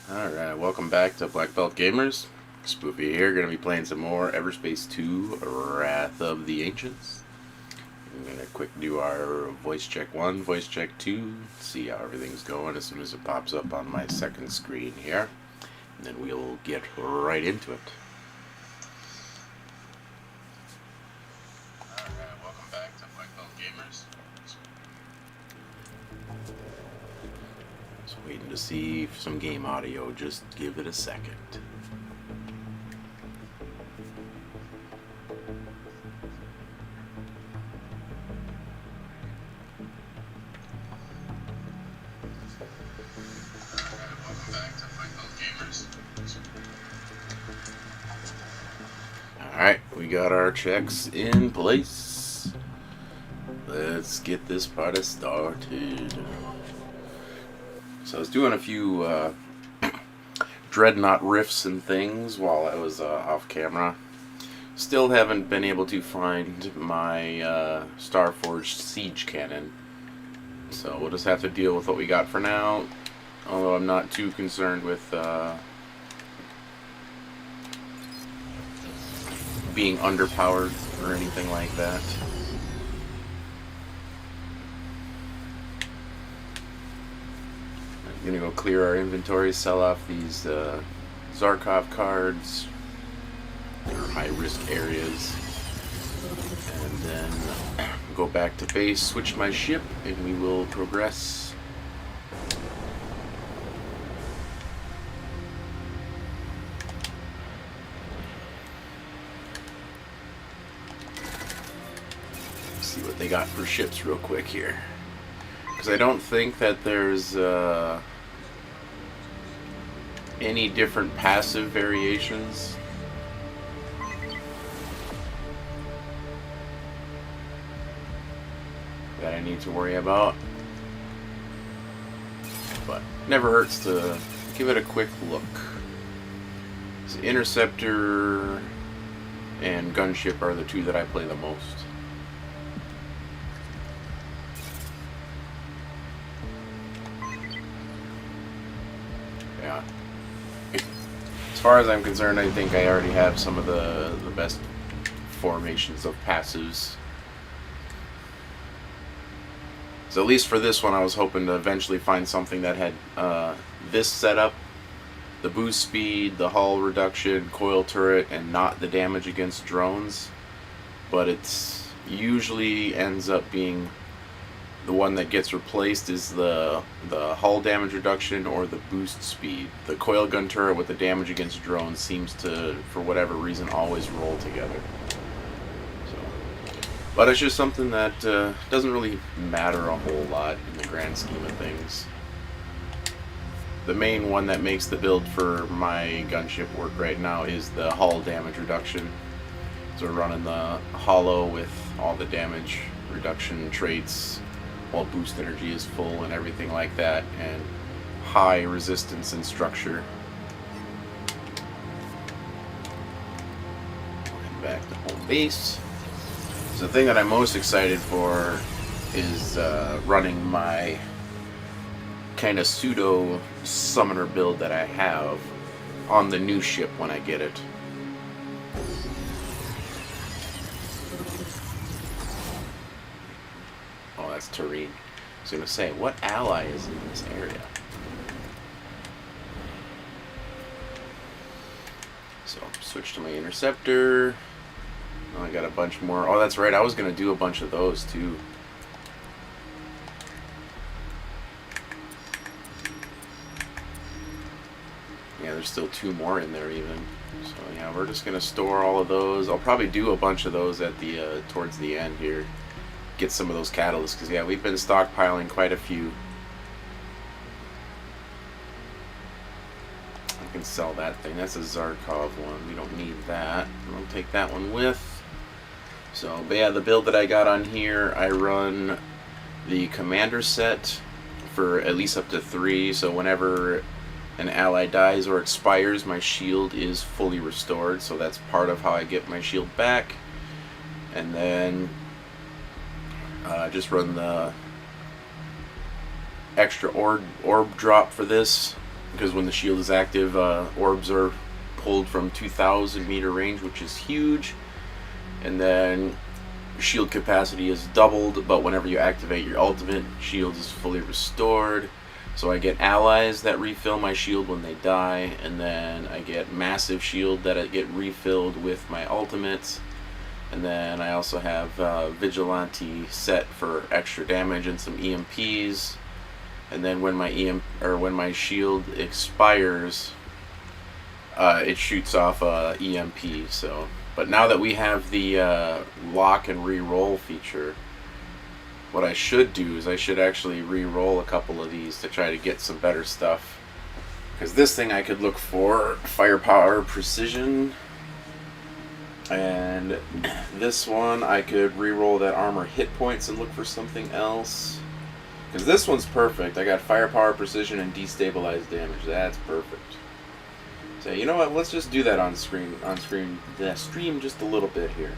Alright, welcome back to Black Belt Gamers. Spoopy here, going to be playing some more Everspace 2 Wrath of the Ancients. I'm going to quick do our voice check 1, voice check 2, see how everything's going as soon as it pops up on my second screen here. And then we'll get right into it. Alright, welcome back to Black Belt Gamers. Just waiting to see some game audio, just give it a second. Alright, we got our checks in place. Let's get this party started. So I was doing a few Dreadnought riffs and things while I was off camera. Still haven't been able to find my Starforged siege cannon. So we'll just have to deal with what we got for now. Although I'm not too concerned with being underpowered or anything like that. I'm gonna go clear our inventory, sell off these Zarkov cards, or high risk areas, and then go back to base, switch my ship, and we will progress. See what they got for ships real quick here, because I don't think that there's any different passive variations. That I need to worry about, but never hurts to give it a quick look. So Interceptor and Gunship are the two that I play the most. Yeah. As far as I'm concerned, I think I already have some of the best formations of passives. So at least for this one, I was hoping to eventually find something that had this setup, the boost speed, the hull reduction, coil turret, and not the damage against drones. But it's usually ends up being the one that gets replaced is the hull damage reduction or the boost speed. The coil gun turret with the damage against drones seems to, for whatever reason, always roll together. But it's just something that doesn't really matter a whole lot in the grand scheme of things. The main one that makes the build for my gunship work right now is the hull damage reduction. So we're running the hollow with all the damage reduction traits while boost energy is full and everything like that, and high resistance and structure. Going back to home base. So the thing that I'm most excited for is running my kind of pseudo summoner build that I have on the new ship when I get it. Oh, that's Tureen. I was going to say, what ally is in this area? So, switch to my interceptor. Oh, I got a bunch more. Oh, that's right. I was going to do a bunch of those, too. Yeah, there's still 2 more in there, even. So, yeah, we're just going to store all of those. I'll probably do a bunch of those at the towards the end here. Get some of those catalysts, because, yeah, we've been stockpiling quite a few. I can sell that thing. That's a Zarkov one. We don't need that. I'll take that one with. So, but yeah, the build that I got on here, I run the commander set for at least up to 3, so whenever an ally dies or expires, my shield is fully restored, so that's part of how I get my shield back. And then just run the extra orb drop for this, because when the shield is active, orbs are pulled from 2,000 meter range, which is huge. And then shield capacity is doubled, but whenever you activate your ultimate, shield is fully restored. So I get allies that refill my shield when they die, and then I get massive shield that I get refilled with my ultimates. And then I also have Vigilante set for extra damage and some EMPs. And then when my shield expires, it shoots off a EMP. So, but now that we have the lock and re-roll feature, what I should do is I should actually re-roll a couple of these to try to get some better stuff. Because this thing I could look for firepower, precision. And this one I could re-roll that armor hit points and look for something else. Because this one's perfect. I got firepower, precision, and destabilized damage. That's perfect. So you know what? Let's just do that on stream just a little bit here.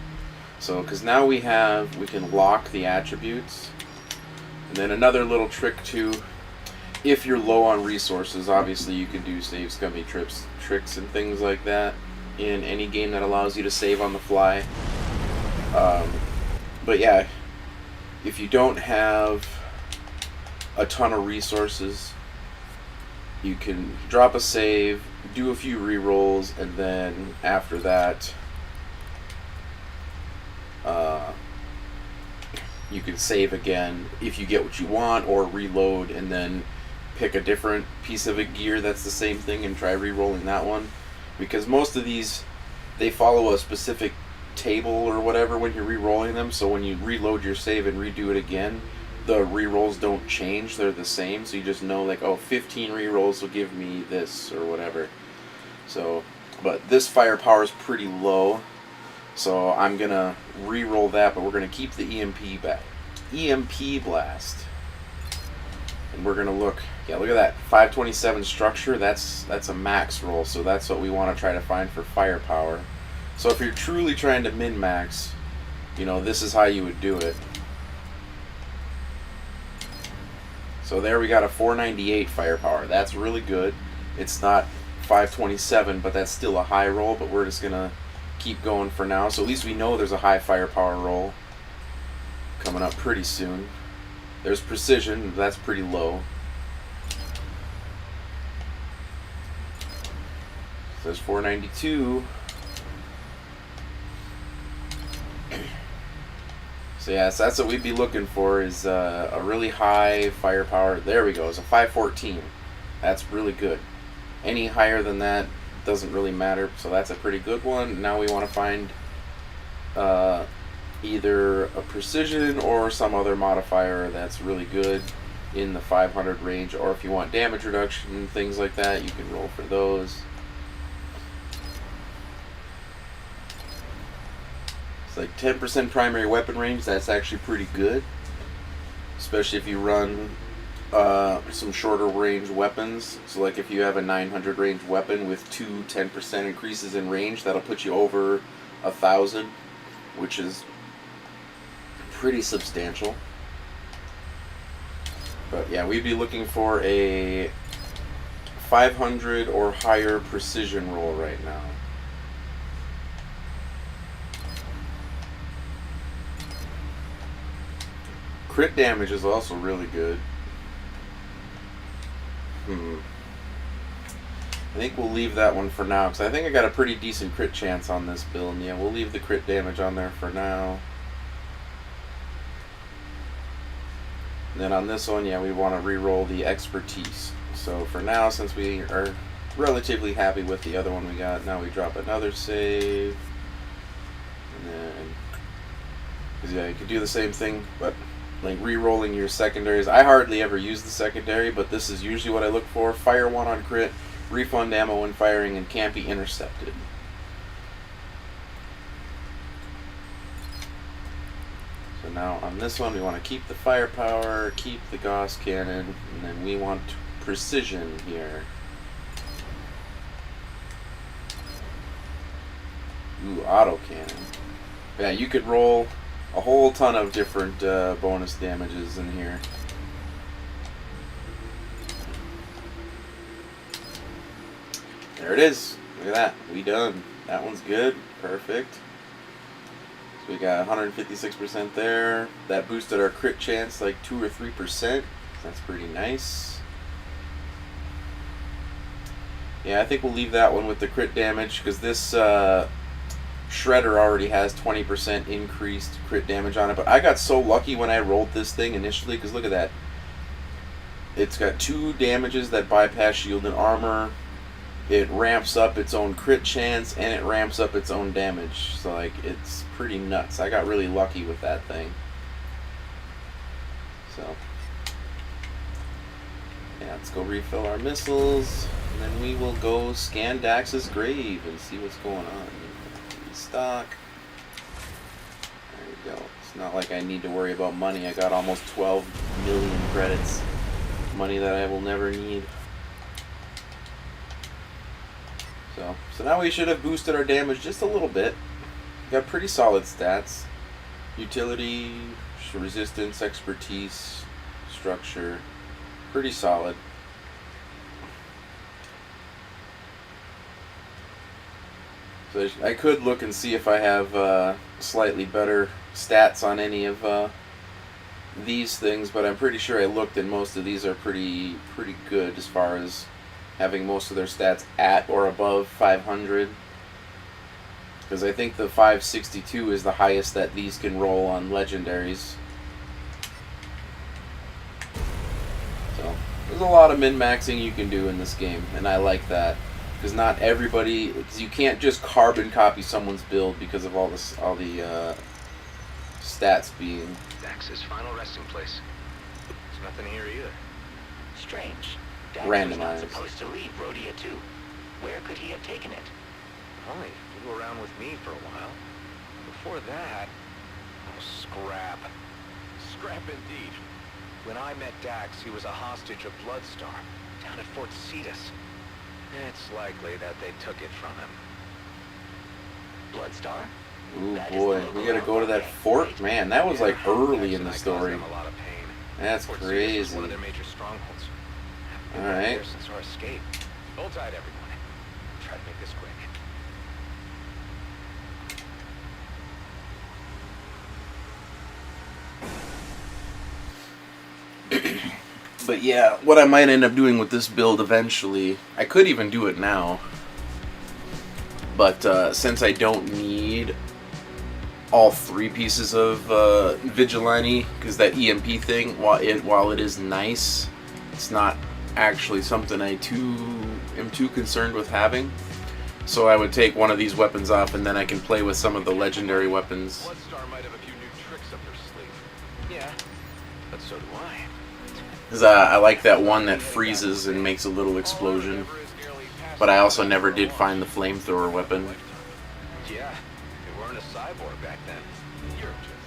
So because now we can lock the attributes. And then another little trick too. If you're low on resources, obviously you can do save scummy tricks and things like that in any game that allows you to save on the fly. But yeah, if you don't have a ton of resources, you can drop a save, do a few re-rolls, and then after that you can save again if you get what you want, or reload and then pick a different piece of a gear that's the same thing and try re-rolling that one. Because most of these, they follow a specific table or whatever when you're re-rolling them, so when you reload your save and redo it again, the re-rolls don't change, they're the same, so you just know like, oh, 15 re-rolls will give me this or whatever. So, but this firepower is pretty low, so I'm gonna re-roll that, but we're gonna keep the EMP back. EMP blast. And we're gonna look, yeah, look at that, 527 structure, that's a max roll, so that's what we want to try to find for firepower. So if you're truly trying to min-max, you know, this is how you would do it. So there we got a 498 firepower, that's really good. It's not 527, but that's still a high roll, but we're just gonna keep going for now, so at least we know there's a high firepower roll coming up pretty soon. There's precision, that's pretty low. So there's 492. So yeah, so that's what we'd be looking for, is a really high firepower. There we go, it's a 514. That's really good. Any higher than that doesn't really matter, so that's a pretty good one. Now we want to find either a precision or some other modifier that's really good in the 500 range, or if you want damage reduction, things like that, you can roll for those. It's like 10% primary weapon range, that's actually pretty good, especially if you run some shorter range weapons. So like if you have a 900 range weapon with 10% increases in range, that'll put you over 1,000, which is pretty substantial. But yeah, we'd be looking for a 500 or higher precision roll right now. Crit damage is also really good. I think we'll leave that one for now, because I think I got a pretty decent crit chance on this build. And yeah, we'll leave the crit damage on there for now. And then on this one, yeah, we want to re-roll the expertise. So for now, since we are relatively happy with the other one we got, now we drop another save. And then, because yeah, you could do the same thing, but like re-rolling your secondaries. I hardly ever use the secondary, but this is usually what I look for. Fire 1 on crit, refund ammo when firing, and can't be intercepted. So now on this one, we want to keep the firepower, keep the Gauss cannon, and then we want precision here. Ooh, auto cannon. Yeah, you could roll a whole ton of different bonus damages in here. There it is. Look at that. We done. That one's good. Perfect. So we got 156% there. That boosted our crit chance like 2 or 3%. That's pretty nice. Yeah, I think we'll leave that one with the crit damage because this Shredder already has 20% increased crit damage on it. But I got so lucky when I rolled this thing initially because look at that. It's got 2 damages that bypass shield and armor. It ramps up its own crit chance and it ramps up its own damage. So like it's pretty nuts. I got really lucky with that thing. So yeah, let's go refill our missiles and then we will go scan Dax's grave and see what's going on. Restock. There we go. It's not like I need to worry about money. I got almost 12 million credits. Money that I will never need. So now we should have boosted our damage just a little bit. Got pretty solid stats. Utility, resistance, expertise, structure. Pretty solid. So I could look and see if I have slightly better stats on any of these things, but I'm pretty sure I looked and most of these are pretty good as far as having most of their stats at or above 500. Because I think the 562 is the highest that these can roll on legendaries. So there's a lot of min-maxing you can do in this game, and I like that. Because not everybody, because you can't just carbon copy someone's build because of all the stats being Dax's final resting place. There's nothing here either. Strange. Dax randomized. was not supposed to leave Rhodia 2. Where could he have taken it? Only flew around with me for a while. Before that, oh, scrap. Scrap indeed. When I met Dax, he was a hostage of Bloodstar down at Fort Cetus. It's likely that they took it from him. Bloodstar? Ooh That is boy, the we gotta go to that local fort? right? Man, that was like early in the Dax and I caused story. them a lot of pain. That's Fort Cetus was crazy. one of their major strongholds. All Been right right. there since our escape. Hold tight, everyone. Try to make this quick. But yeah, what I might end up doing with this build eventually, I could even do it now. But since I don't need all 3 pieces of Vigilante, because that EMP thing, while it is nice, it's not actually something I am too concerned with having. So I would take one of these weapons off, and then I can play with some of the legendary weapons. Bloodstar might have a few new tricks up their sleeve. Yeah, but so do I. Because I like that one that freezes and makes a little explosion. But I also never did find the flamethrower weapon. Yeah, you weren't a cyborg back then. You're just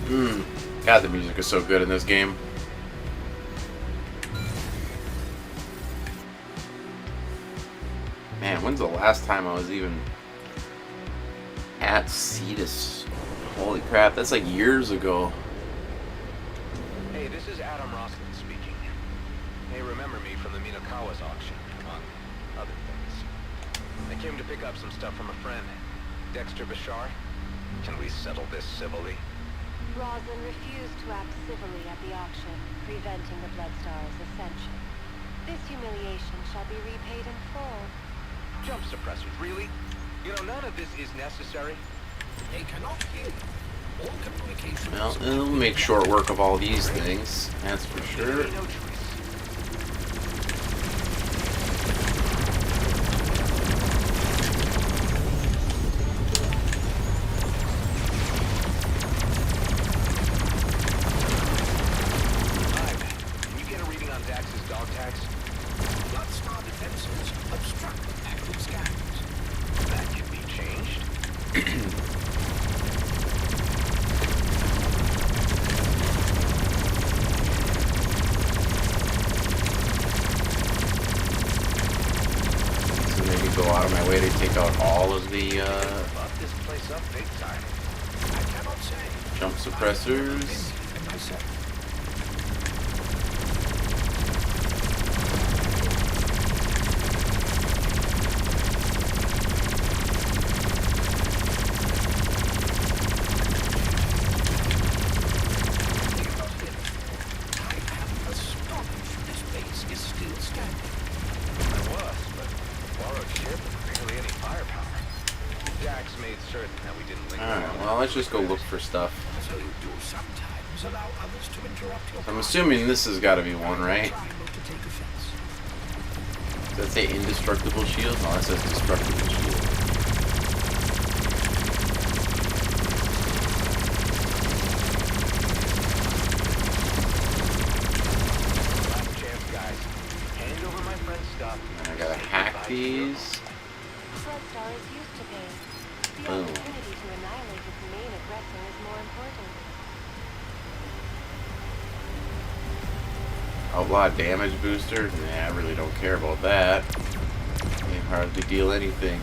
jealous. God, the music is so good in this game. Man, when's the last time I was even at Cetus? Holy crap, that's like years ago. Hey, this is Adam Roslin speaking. Hey, remember me from the Minokawa's auction, among other things. I came to pick up some stuff from a friend, Dexter Bashar. Can we settle this civilly? Roslin refused to act civilly at the auction, preventing the Bloodstar's ascension. This humiliation shall be repaid in full. Jump suppressors, really? You know, none of this is necessary. They cannot hear you. All communication. Well, it'll make short work of all these things, that's for sure. No choice. Can you get a reading on Dax's dog tags? Bloodstar defenses obstruct active scans. That can be changed. So maybe go out of my way to take out all of the Buff this place up big time. I cannot Jump suppressors. Alright, well, let's just go look for stuff. So you do sometimes allow others to interrupt your I'm assuming this has got to be one, right? trying not to take offense. Does that say indestructible shield? No, that says destructible shield. Last chance, guys. Hand over my friend's stuff. And I gotta hack these. Bloodstar is used to pain. The Boom. opportunity to annihilate its main aggressor is more important. Outlaw damage booster? Nah, I really don't care about that. They hardly deal anything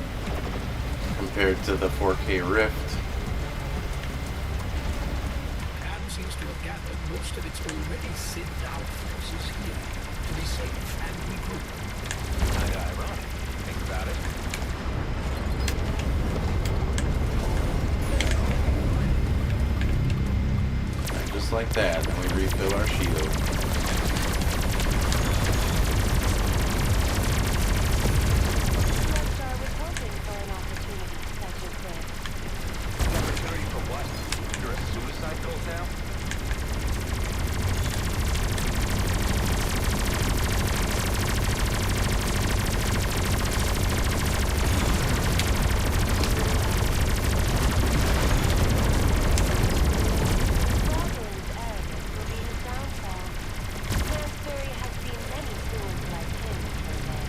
compared to the 4K Rift. Cam seems to have gathered most of its already thinned out forces here to be safe and regroup. Kinda ironic. Think about it. And just like that, then we refill our shield. Bloodstar was hoping for an opportunity such as this. Opportunity for what? You're a suicide cult now? Rosalind's arrogance will be his downfall. Lansbury has seen many fools like him before then.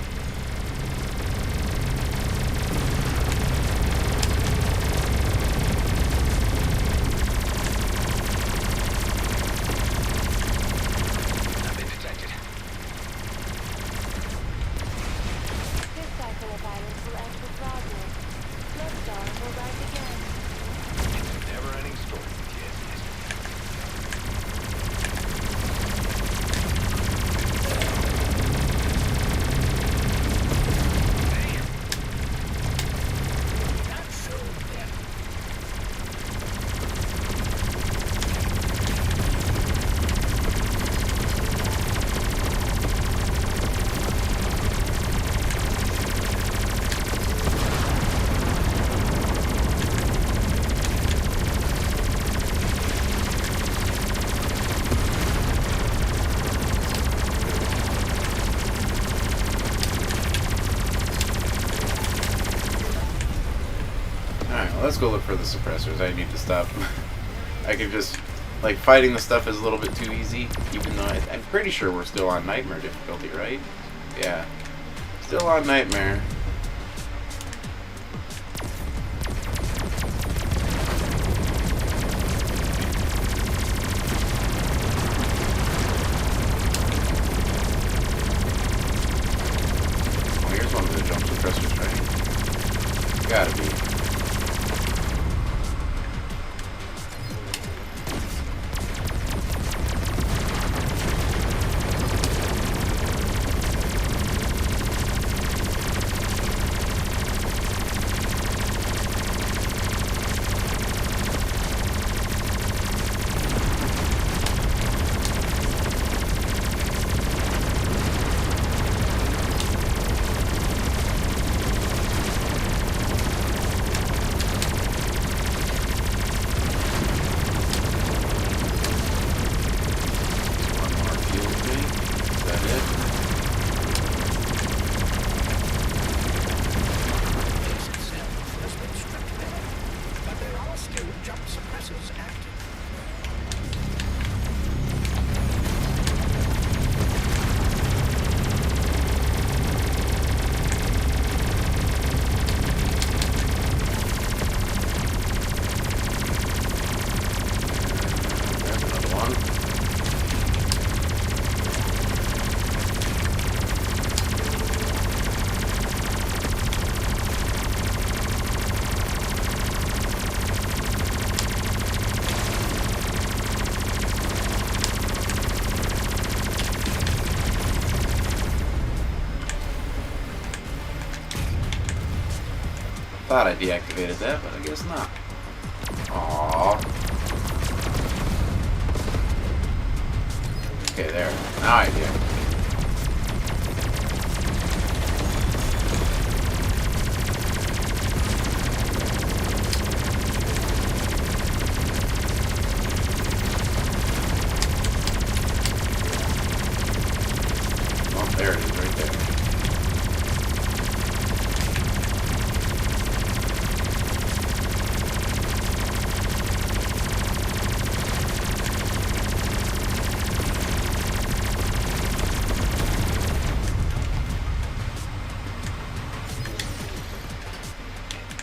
I've been detected. This cycle of violence will end with Rosalind. Bloodstar will rise again. It's a never-ending story, kids. That's so then. Alright, well, let's go look for the suppressors. I need to stop. I can just, like, fighting the stuff is a little bit too easy, even though I'm pretty sure we're still on Nightmare difficulty, right? Yeah. Still on Nightmare. Oh, here's one of the jump suppressors, right? Gotta be. Thought I deactivated that, but I guess not. Aww. Okay, there. Now I deactivated. Oh, there it is, right there.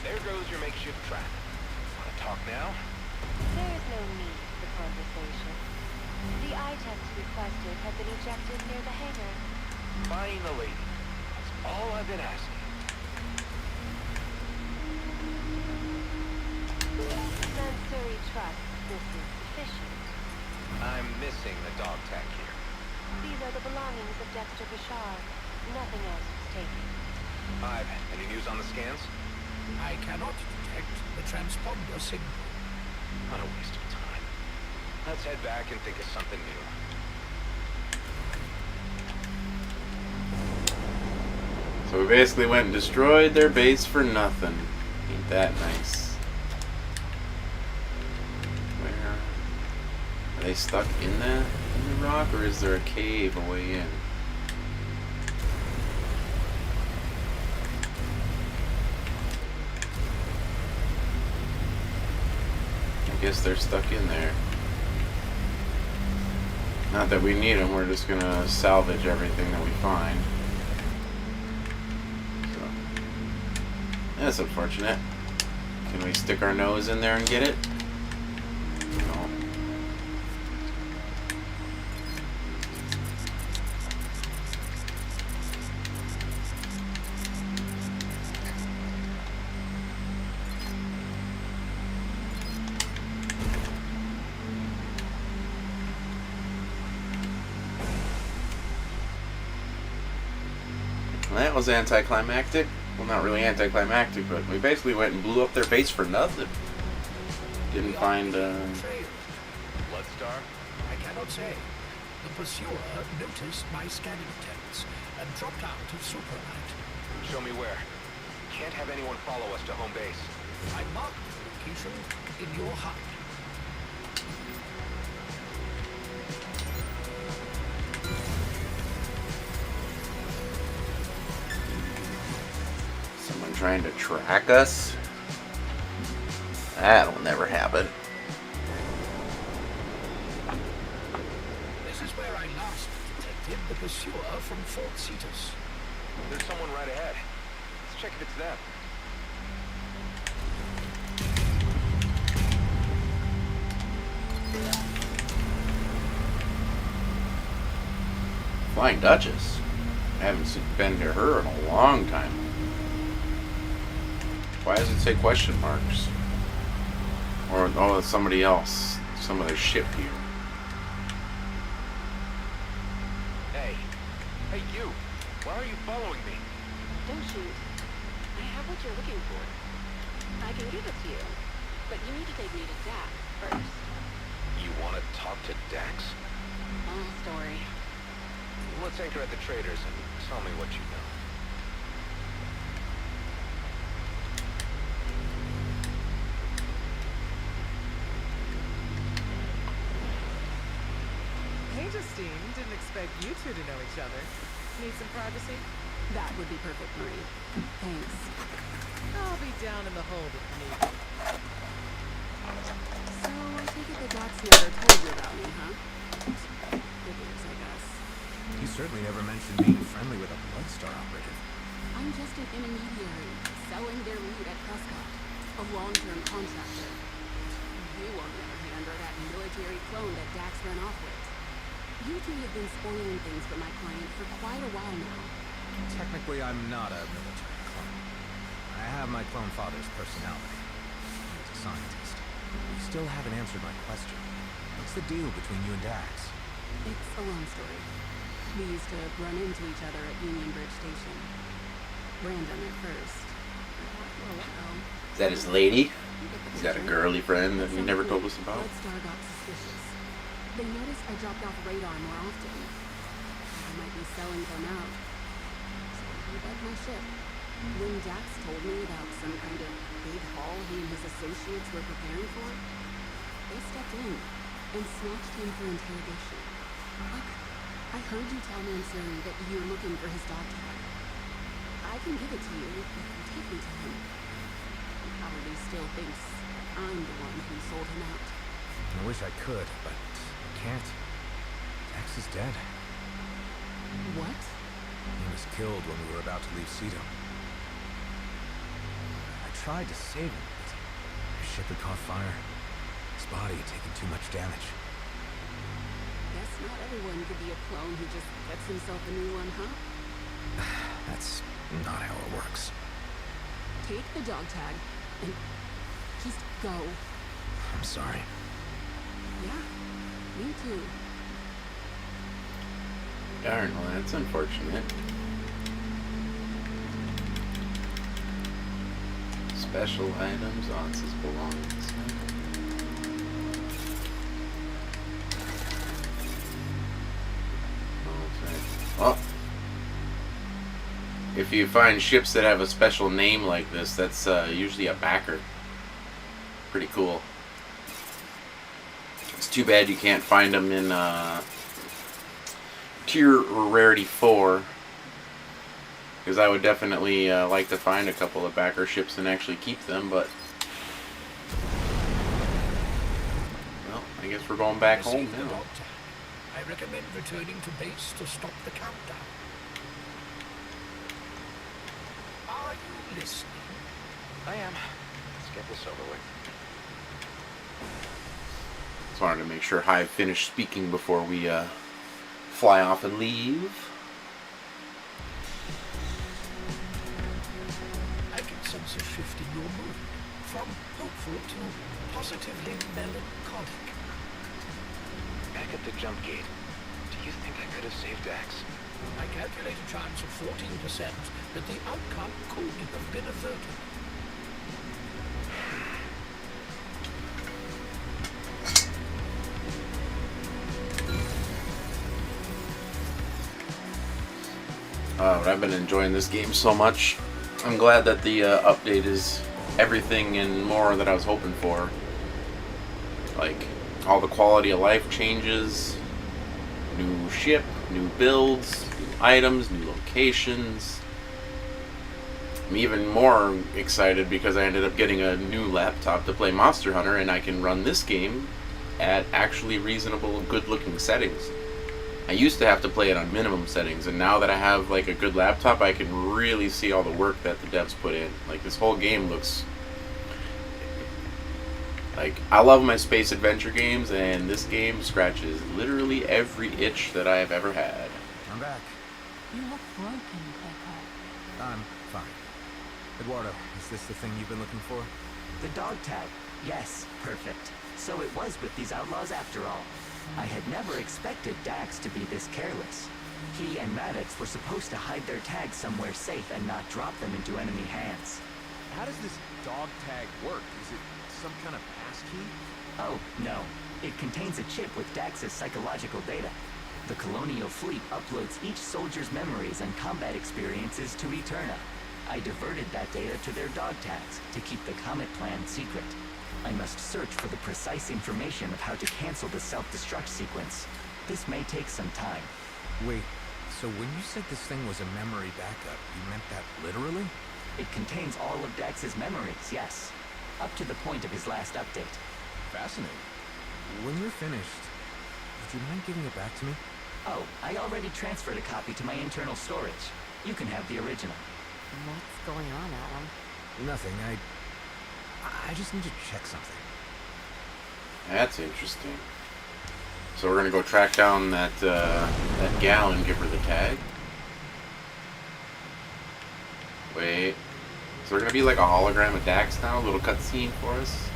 There goes your makeshift track. Want to talk now? There is no need for conversation. The eye tests requested have been ejected near the hangar. Finally. That's all I've been asking. Mansuri trusts this is sufficient. I'm missing the dog tag here. These are the belongings of Dexter Bashar. Nothing else was taken. Ive, any news on the scans? I cannot detect the transponder signal. What a waste of time. Let's head back and think of something new. So we basically went and destroyed their base for nothing. Ain't that nice? Where are they stuck in the rock, or is there a cave a way in? I guess they're stuck in there. Not that we need them, we're just gonna salvage everything that we find. So, that's unfortunate. Can we stick our nose in there and get it? No. That was anticlimactic. Well, not really anticlimactic, but we basically went and blew up their base for nothing. Didn't find, Trail. Bloodstar? I cannot say. The pursuer noticed my scanning attempts and dropped out of Superlight. Show me where. Can't have anyone follow us to home base. I marked the location in your HUD. someone trying to track us? That'll never happen. This is where I last detected the pursuer from Fort Cetus. There's someone right ahead. Let's check if it's them. Flying Duchess. I haven't been to her in a long time. Why does it say question marks? Or, oh, it's somebody else. Some other ship here. Hey. Hey, you. Why are you following me? Don't shoot. I have what you're looking for. I can give it to you, but you need to take me to Dak first. You want to talk to Dax? Long story. Let's anchor at the traders and tell me what you know. Hey, Justine. Didn't expect you two to know each other. Need some privacy? That would be perfect, Marie. Thanks. I'll be down in the hold if needed. So, I take it the Dax never told you about me, huh? Good news, I guess. You certainly never mentioned being friendly with a Bloodstar operative. I'm just an intermediary, selling their loot at Prescott. A long-term contractor. You, on the other hand, are that military clone that Dax ran off with. You two have been spoiling things for my client for quite a while now. Technically, I'm not a military clone. I have my clone father's personality. He's a scientist. You still haven't answered my question. What's the deal between you and Dax? It's a long story. We used to run into each other at Union Bridge Station. Random at first. I thought well. Is that his lady? You get the He's got a picture. girly friend that At he some never told point, us about. Bloodstar got suspicious. They noticed I dropped off radar more often. I might be selling them out. So he bugged my ship. When Dax told me about some kind of big haul he and his associates were preparing for, they stepped in and snatched him for interrogation. Look, I heard you tell Mansuri that you're looking for his dog tag. I can give it to you if you take me to him. He probably still thinks I'm the one who sold him out. I wish I could, but I can't. Dax is dead. What? He was killed when we were about to leave Cedo. I tried to save him, but his ship had caught fire. His body had taken too much damage. Guess not everyone could be a clone who just gets himself a new one, huh? That's not how it works. Take the dog tag and just go. I'm sorry. Yeah, me too. Darn, well, that's unfortunate. Special items, Ans's belongings. Oh, if you find ships that have a special name like this, that's usually a backer. Pretty cool. It's too bad you can't find them in tier rarity 4, because I would definitely like to find a couple of backer ships and actually keep them, but well, I guess we're going back home Receive the now. dog tag. I recommend returning to base to stop the countdown. Are you listening? I am. Let's get this over with. Just wanted to make sure Hive finished speaking before we fly off and leave. I can sense a shift in your mood, from hopeful to positively melancholic. Back at the jump gate, do you think I could have saved Dax? I calculate a chance of 14% that the outcome could have been averted. But I've been enjoying this game so much. I'm glad that the update is everything and more that I was hoping for. Like, all the quality of life changes, new ship, new builds, new items, new locations. I'm even more excited because I ended up getting a new laptop to play Monster Hunter, and I can run this game at actually reasonable, good-looking settings. I used to have to play it on minimum settings, and now that I have like a good laptop, I can really see all the work that the devs put in. Like, this whole game looks like, I love my space adventure games, and this game scratches literally every itch that I have ever had. I'm back. You look broken, Echo. I'm fine. Eduardo, is this the thing you've been looking for? The dog tag. Yes, perfect. So it was with these outlaws after all. I had never expected Dax to be this careless. He and Maddox were supposed to hide their tags somewhere safe and not drop them into enemy hands. How does this dog tag work? Is it some kind of passkey? Oh, no. It contains a chip with Dax's psychological data. The Colonial Fleet uploads each soldier's memories and combat experiences to Eterna. I diverted that data to their dog tags to keep the Comet plan secret. I must search for the precise information of how to cancel the self-destruct sequence. This may take some time. Wait, so when you said this thing was a memory backup, you meant that literally? It contains all of Dax's memories, yes. Up to the point of his last update. Fascinating. When you're finished, would you mind giving it back to me? Oh, I already transferred a copy to my internal storage. You can have the original. What's going on, Adam? Nothing, I just need to check something. That's interesting. So we're gonna go track down that gal and give her the tag. Wait. So we're gonna be like a hologram of Dax now, a little cutscene for us.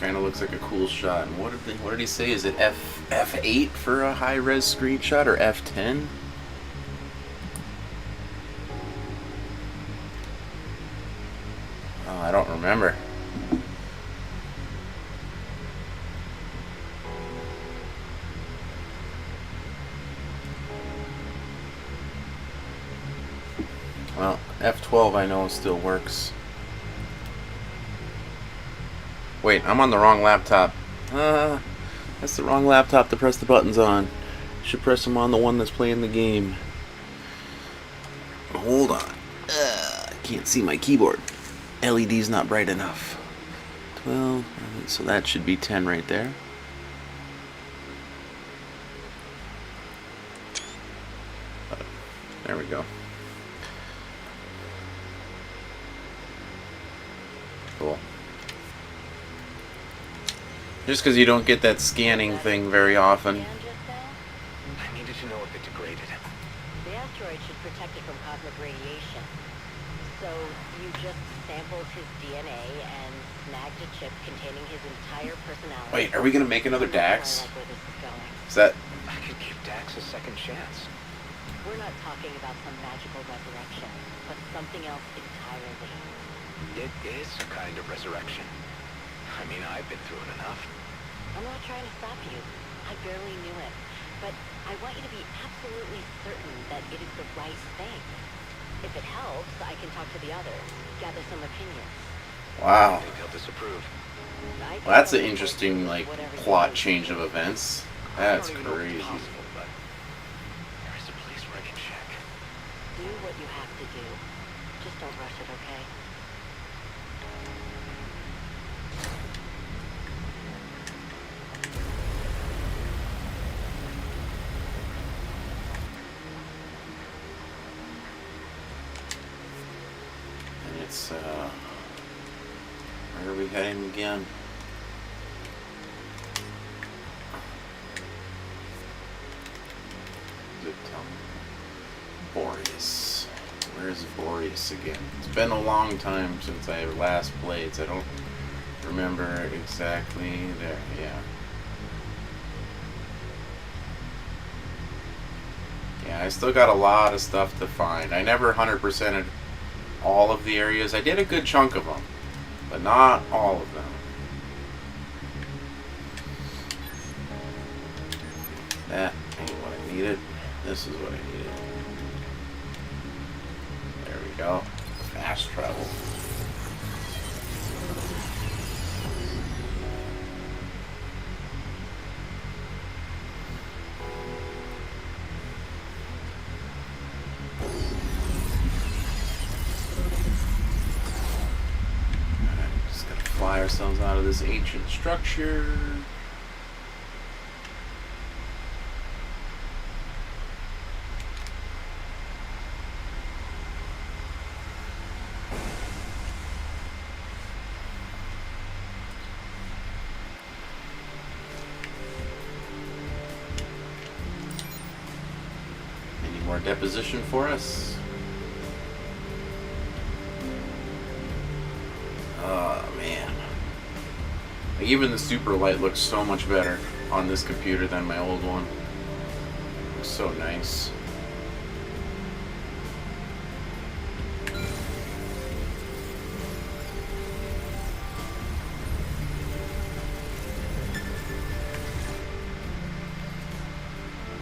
kind of looks like a cool shot. And what did he say? Is it F8 for a high res screenshot or F10? Oh, I don't remember. Well, F12 I know still works. Wait, I'm on the wrong laptop. That's the wrong laptop to press the buttons on. Should press them on the one that's playing the game. Hold on. I can't see my keyboard. LED's not bright enough. 12, so that should be 10 right there. There we go. Cool. Just because you don't get that scanning thing very often. I needed to know if it degraded. The asteroid should protect it from cosmic radiation. So you just sampled his DNA and snagged a chip containing his entire personality. Wait, are we gonna make another Dax? I like where this is going. Is that? I could give Dax a second chance. We're not talking about some magical resurrection, but something else entirely. It is a kind of resurrection. I mean, I've been through it enough. I'm not trying to stop you. I barely knew him. But I want you to be absolutely certain that it is the right thing. If it helps, I can talk to the others, gather some opinions. Wow. I think they'll disapprove. I think Well, that's an they'll interesting, support like, whatever you plot do. change of events. I That's don't even know if crazy. it's possible, but there is a place where I can check. Do what you have to do. Just don't rush it, okay? And it's, where are we heading again? Is it Boreas? Where is Boreas again? It's been a long time since I last played, so I don't remember exactly there. Yeah. Yeah, I still got a lot of stuff to find. I never 100%ed all of the areas. I did a good chunk of them, but not all of them. That ain't what I needed. This is what I needed. There we go. Fast travel. Just gotta fly ourselves out of this ancient structure. Any more deposition for us? Oh man. Like, even the super light looks so much better on this computer than my old one. Looks so nice.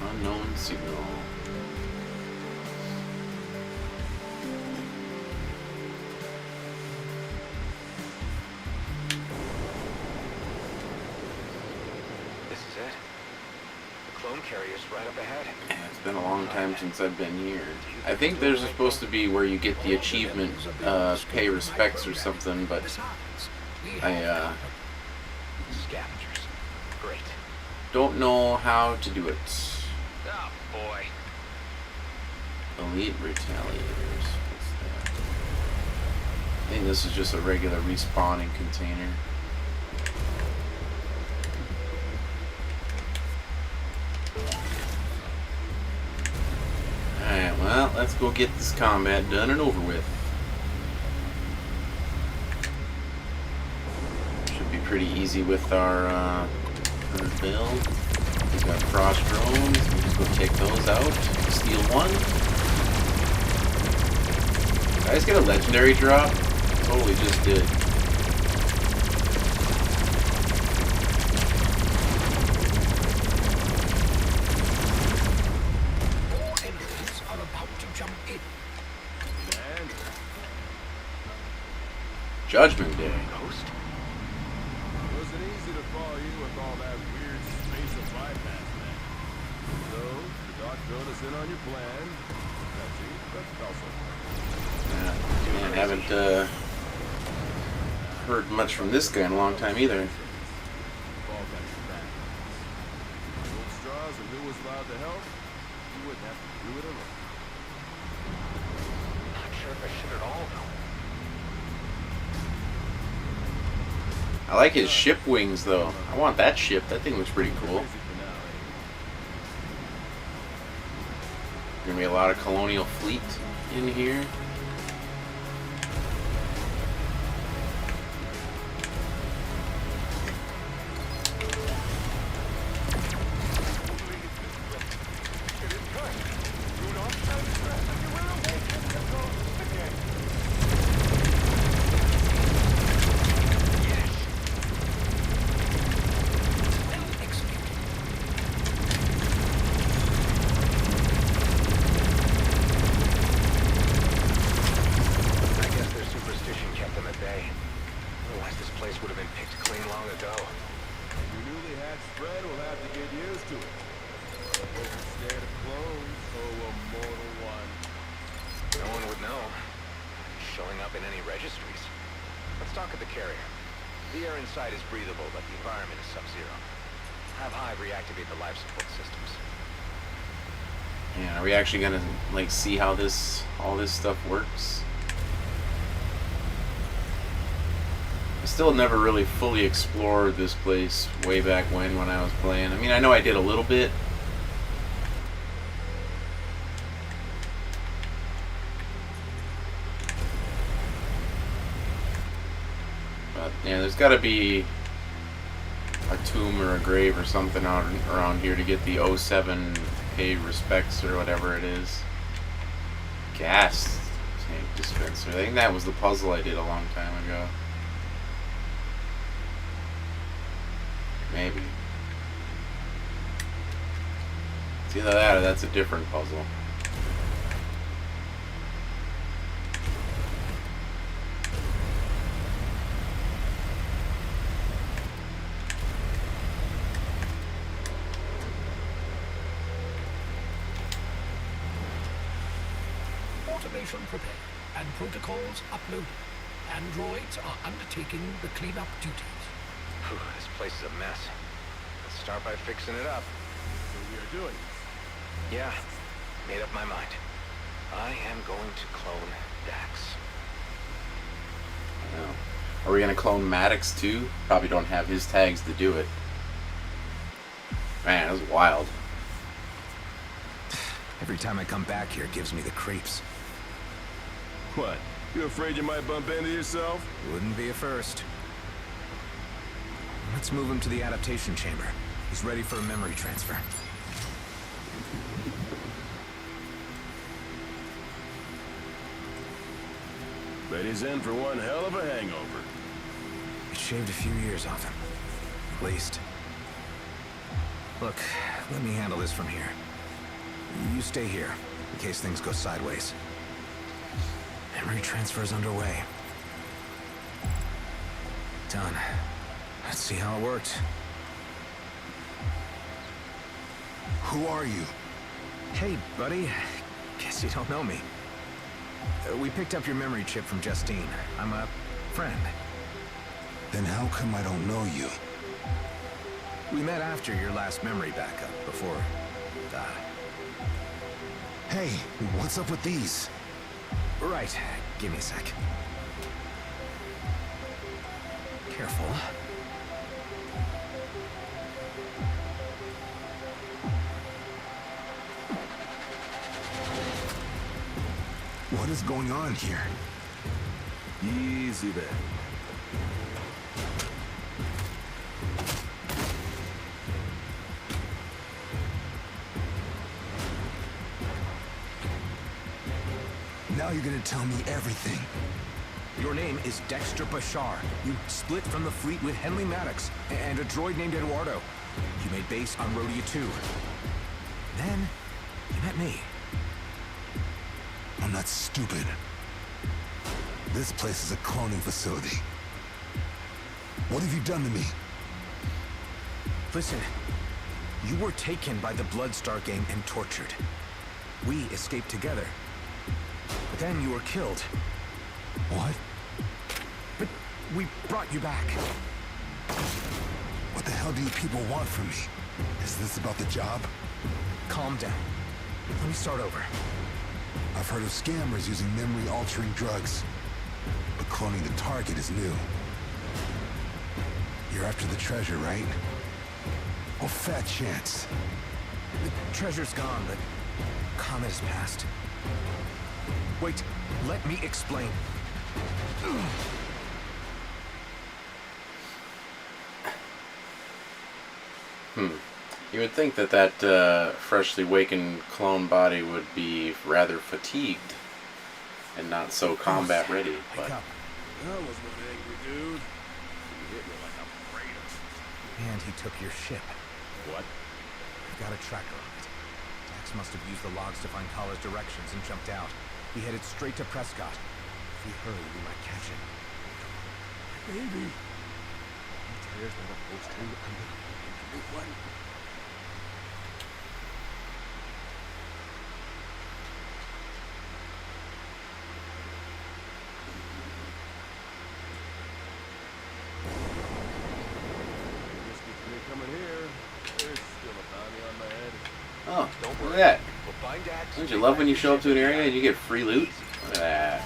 Unknown signal. This is it. The clone carrier's right up ahead. Yeah, it's been a long time since I've been here. I think there's supposed to be where you get the achievement, pay respects or something, but I Scavengers. Great. don't know how to do it. Oh, boy. Elite Retaliators. What's that? I think this is just a regular respawning container. Alright, well, let's go get this combat done and over with. Should be pretty pretty easy with our build. We've got cross drones. We just go take those out. Steal one. Guys get a legendary drop? Totally just did. More enemies are about to jump in. And Judgment Day. Ghost? wasn't easy to follow you with all that weird space of bypass, man. So, the doc filled us in on your plan. Touchy, but also. Yeah, man, haven't heard much from this guy in a long time either. All kinds of bad. Old straws and who was allowed to help, you wouldn't have to do it alone. Not sure if I should at all, though. I like his ship wings though. I want that ship. That thing looks pretty cool. Crazy finale. Gonna be a lot of colonial fleet in here. Well executed. I guess their superstition kept them at bay. Otherwise, this place would have been picked clean long ago. Your newly hatched spread will have to get used to it. Wasn't scared of clones, oh immortal one. No one would know. Showing up in any registries. Let's talk at the carrier. The air inside is breathable, but the environment is sub-zero. Have Hive reactivate the life support systems. Man, are we actually gonna like see how all this stuff works? I still never really fully explored this place way back when I was playing. I mean, I know I did a little bit. But yeah, there's got to be a tomb or a grave or something around here to get the 07 pay respects or whatever it is. Gas tank dispenser. I think that was the puzzle I did a long time ago. Maybe. It's either that or that's a different puzzle. Automation prepared and protocols uploaded. Androids are undertaking the cleanup duties. Whew, this place is a mess. Let's start by fixing it up. So we are doing this. Yeah, made up my mind. I am going to clone Dax. I know. Are we gonna clone Maddox too? Probably don't have his tags to do it. Man, it was wild. Every time I come back here, it gives me the creeps. What? You afraid you might bump into yourself? Wouldn't be a first. Let's move him to the adaptation chamber. He's ready for a memory transfer. Bet he's in for one hell of a hangover. It shaved a few years off him. At least. Look, let me handle this from here. You stay here, in case things go sideways. Memory transfer is underway. Done. Let's see how it worked. Who are you? Hey, buddy. Guess you don't know me. We picked up your memory chip from Justine. I'm a friend. Then how come I don't know you? We met after your last memory backup, before... Hey, what's up with these? Right. Give me a sec. Careful. What is going on here? Easy there. Now you're gonna tell me everything. Your name is Dexter Bashar. You split from the fleet with Henley Maddox and a droid named Eduardo. You made base on Rhodia 2. Then, you met me. I'm not stupid. This place is a cloning facility. What have you done to me? Listen, you were taken by the Bloodstar gang and tortured. We escaped together. But then you were killed. What? But we brought you back. What the hell do you people want from me? Is this about the job? Calm down. Let me start over. I've heard of scammers using memory-altering drugs. But cloning the target is new. You're after the treasure, right? Well, fat chance. The treasure's gone, but Comet has passed. Wait, let me explain. You would think that that freshly wakened clone body would be rather fatigued and not so combat ready, but... Wake up. That was one angry dude. He hit me like a freighter. And he took your ship. What? I've got a tracker on it. Dax must have used the logs to find Collar's directions and jumped out. He headed straight to Prescott. If we hurry, we might catch him. Baby. He tears that upholstery under the big one. Oh, look at that. Don't you love when you show up to an area and you get free loot? Look at that.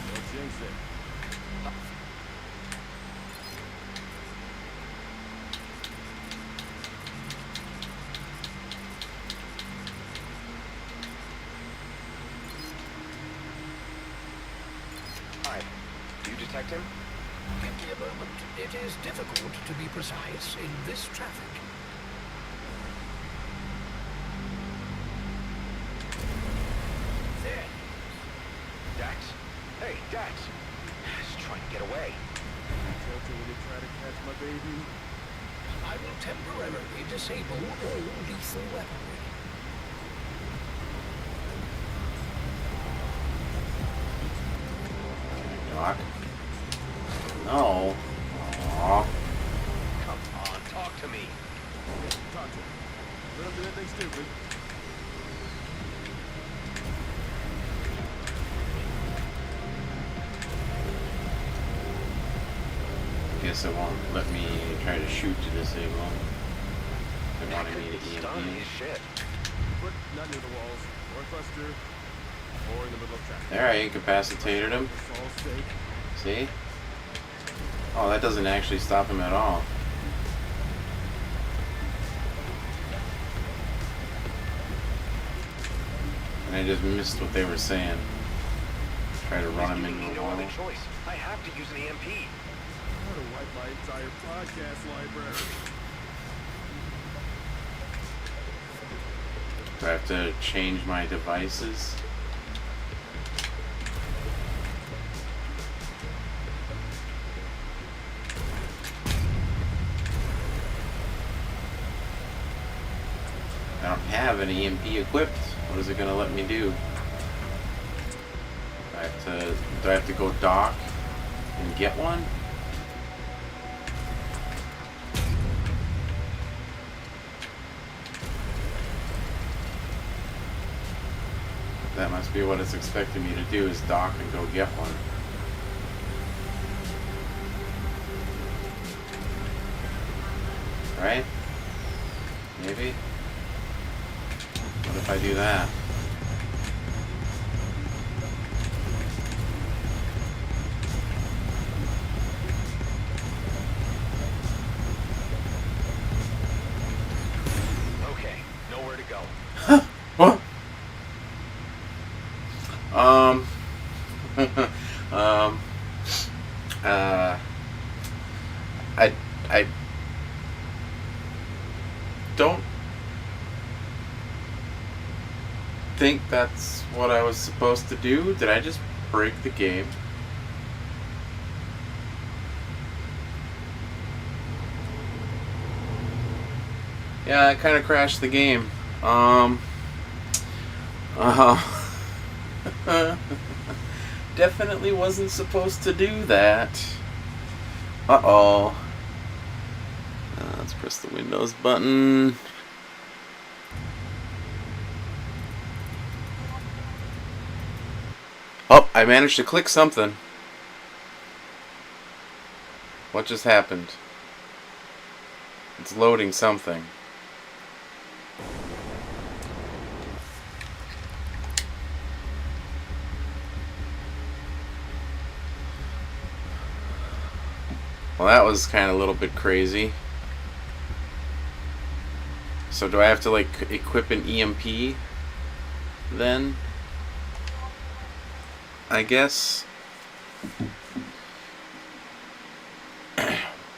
Hi. Do you detect him? Give me a moment. It is difficult to be precise in this traffic. There. Dax? Hey, Dax! He's trying to get away. Shelter when you try to catch my baby. I will temporarily disable all lethal weaponry. Doc. No. Aww. Come on, talk to me. Talk to him. Let him do anything stupid. Guess it won't let me try to shoot to disable. It wanted me to Stun EMP. his shit. But not near the walls, or cluster, or in the middle of traffic. There, I incapacitated him. It's all safe. See? Oh, that doesn't actually stop him at all. And I just missed what they were saying. Try to run him He's giving into me the no wall. other choice. I have to use an EMP. I'm gonna wipe my entire podcast library. Do I have to change my devices? I don't have an EMP equipped. What is it going to let me do? Do I have to go dock and get one? That must be what it's expecting me to do, is dock and go get one. Right? Maybe? What if I do that? Okay, nowhere to go. What? I don't think that's what I was supposed to do. Did I just break the game. Yeah, it kind of crashed the game. Definitely wasn't supposed to do that. Uh-oh. Let's press the Windows button. Oh, I managed to click something. What just happened? It's loading something. Well, that was kind of a little bit crazy. So do I have to like equip an EMP then? I guess.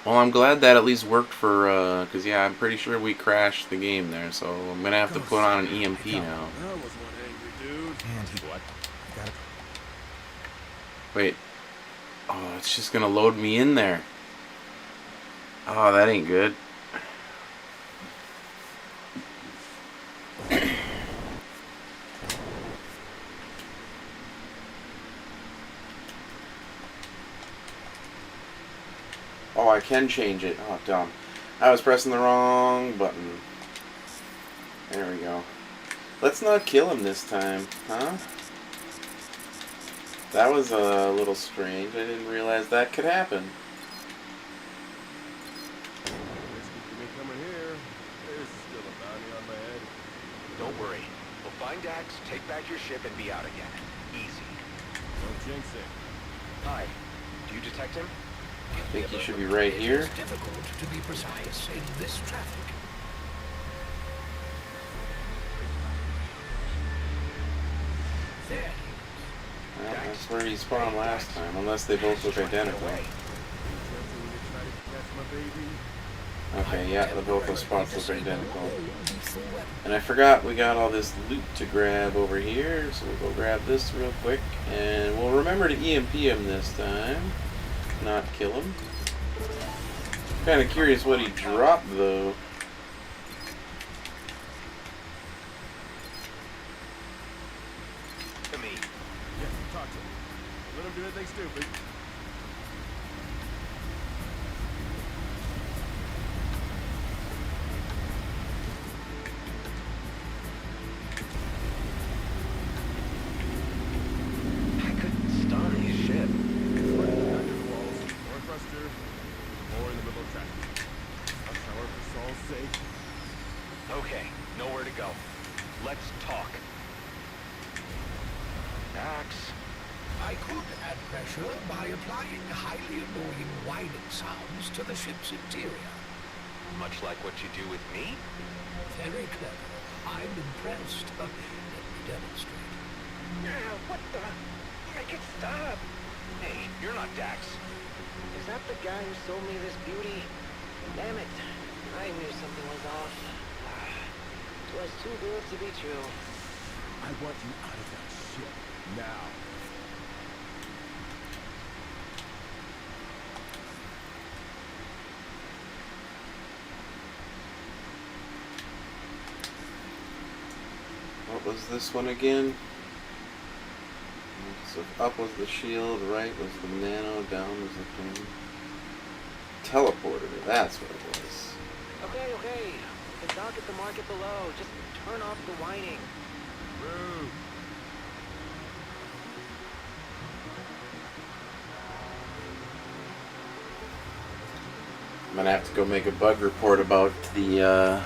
Well, I'm glad that at least worked for, because yeah, I'm pretty sure we crashed the game there, so I'm gonna have to put on an EMP now. That was one angry dude. And he what? Got it. Wait. Oh, it's just gonna load me in there. Oh, that ain't good. Oh, I can change it. Oh, dumb. I was pressing the wrong button. There we go. Let's not kill him this time, huh? That was a little strange. I didn't realize that could happen. Coming here. There's still a bounty on my head. Don't worry. We'll find Dax, take back your ship, and be out again. Easy. Don't jinx it. Hi. Do you detect him? I think he should be right here. It is difficult to be precise in this traffic. There. Well, that's where he spawned last time, unless they both look identical. Okay, yeah, the both those spots look identical. And I forgot we got all this loot to grab over here, so we'll go grab this real quick. And we'll remember to EMP him this time, not kill him. Kind of curious what he dropped, though. To me. Yeah, talk to him. Let him do anything stupid. I couldn't stun his ship. More thruster, more in the middle of traffic. Rush hour for Saul's sake. Okay, nowhere to go. Let's talk. Dax. I could add pressure by applying highly annoying whining sounds to the ship's interior. Much like what you do with me? Very clever. I'm impressed. Let me demonstrate. What the? Make it stop. Hey, you're not Dax. Is that the guy who sold me this beauty? Damn it. I knew something was off. It was too good to be true. I want you out of that ship now. What was this one again? So up was the shield, right was the nano, down was the thing. Teleporter, that's what it was. Okay, okay. We can talk at the market below. Just turn off the whining. Rude. I'm gonna have to go make a bug report about the, You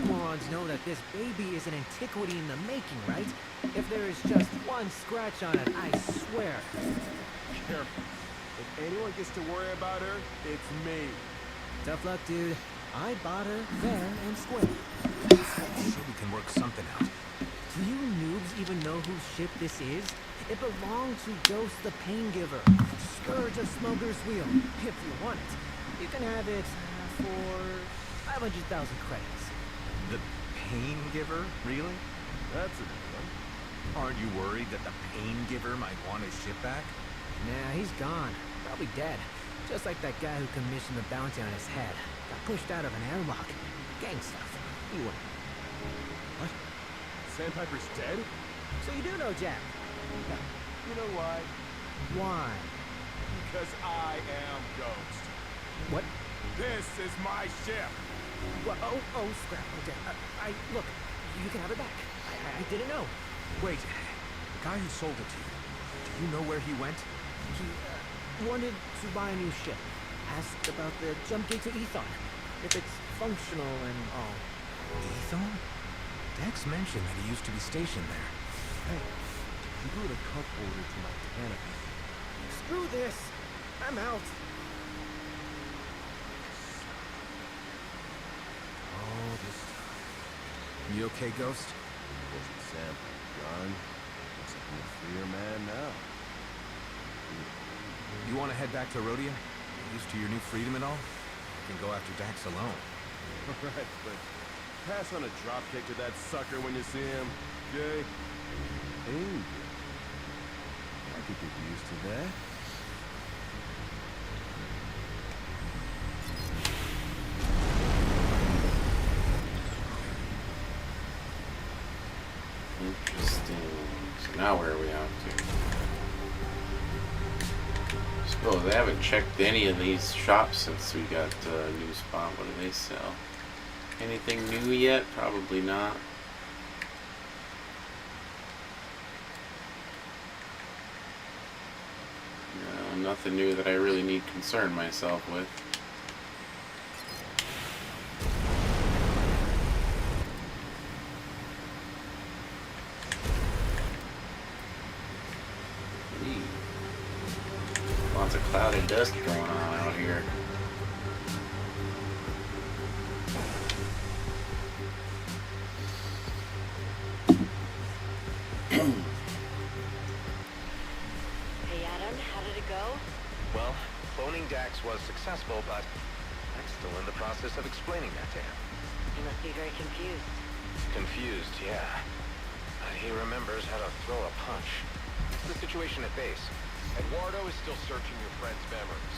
morons know that this baby is an antiquity in the making, right? If there is just one scratch on it, I swear. Careful. If anyone gets to worry about her, it's me. Tough luck, dude. I bought her fair and square. Sure we can work something out. Do you noobs even know whose ship this is? It belonged to Ghost the Pain Giver, Scourge of Smoker's Wheel. If you want it, you can have it for 500,000 credits. The pain giver? Really? That's a good one. Aren't you worried that the pain giver might want his ship back? Nah, he's gone. Probably dead. Just like that guy who commissioned the bounty on his head. Got pushed out of an airlock. Gang stuff. You wouldn't. What? Sandpiper's dead? So you do know Jack? You know why? Why? Because I am Ghost. What? This is my ship. What? Oh, scrap. Okay. Look, you can have it back. I didn't know. Wait, the guy who sold it to you, do you know where he went? He wanted to buy a new ship. Asked about the jump gate to Ethon. If it's functional and all. Ethon? Dex mentioned that he used to be stationed there. Hey, you blew the cup holder to my canopy. Screw this. I'm out. All this time. You okay, Ghost? Wasn't Sandpiper gone? Looks like I'm a freer man now. You want to head back to Rhodia? Get used to your new freedom and all? You can go after Dax alone. Right, but pass on a dropkick to that sucker when you see him, Jay. Angel. I could get used to that. Interesting. So now where are we out to? Suppose I haven't checked any of these shops since we got a new spot. What do they sell? Anything new yet? Probably not. No, nothing new that I really need to concern myself with. Lots of clouded dust going on out here. Hey Adam, how did it go? Well, phoning Dax was successful, but I'm still in the process of explaining that to him. You must be very confused. Confused, yeah. But he remembers how to throw a punch. What's the situation at base? Eduardo is still searching your friend's memories.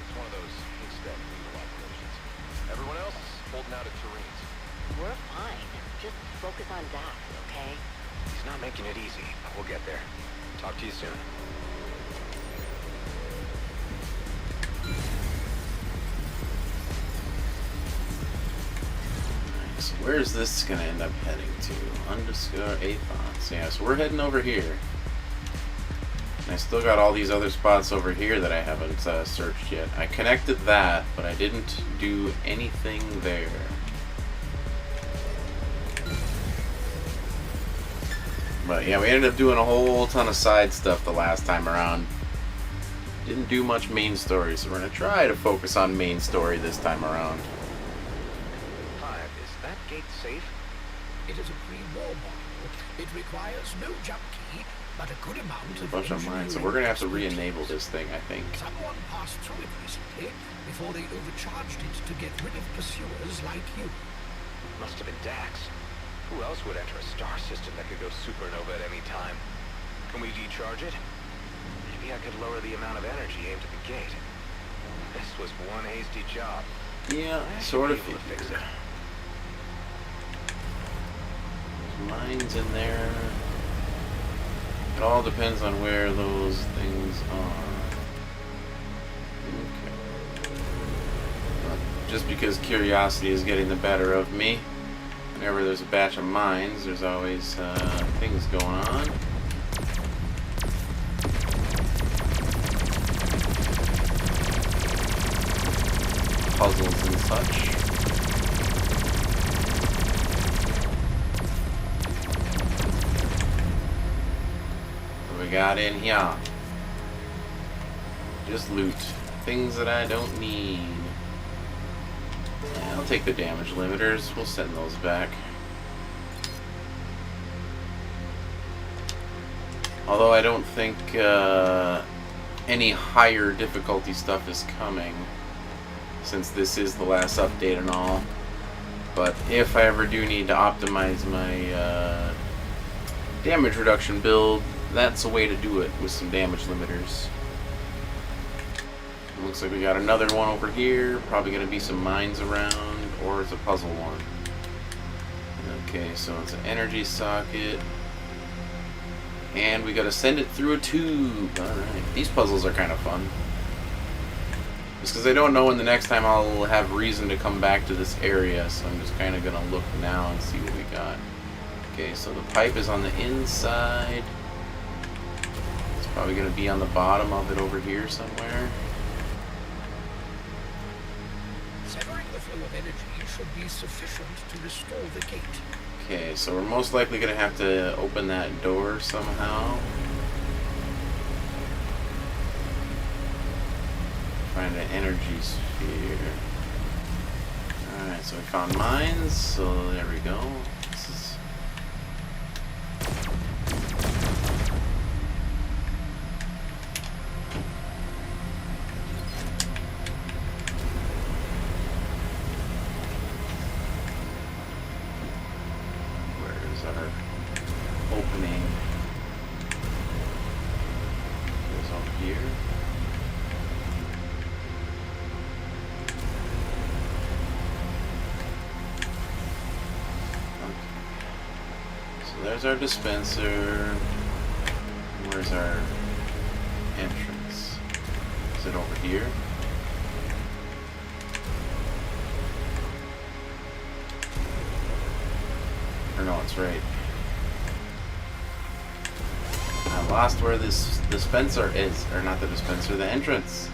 It's one of those instead legal operations. Everyone else is holding out at Turin's. We're fine. Just focus on Dax, okay? He's not making it easy, but we'll get there. Talk to you soon. So where's this gonna end up heading to? Undiscovered Athons. Yeah, so we're heading over here. And I still got all these other spots over here that I haven't searched yet. I connected that, but I didn't do anything there. But yeah, we ended up doing a whole ton of side stuff the last time around. Didn't do much main story, so we're gonna try to focus on main story this time around. Is that gate safe? It is a pre-war model. It requires no jump key, but a good amount There's a of bunch of mines, so we're gonna have to re-enable this thing, I think. Someone passed through it recently before they overcharged it to get rid of pursuers like you. Must have been Dax. Who else would enter a star system that could go supernova at any time? Can we decharge it? Maybe I could lower the amount of energy aimed at the gate. This was one hasty job. Yeah, I should sort be of. able to fix it. There's mines in there. It all depends on where those things are. Okay. Just because curiosity is getting the better of me, whenever there's a batch of mines, there's always things going on. Puzzles and such. What we got in here? Just loot. Things that I don't need. Yeah, I'll take the damage limiters. We'll send those back. Although I don't think any higher difficulty stuff is coming, since this is the last update and all. But if I ever do need to optimize my damage reduction build, that's a way to do it with some damage limiters. It looks like we got another one over here. Probably going to be some mines around, or it's a puzzle one. Okay, so it's an energy socket. And we got to send it through a tube. Alright, these puzzles are kind of fun. Just because I don't know when the next time I'll have reason to come back to this area, so I'm just kind of going to look now and see what we got. Okay, so the pipe is on the inside. It's probably going to be on the bottom of it over here somewhere. Severing the flow of energy should be sufficient to restore the gate. Okay, so we're most likely going to have to open that door somehow. Find an energy sphere. Alright, so we found mines, so there we go. This is... Where's our opening? Goes over here. There's our dispenser. Where's our entrance? Is it over here? Or no, it's right. I lost where this dispenser is. Or not the dispenser, the entrance.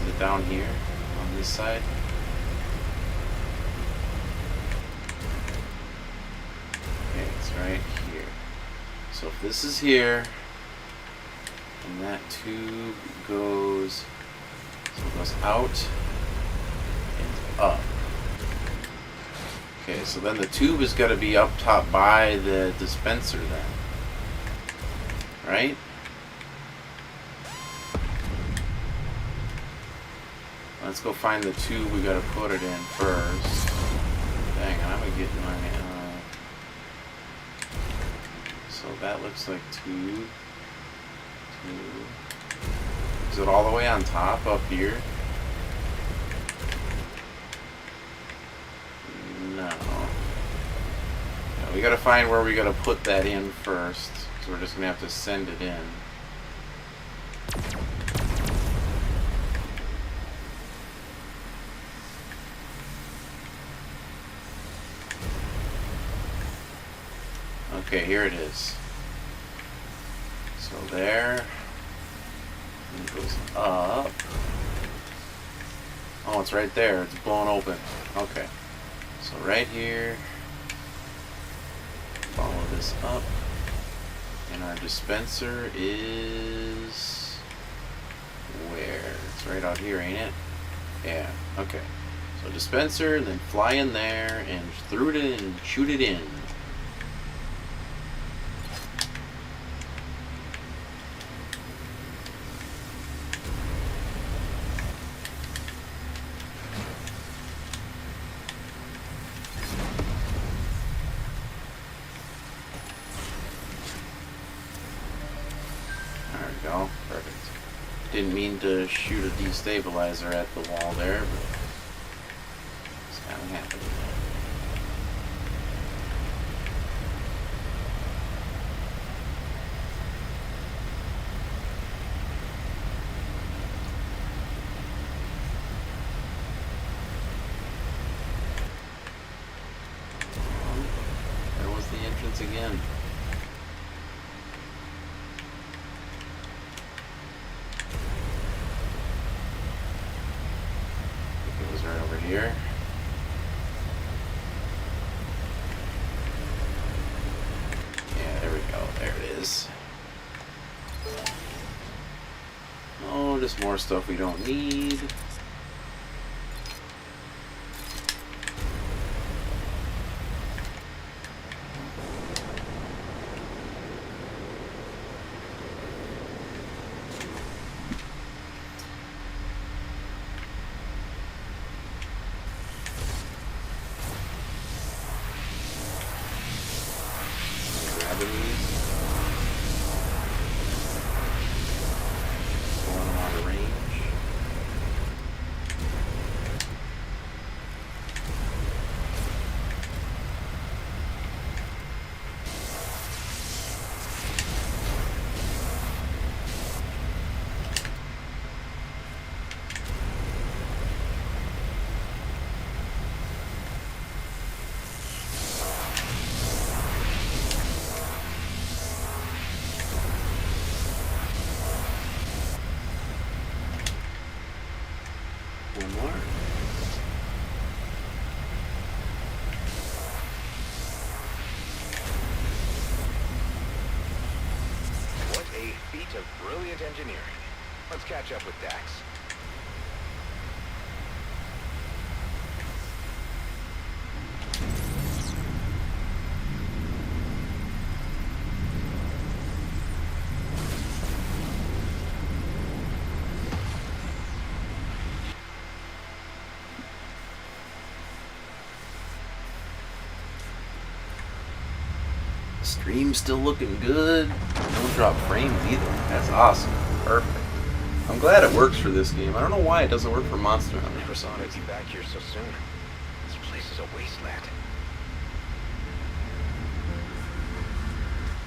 Is it down here? On this side? Right here. So if this is here, and that tube goes, so it goes out and up. Okay, so then the tube is got to be up top by the dispenser then, right? Let's go find the tube we got to put it in first. Dang, I'm gonna get my. So that looks like two. Is it all the way on top up here? No. No, we gotta find where we gotta put that in first. So we're just gonna have to send it in. Okay, here it is. So there. And it goes up. Oh, it's right there. It's blown open. Okay. So right here. Follow this up. And our dispenser is... where? It's right out here, ain't it? Yeah. Okay. So dispenser, and then fly in there, and through it in, and shoot it in. Go. Perfect. Didn't mean to shoot a destabilizer at the wall there, but it's kind of happening. There was the entrance again. Right over here. Yeah, there we go. There it is. Oh, just more stuff we don't need. of brilliant engineering. Let's catch up with Dax. Stream's still looking good. Don't drop frames either. That's awesome. Perfect. I'm glad it works for this game. I don't know why it doesn't work for Monster Hunter. Never thought I'd be back here so soon. This place is a wasteland.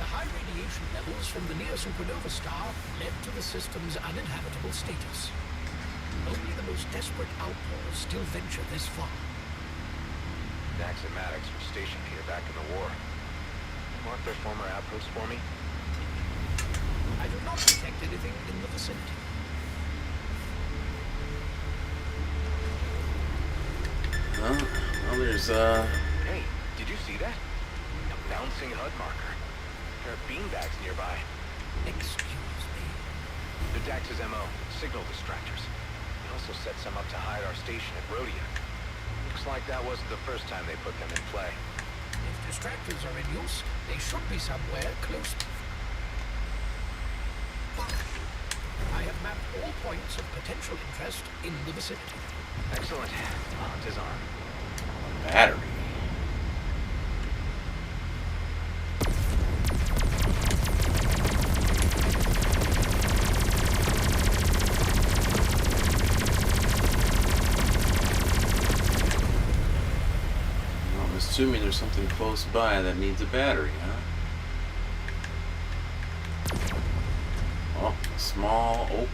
The high radiation levels from the near supernova star led to the system's uninhabitable status. Only the most desperate outlaws still venture this far. Dax and Maddox were stationed here back in the war. Mark their former outpost for me? I do not detect anything in the vicinity. Well, there's, Hey, did you see that? A bouncing HUD marker. There are beanbags nearby. Excuse me. The Dax's MO, signal distractors. They also set some up to hide our station at Rhodia. Looks like that wasn't the first time they put them in play. If distractors are in use, they should be somewhere close. I have mapped all points of potential interest in the vicinity. Excellent. Hunt is on. battery. Well, I'm assuming there's something close by that needs a battery, huh? Oh, a small opening.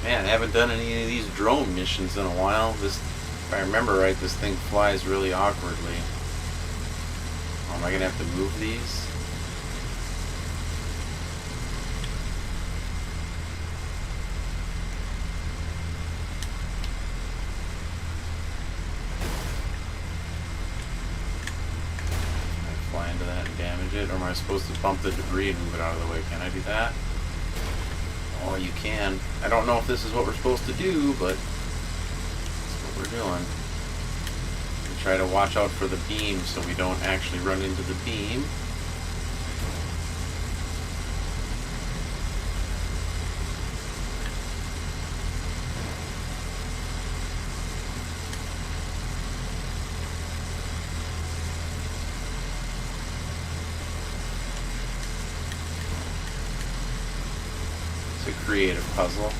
Man, I haven't done any of these drone missions in a while. This, if I remember right, this thing flies really awkwardly. Oh, am I gonna have to move these? Can I fly into that and damage it? Or am I supposed to bump the debris and move it out of the way? Can I do that? Oh, you can. I don't know if this is what we're supposed to do, but that's what we're doing. We try to watch out for the beam so we don't actually run into the beam. It's a creative puzzle.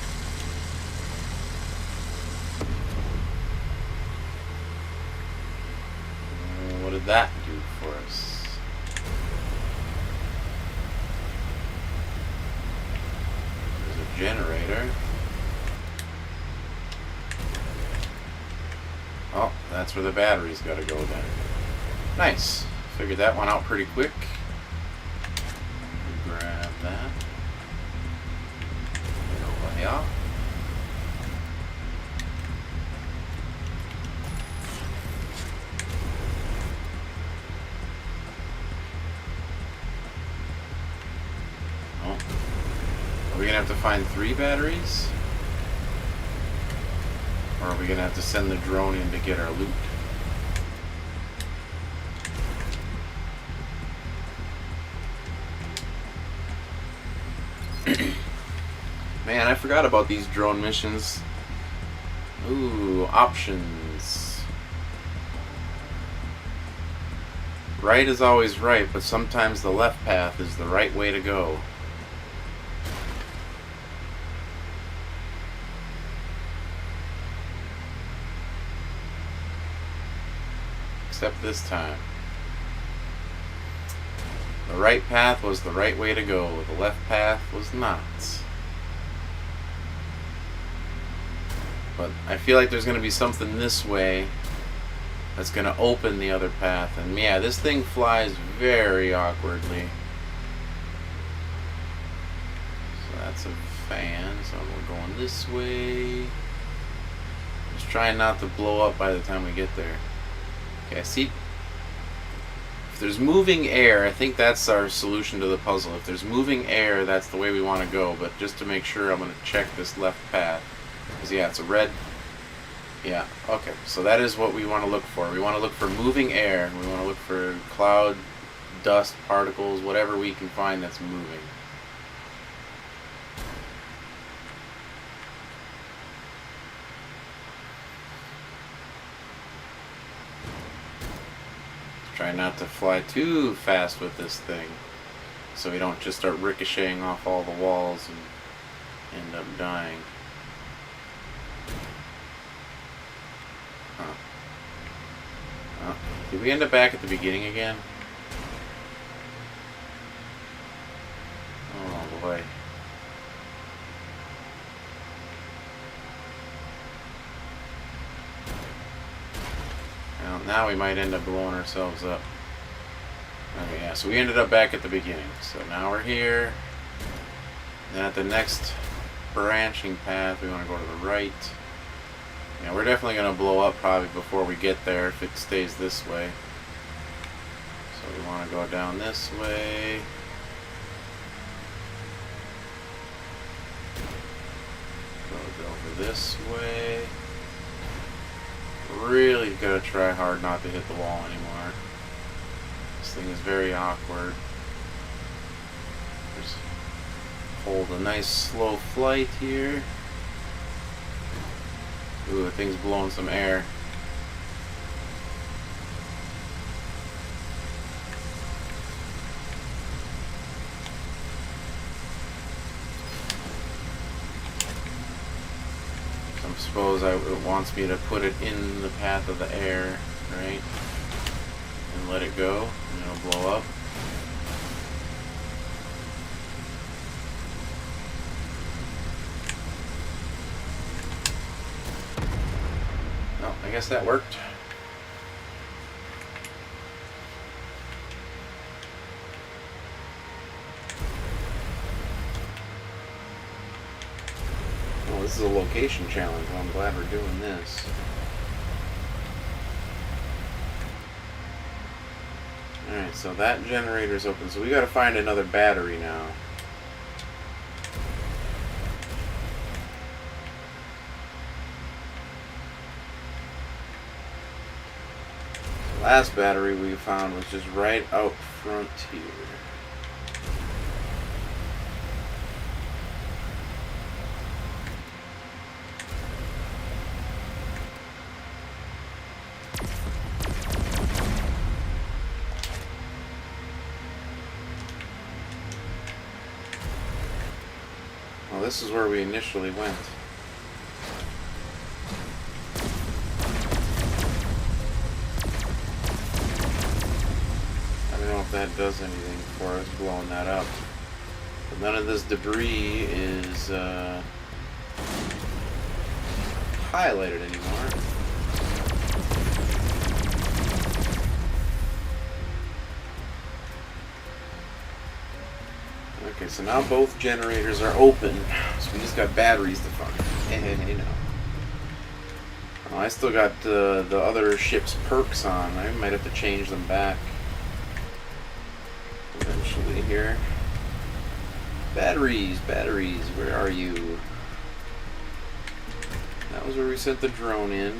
What did that do for us? There's a generator. Oh, that's where the battery's got to go then. Nice. Figured that one out pretty quick. Grab that. Yeah. Oh. Are we gonna have to find 3 batteries? Or are we gonna have to send the drone in to get our loot? Man, I forgot about these drone missions. Ooh, options. Right is always right, but sometimes the left path is the right way to go. Except this time. The right path was the right way to go, the left path was not. But I feel like there's going to be something this way that's going to open the other path. And yeah, this thing flies very awkwardly. that's a fan, so we're going this way. Just trying not to blow up by the time we get there. Okay, I see. If there's moving air, I think that's our solution to the puzzle. If there's moving air, that's the way we want to go. But just to make sure, I'm going to check this left path. Because, yeah, it's a red. Yeah, okay. So that is what we want to look for. We want to look for moving air. We want to look for cloud, dust, particles, whatever we can find that's moving. Try not to fly too fast with this thing, so we don't just start ricocheting off all the walls and end up dying. Huh. Oh. Did we end up back at the beginning again? Oh boy. Well, now we might end up blowing ourselves up. Okay, yeah, so we ended up back at the beginning. So now we're here. Then at the next branching path, we want to go to the right. Yeah, we're definitely going to blow up probably before we get there if it stays this way. So we want to go down this way. Go over this way. Really gotta try hard not to hit the wall anymore. This thing is very awkward. Just hold a nice slow flight here. Ooh, the thing's blowing some air. I suppose it wants me to put it in the path of the air, right? And let it go, and it'll blow up. Oh, I guess that worked. This is a location challenge. Well, I'm glad we're doing this. Alright, so that generator's open. So we gotta find another battery now. The last battery we found was just right out front here. This is where we initially went. I don't know if that does anything for us, blowing that up. But none of this debris is highlighted anymore. Okay, so now both generators are open, so we just got batteries to find. You know. Oh, I still got the other ship's perks on. I might have to change them back eventually here. Batteries, where are you? That was where we sent the drone in.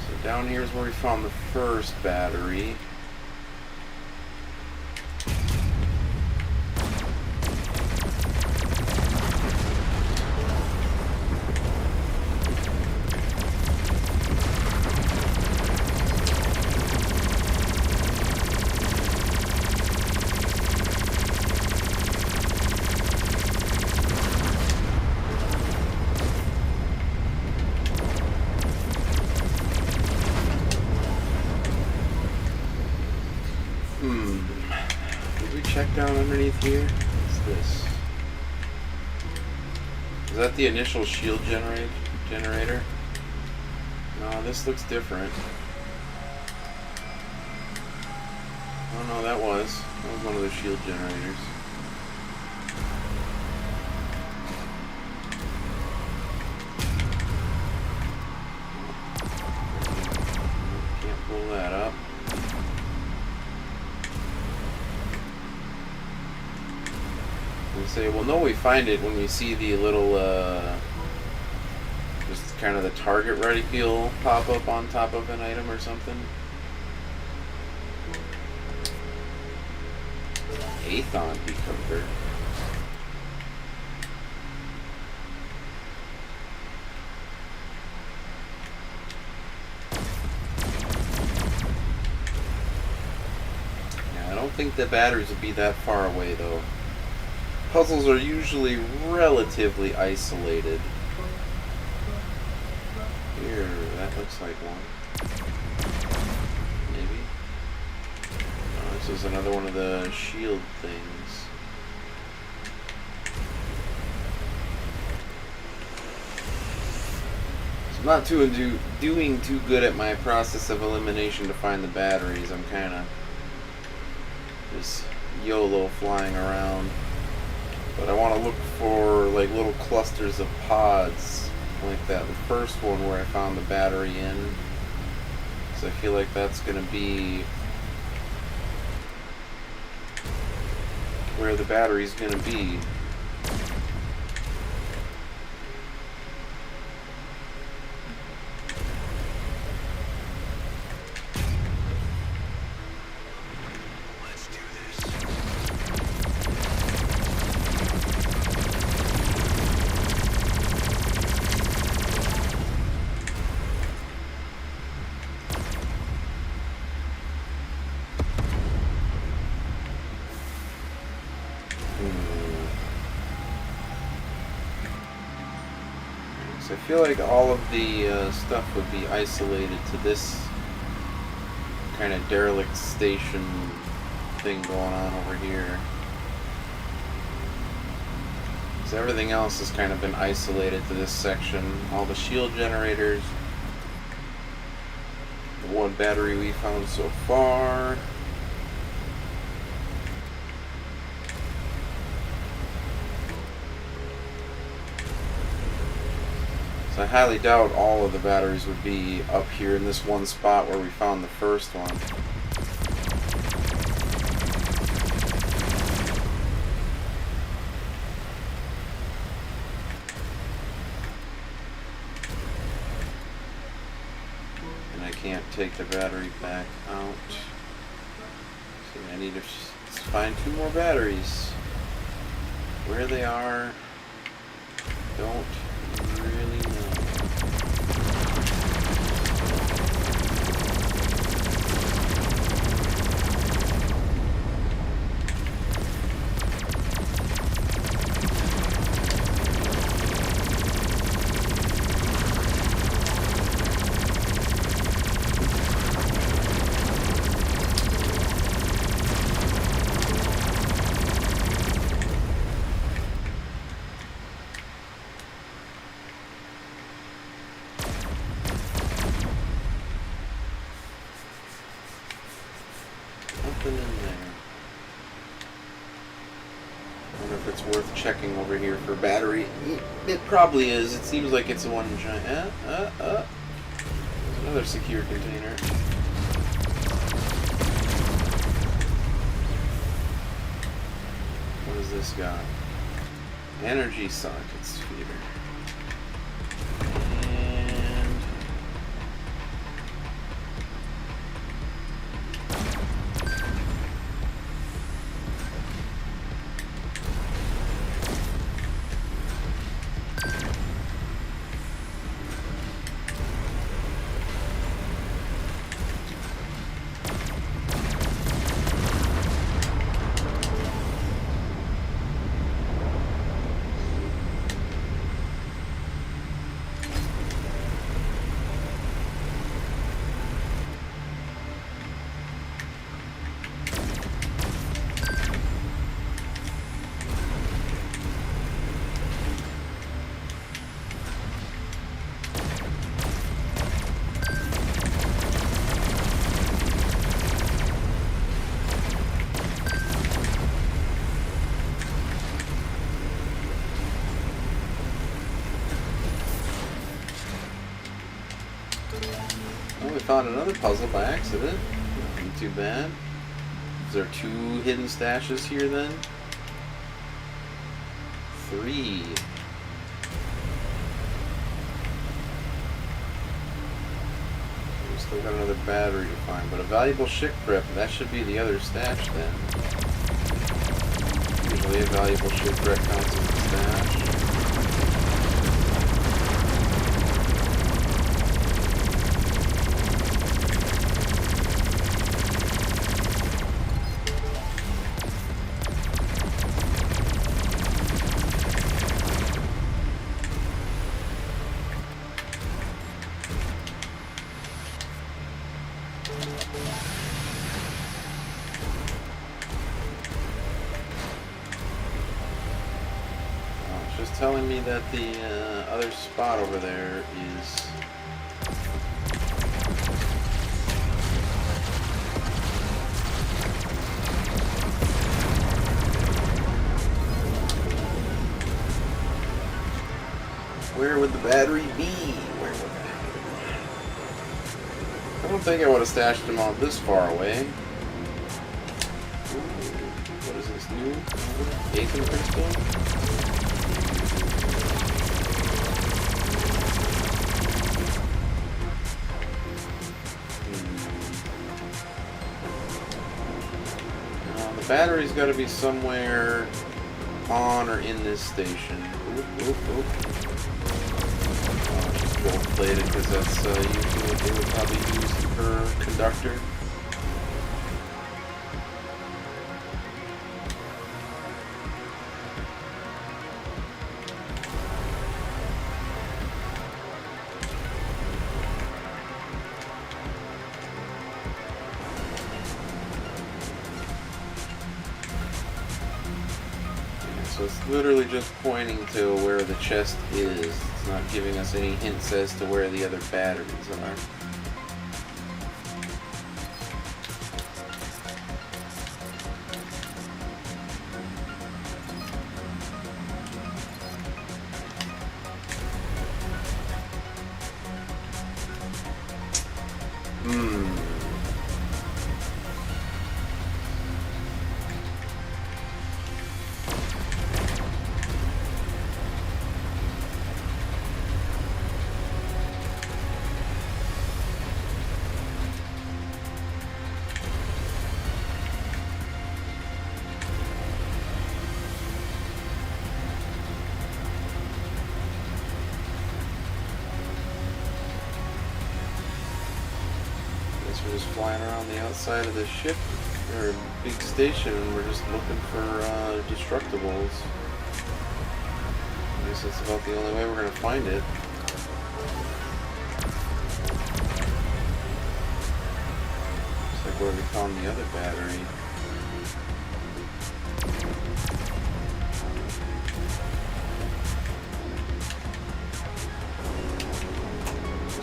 So down here is where we found the first battery. Check down underneath here. What's this? Is that the initial shield generator? No, this looks different. Oh no, that was one of the shield generators. say, well, no, we find it when you see the little, just kind of the target reticle pop up on top of an item or something. Aethon decoder. Yeah, I don't think the batteries would be that far away though. Puzzles are usually relatively isolated. Here, that looks like one. Maybe. Oh, this is another one of the shield things. So I'm not doing too good at my process of elimination to find the batteries. I'm kind of just YOLO flying around. But I want to look for like little clusters of pods like that. The first one where I found the battery in. So I feel like that's going to be where the battery's going to be. I feel like all of the stuff would be isolated to this kind of derelict station thing going on over here. So everything else has kind of been isolated to this section. All the shield generators, the one battery we found so far. So I highly doubt all of the batteries would be up here in this one spot where we found the first one. And I can't take the battery back out. So I need to find 2 more batteries. Where they are, don't really know. Nothing in there. I wonder if it's worth checking over here for battery. It probably is. It seems like it's one giant. There's another secure container. What has this got? Energy socket sphere. Oh, we found another puzzle by accident. Nothing too bad. Is there 2 hidden stashes here then? 3. We still got another battery to find, but a valuable ship grip, that should be the other stash then. Usually a valuable ship grip counts as a stash. Telling me that the other spot over there is where would the battery be? Where would it be? I don't think I would have stashed them all this far away. Ooh, what is this new? Nathan crystal? Battery's got to be somewhere on or in this station. Oop, oop, oop. Just gold plated because that's usually what they would probably use per conductor. So it's literally just pointing to where the chest is. It's not giving us any hints as to where the other batteries are. We're just flying around the outside of the ship, or big station, and we're just looking for destructibles. I guess that's about the only way we're going to find it. Just like where we found the other battery.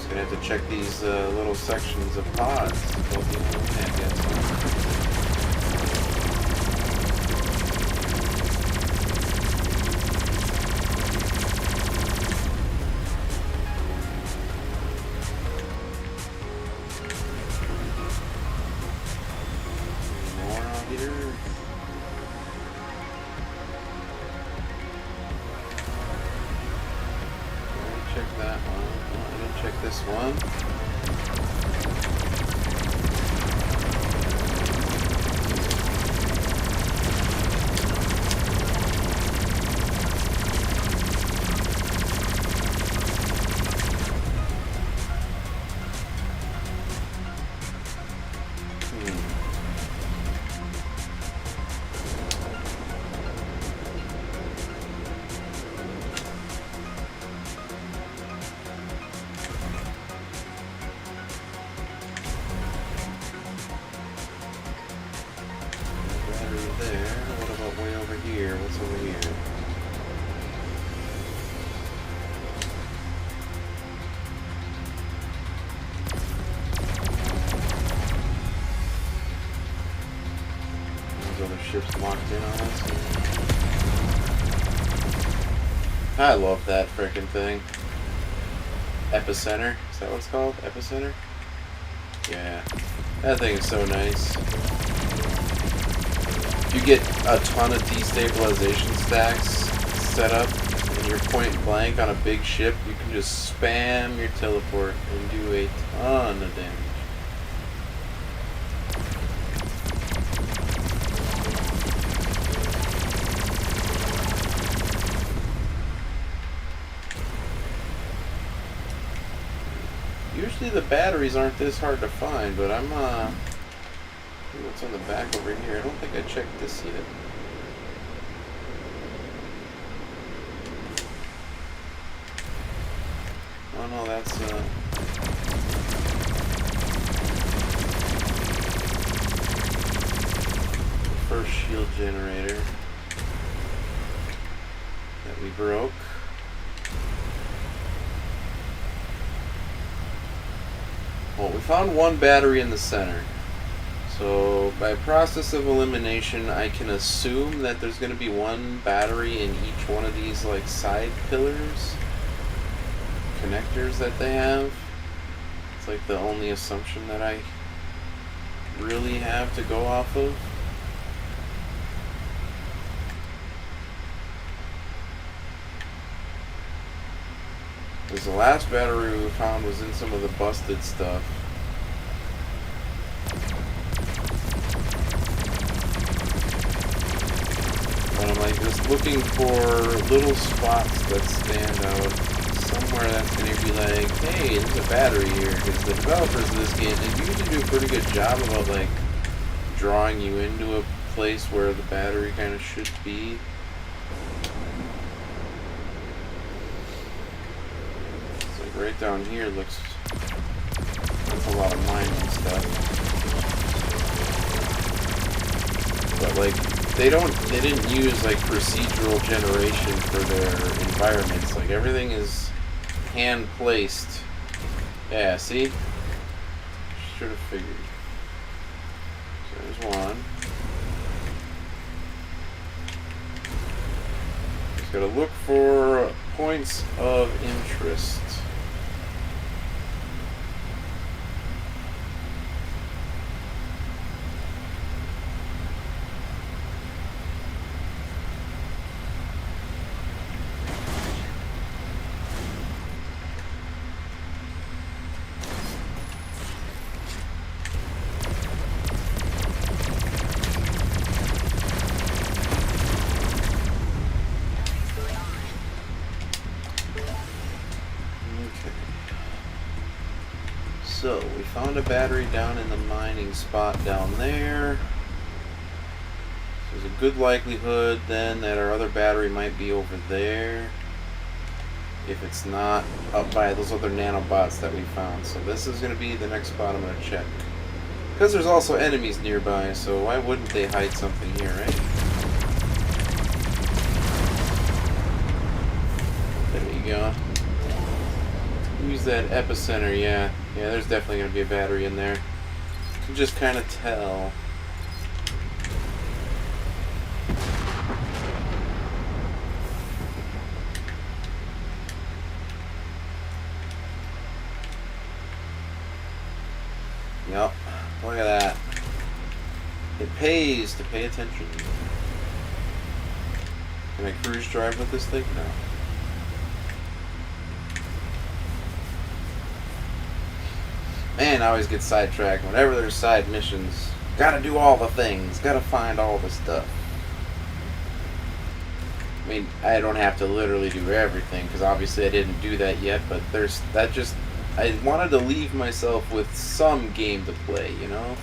Gonna have to check these little sections of pods. Both the only way, I guess. More out here. Check that one. Check this one. There. What about way over here? What's over here? Those other ships locked in on us. I love that frickin' thing. Epicenter. Is that what it's called? Epicenter? Yeah. That thing is so nice. You get a ton of destabilization stacks setup and you're point blank on a big ship, you can just spam your teleport and do a ton of damage. Usually the batteries aren't this hard to find, but I'm see what's on the back over here. I don't think I checked this yet. Oh no, that's the first shield generator that we broke. Well, we found one battery in the center. So, by process of elimination, I can assume that there's going to be one battery in each one of these, like, side pillars, connectors that they have. It's like the only assumption that I really have to go off of. Because the last battery we found was in some of the busted stuff. But I'm like just looking for little spots that stand out. Somewhere that's going to be like, hey, there's a battery here. Because the developers of this game, they usually do a pretty good job about like drawing you into a place where the battery kind of should be. Right down here looks, that's a lot of mining stuff. But like they didn't use like procedural generation for their environments. Like everything is hand placed. Yeah, see? Should have figured. So there's one. Just gotta look for points of interest. So, we found a battery down in the mining spot down there. There's a good likelihood then that our other battery might be over there. If it's not up by those other nanobots that we found. So this is going to be the next spot I'm going to check. Because there's also enemies nearby, so why wouldn't they hide something here, right? There you go. Use that epicenter, yeah. Yeah, there's definitely going to be a battery in there. You can just kind of tell. Yep, look at that. It pays to pay attention. Can I cruise drive with this thing? No. Man, I always get sidetracked whenever there's side missions. Gotta do all the things. Gotta find all the stuff. I mean, I don't have to literally do everything, because obviously I didn't do that yet, but there's that just... I wanted to leave myself with some game to play, you know?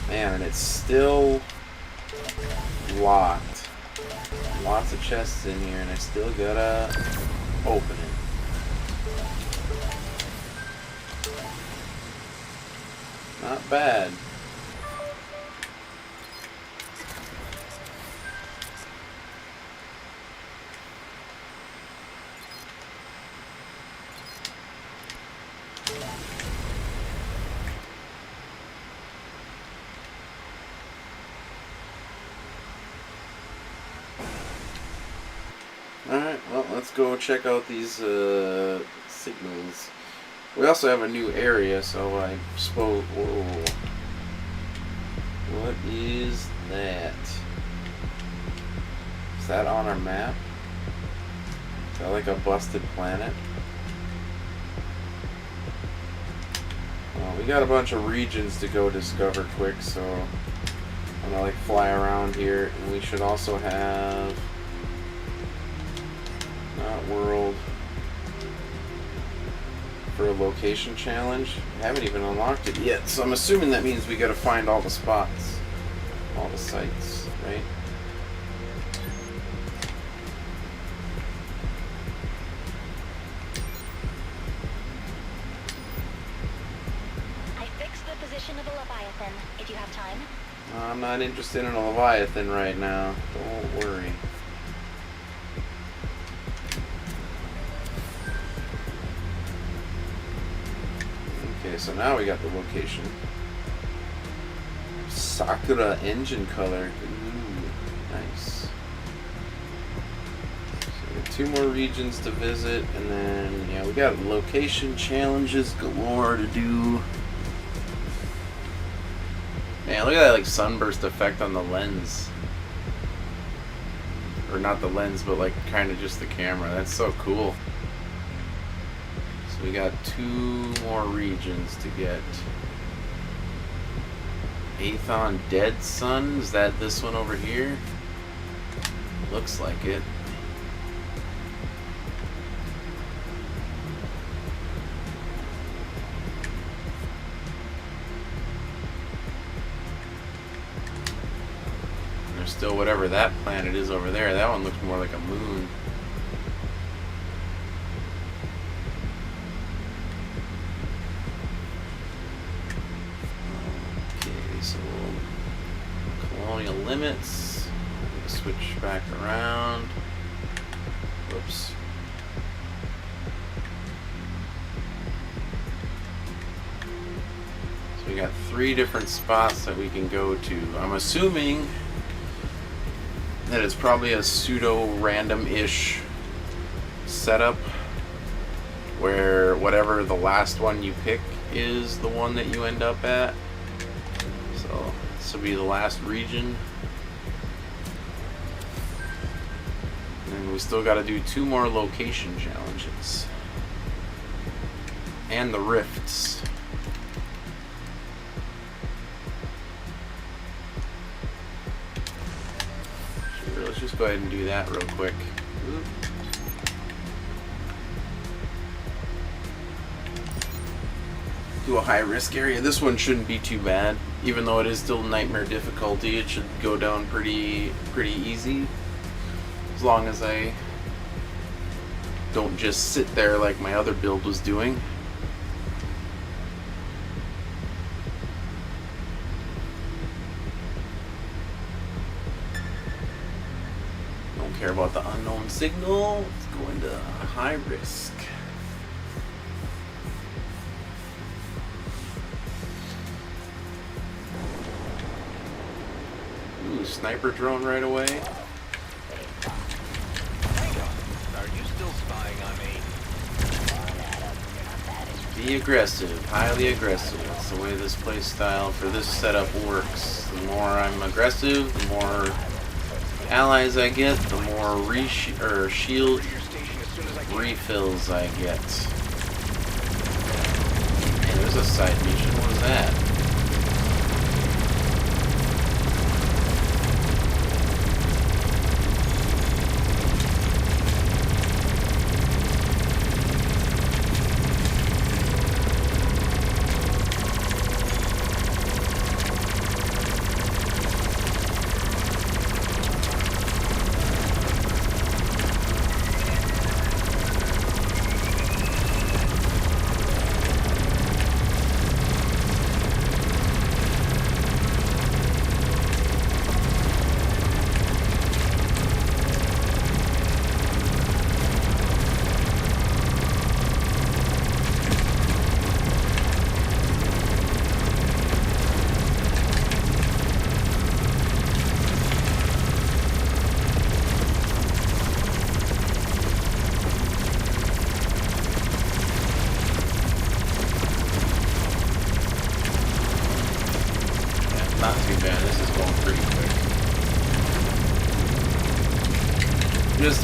Man, and it's still locked. Lots of chests in here, and I still gotta open it. Not bad. Alright, well, let's go check out these signals. We also have a new area, so I suppose... Whoa. What is that? Is that on our map? Is that like a busted planet? Well, we got a bunch of regions to go discover quick, so I'm gonna like fly around here, and we should also have not world for a location challenge. I haven't even unlocked it yet, so I'm assuming that means we gotta find all the spots, all the sites, right? Position of a Leviathan, if you have time. I'm not interested in a Leviathan right now. Don't worry. Okay, so now we got the location. Sakura engine color. Ooh, nice. So we got 2 more regions to visit, and then, yeah, we got location challenges galore to do. Man, look at that like sunburst effect on the lens. Or not the lens, but like kind of just the camera. That's so cool. So we got 2 more regions to get. Aethon Dead Sun, is that this one over here? Looks like it. Still whatever that planet is over there. That one looks more like a moon. Okay, so colonial limits. Switch back around. Whoops. So we got 3 different spots that we can go to. I'm assuming that it's probably a pseudo random-ish setup where whatever the last one you pick is the one that you end up at. So this will be the last region. And we still got to do 2 more location challenges. And the rifts. Let's just go ahead and do that real quick. Do a high risk area. This one shouldn't be too bad. Even though it is still nightmare difficulty, it should go down pretty easy. As long as I don't just sit there like my other build was doing. Care about the unknown signal. Let's go into high risk. Ooh, sniper drone right away. Are you still spying on me? Be aggressive, highly aggressive. That's the way this play style for this setup works. The more I'm aggressive, the more allies I get, the more shield refills I get. And there's a side mission. What was that?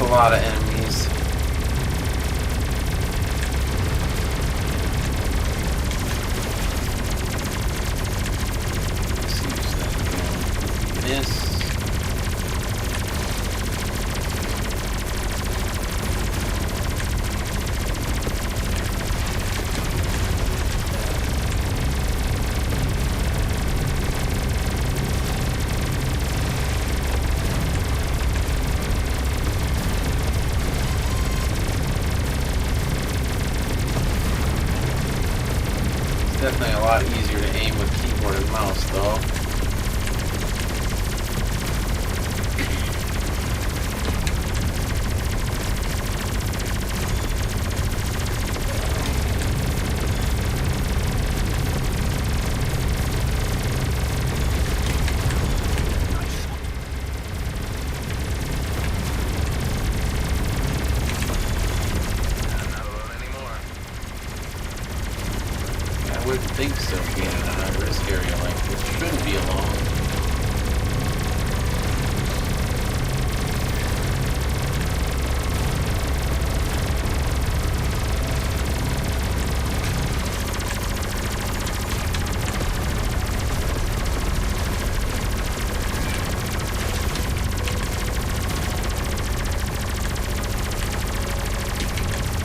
a lot of enemies. Let's see what's that again. Miss. Definitely a lot easier to aim with keyboard and mouse, though. I wouldn't think so, being in a high-risk area like this. Shouldn't be alone.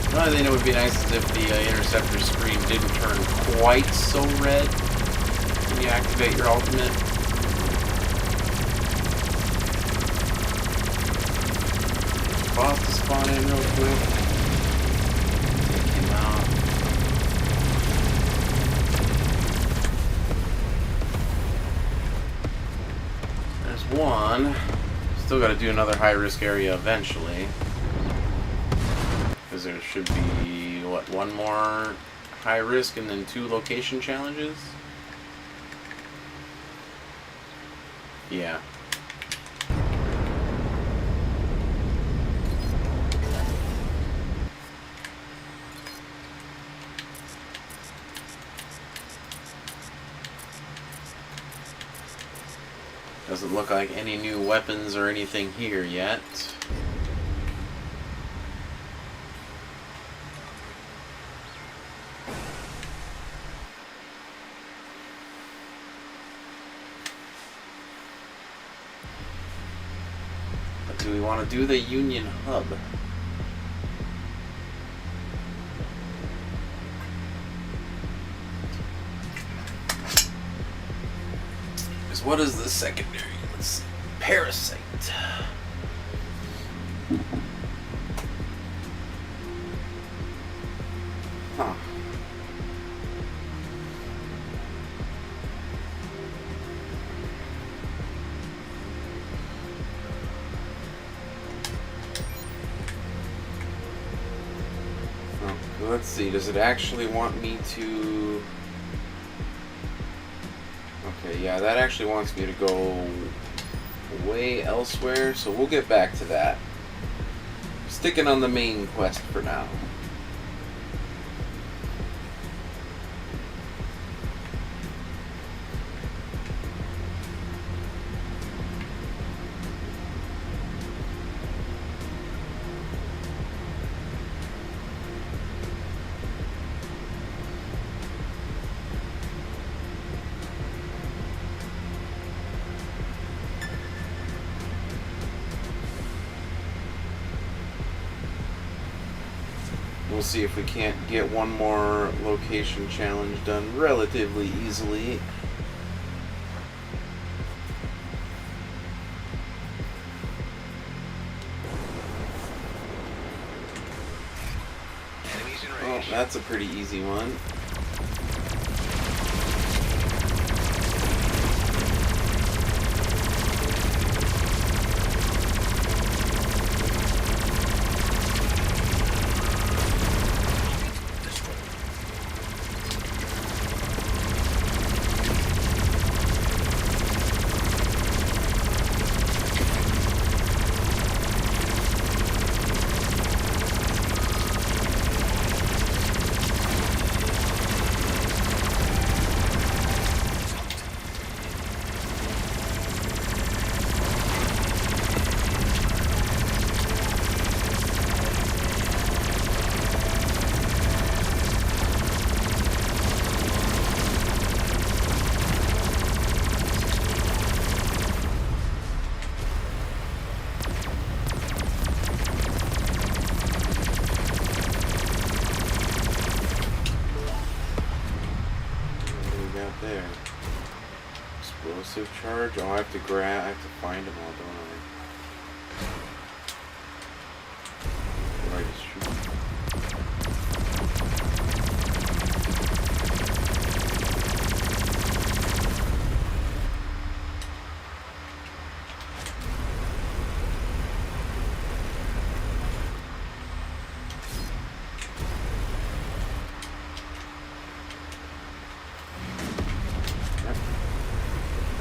The only thing that would be nice is if the interceptor screen didn't turn quite so red when you activate your ultimate. Boss to spawn in real quick. Take him out. There's one. Still gotta do another high risk area eventually. Because there should be, what, one more high risk and then 2 location challenges? Yeah. Doesn't look like any new weapons or anything here yet. Do we want to do the Union Hub? Because what is the secondary? Let's see. Parasite. Huh. Let's see, does it actually want me to... Okay, yeah, that actually wants me to go way elsewhere, so we'll get back to that. Sticking on the main quest for now. We'll see if we can't get one more location challenge done relatively easily. Enemies in range. Oh, that's a pretty easy one. explosive charge. Oh, I have to find them all, don't I? Or I just shoot them?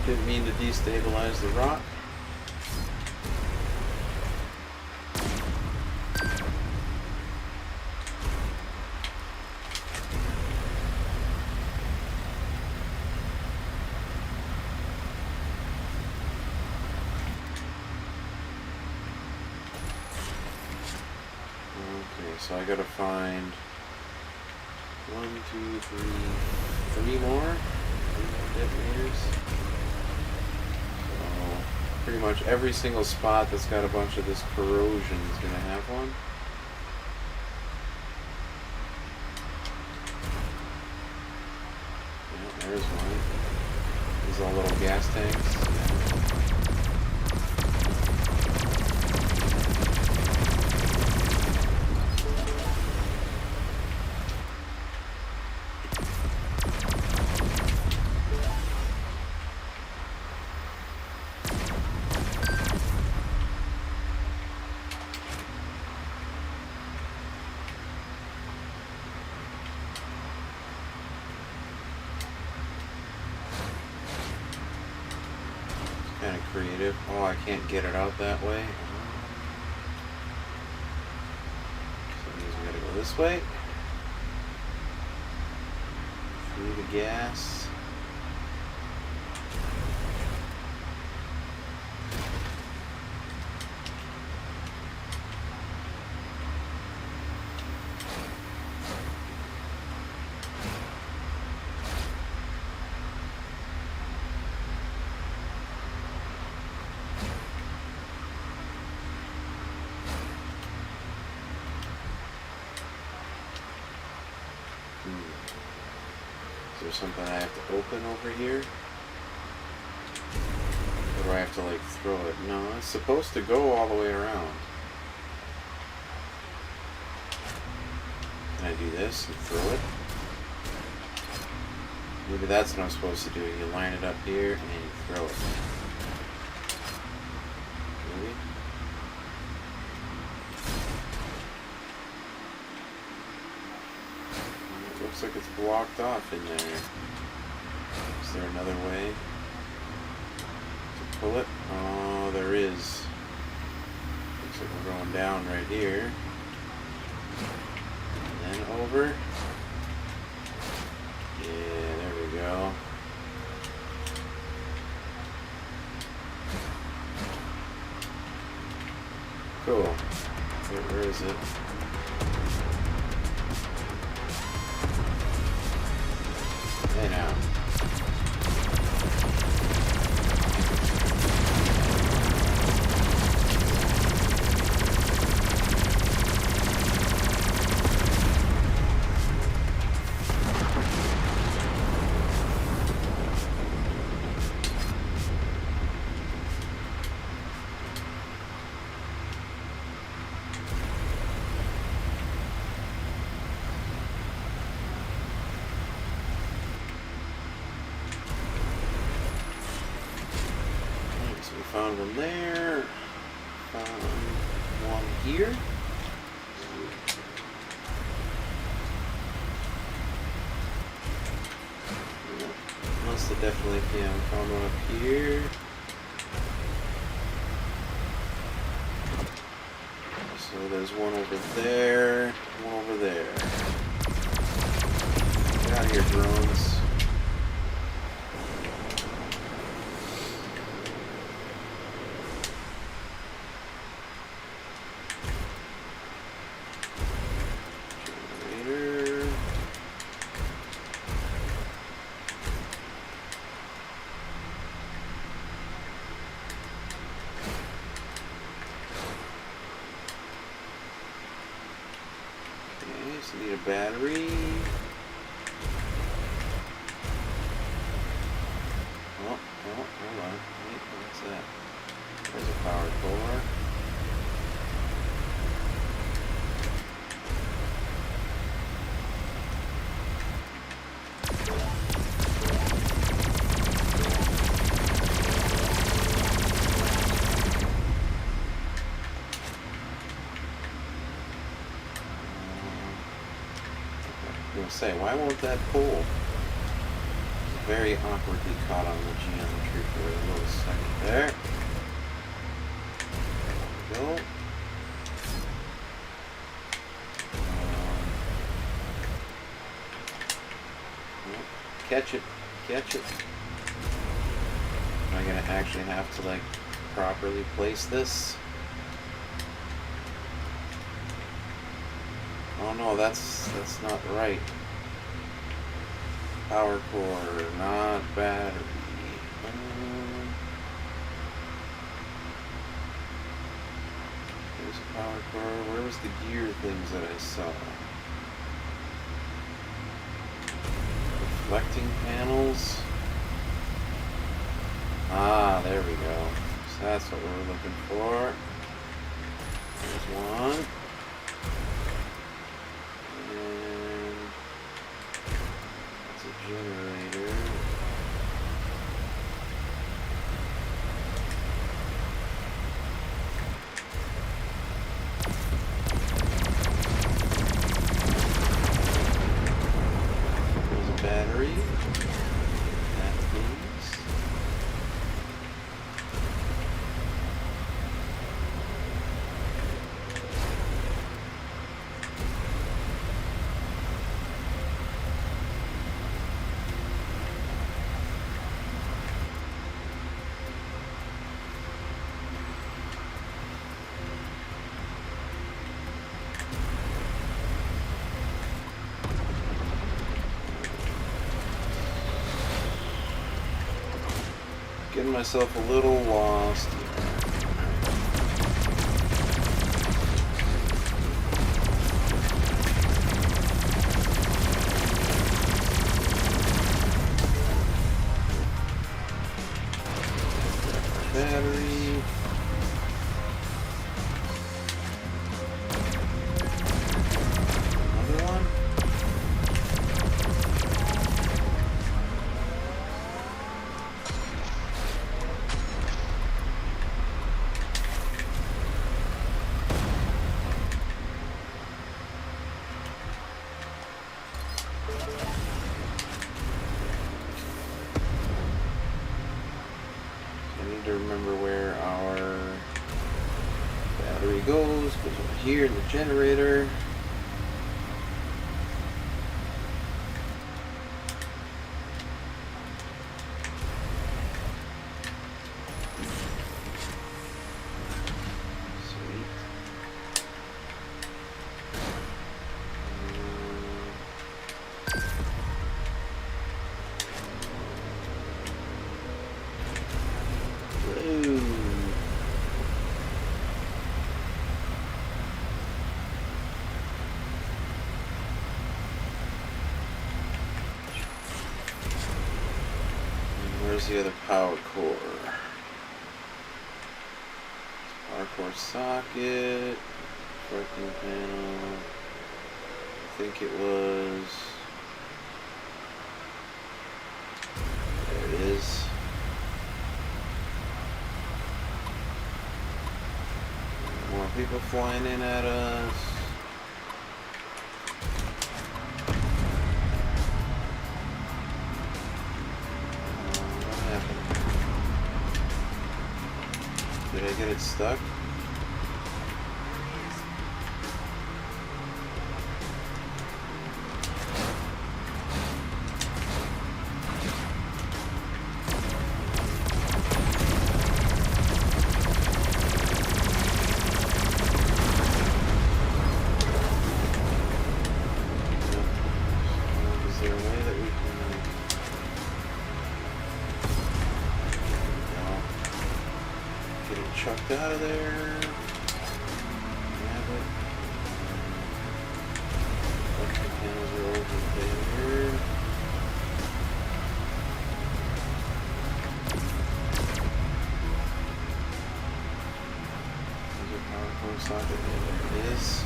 Didn't mean to destabilize the rock. Okay, so I gotta find 1, 2, 3 more detonators. Pretty much every single spot that's got a bunch of this corrosion is going to have one. Yeah, there's one. These all little gas tanks. Kind of creative. Oh, I can't get it out that way. So that means we gotta go this way. Through the gas. Is there something I have to open over here? Or do I have to like throw it? No, it's supposed to go all the way around. Can I do this and throw it? Maybe that's what I'm supposed to do. You line it up here and you throw it. Maybe? Looks like it's blocked off in there. Is there another way to pull it? Oh, there is. Looks like we're going down right here. And then over. Yeah, there we go. Cool. Where is it? Hey now. Found one there. Found one here. Must have definitely found one up here. So there's one over there, one over there. Get out of here, drones. Need a battery. Oh, Oh, hold on. Wait, what's that? There's a power core. I was gonna say, why won't that pull? Very awkwardly caught on the geometry for a little second there. There we go. Catch it. Catch it. Am I gonna actually have to, like, properly place this? Oh no, that's not right. Power core, not battery. There's a power core. Where was the gear things that I saw? Reflecting panels. Ah, there we go. So that's what we're looking for. There's one. And that's a generator. There's a battery. That please. Getting myself a little lost. Battery. Another one. I need to remember where our battery goes, because we're here in the generator. Sweet. Whoa. Where's the other power core? Power core socket, working panel. I think it was. There it is. More people flying in at us. What happened? Did I get it stuck? Is there a way that we can... No. Get it chucked out of there. Grab it. Electric panels are over there. socket. There it is.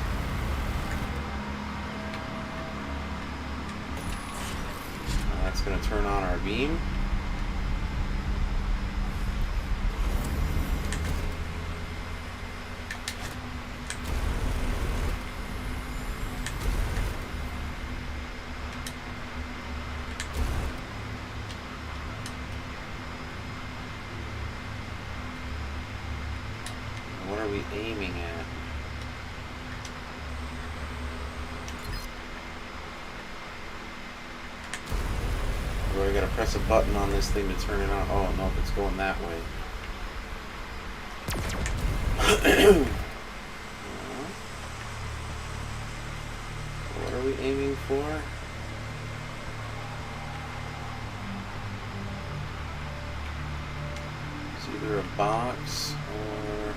That's going to turn on our beam. What are we aiming at? Or I gotta press a button on this thing to turn it on. Oh no, it's going that way. What are we aiming for? It's either a box or...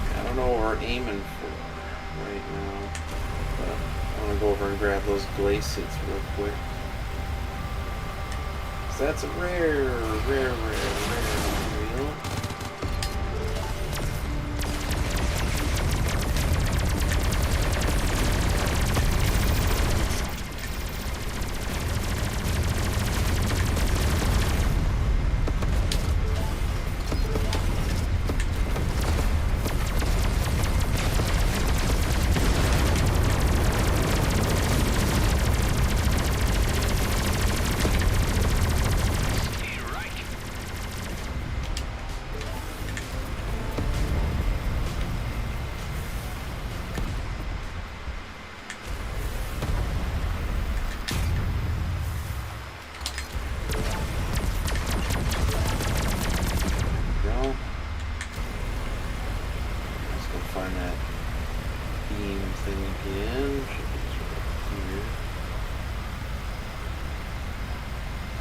I don't know what we're aiming for right now, but I want to go over and grab those glaciers real quick. 'Cause that's a rare wheel.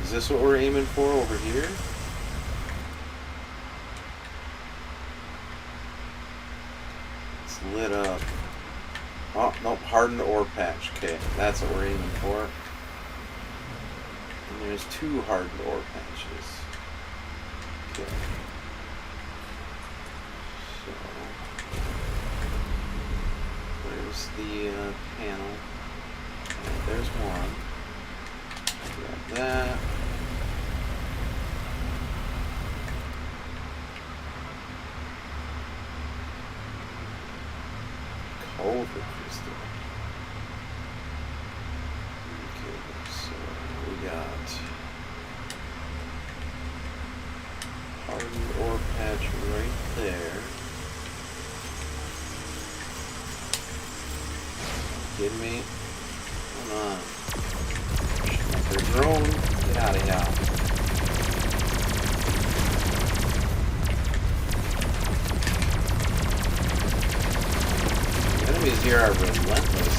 Is this what we're aiming for over here? It's lit up. Oh, nope, hardened ore patch. Okay, that's what we're aiming for. And there's 2 hardened ore patches. Okay. So, there's the panel. And there's one. Grab that. Over crystal. Okay, so we got hardened ore patch right there. Kidding me? Come on. They're drone. Get out of here. Enemies here are relentless.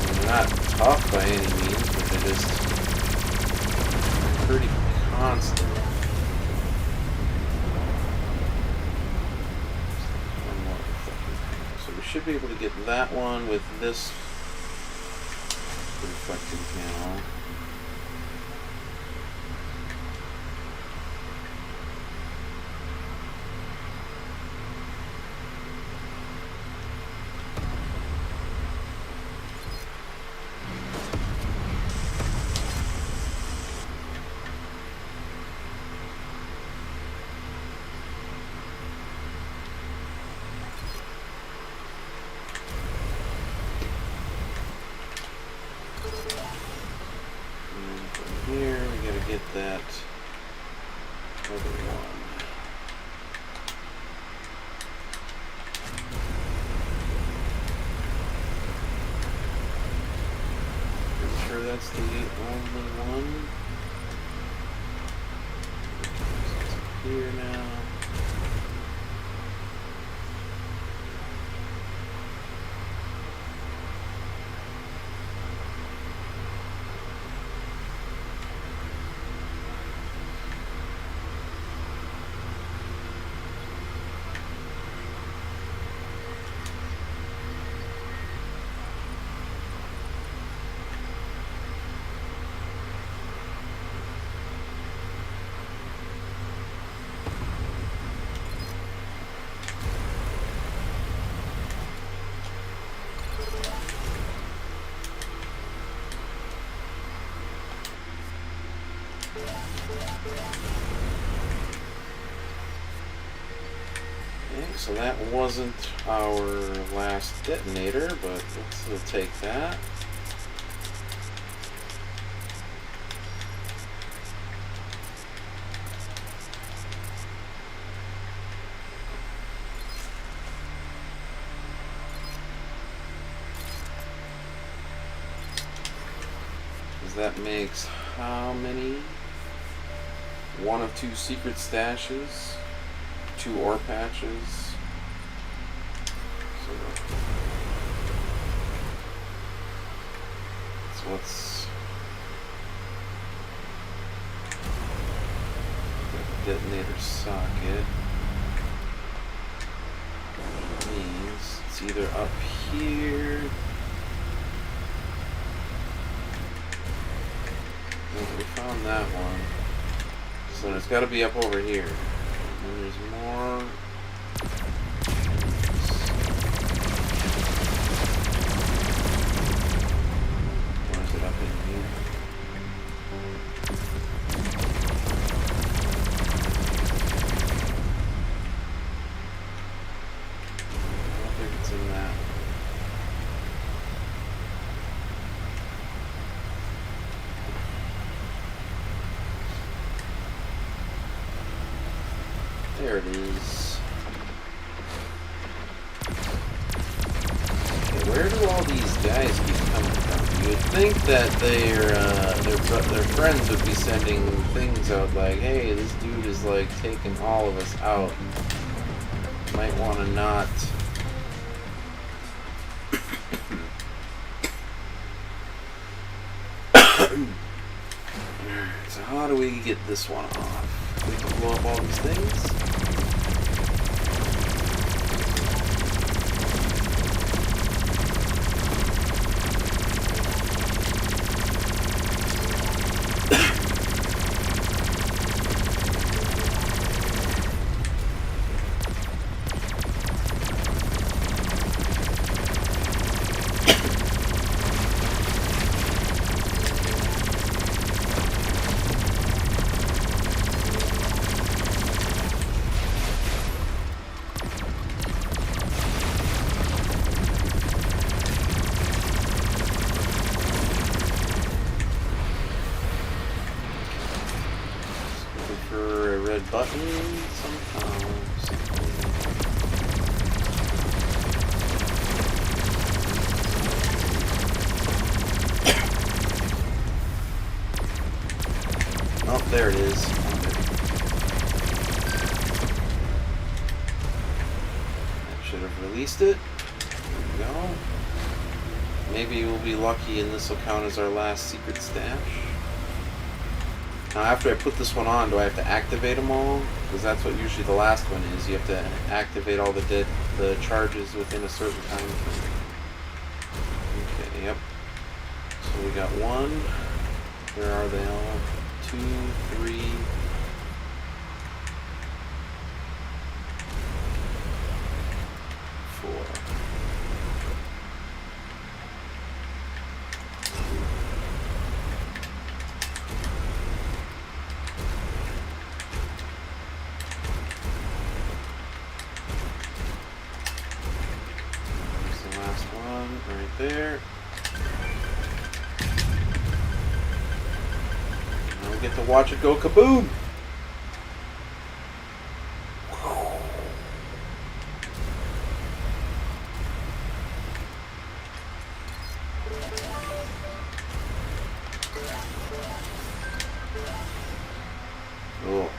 They're not tough by any means, but they're just pretty constant. So we should be able to get that one with this reflecting panel. Here we gotta get that other one. Pretty sure that's the only one. It's here now. Okay, so that wasn't our last detonator, but we'll take that. That makes how many? One of two secret stashes, 2 ore patches. So what's the detonator socket? Means it's either up here. We found that one. So it's got to be up over here. And there's more. Or is it up in here? I don't think it's in that one. There it is. Okay, where do all these guys keep coming from? You would think that their friends would be sending things out like, hey, this dude is like taking all of us out. Might want to not. So how do we get this one off? We can blow up all these things. Button somehow. Oh, there it is. I should have released it. There we go. Maybe we'll be lucky and this will count as our last secret stash. Now after I put this one on, do I have to activate them all? Because that's what usually the last one is. You have to activate all the charges within a certain time frame. Okay, yep. So we got 1. Where are they all? 2, 3. 4. There. Now we get to watch it go kaboom! Oh.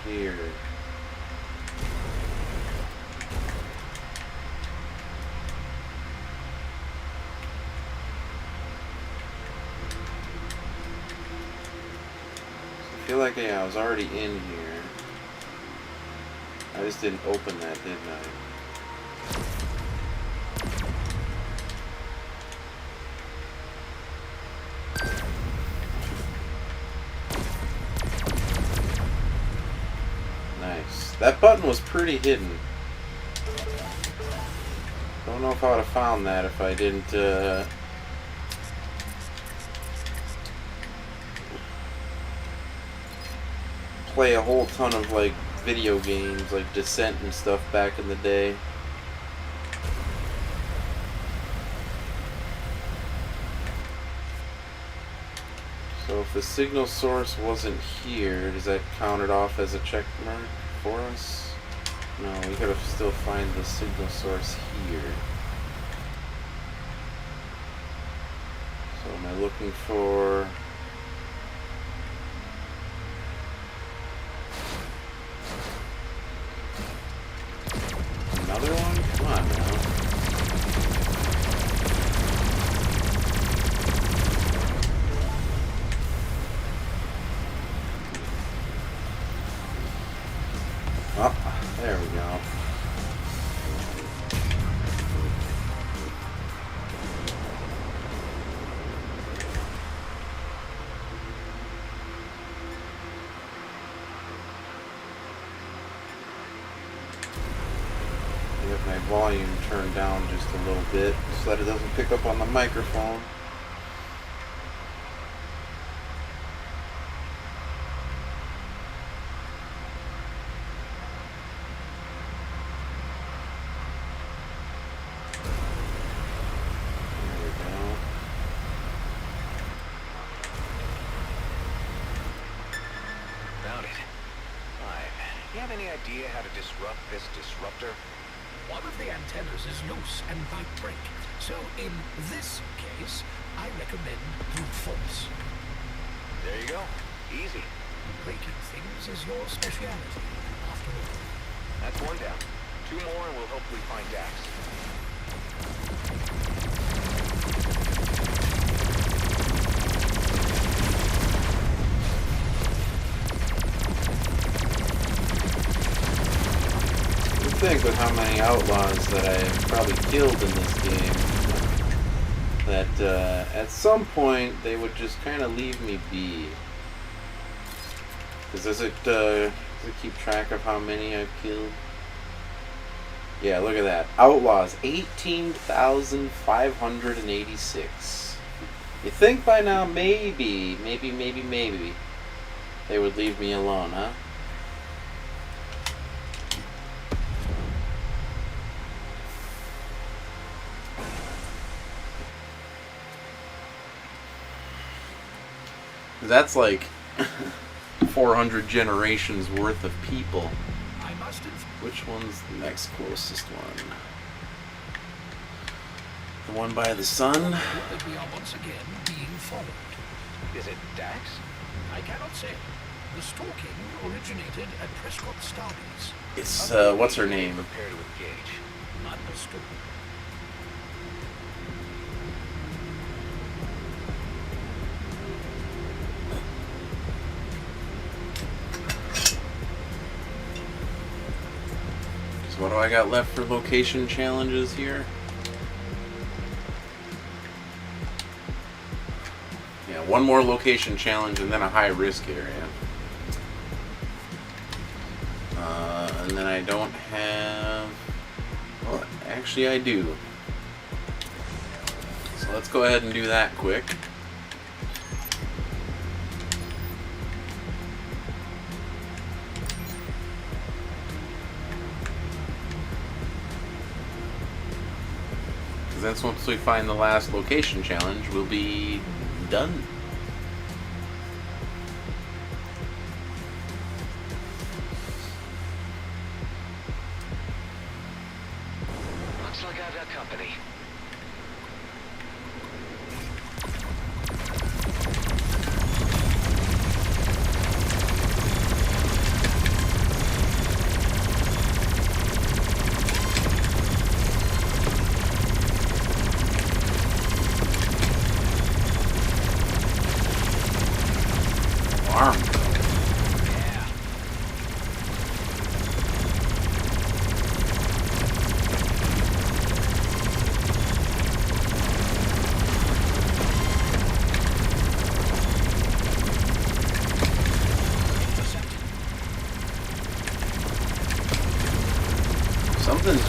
Here. I feel like, yeah, I was already in here. I just didn't open that, didn't I? Nice. That button was pretty hidden. Don't know if I would have found that if I didn't play a whole ton of like video games like Descent and stuff back in the day. So if the signal source wasn't here, does that count it off as a check mark for us? No, we gotta still find the signal source here. So am I looking for... another one? Come on now. Oh, there we go. I have my volume turned down just a little bit so that it doesn't pick up on the microphone. Idea how to disrupt this disruptor? One of the antennas is loose and might break. So in this case, I recommend brute force. There you go. Easy. Breaking things is your speciality, after all. That's one down. 2 more and we'll hopefully find Dax. Think with how many outlaws that I've probably killed in this game, that at some point they would just kind of leave me be. Because does it keep track of how many I've killed? Yeah, look at that. Outlaws, 18,586. You think by now maybe they would leave me alone, huh? That's like 400 generations worth of people. I must have... Which one's the next closest one? The one by the sun? That we are once again being followed. Is it Dax? I cannot say. The stalking originated at Prescott Starbase. It's, what's her name? Prepare to engage. Understood. What do I got left for location challenges here? Yeah, one more location challenge and then a high risk area. And then I don't have... Well, actually I do. So let's go ahead and do that quick. That's once we find the last location challenge, we'll be done. Looks like I've got company.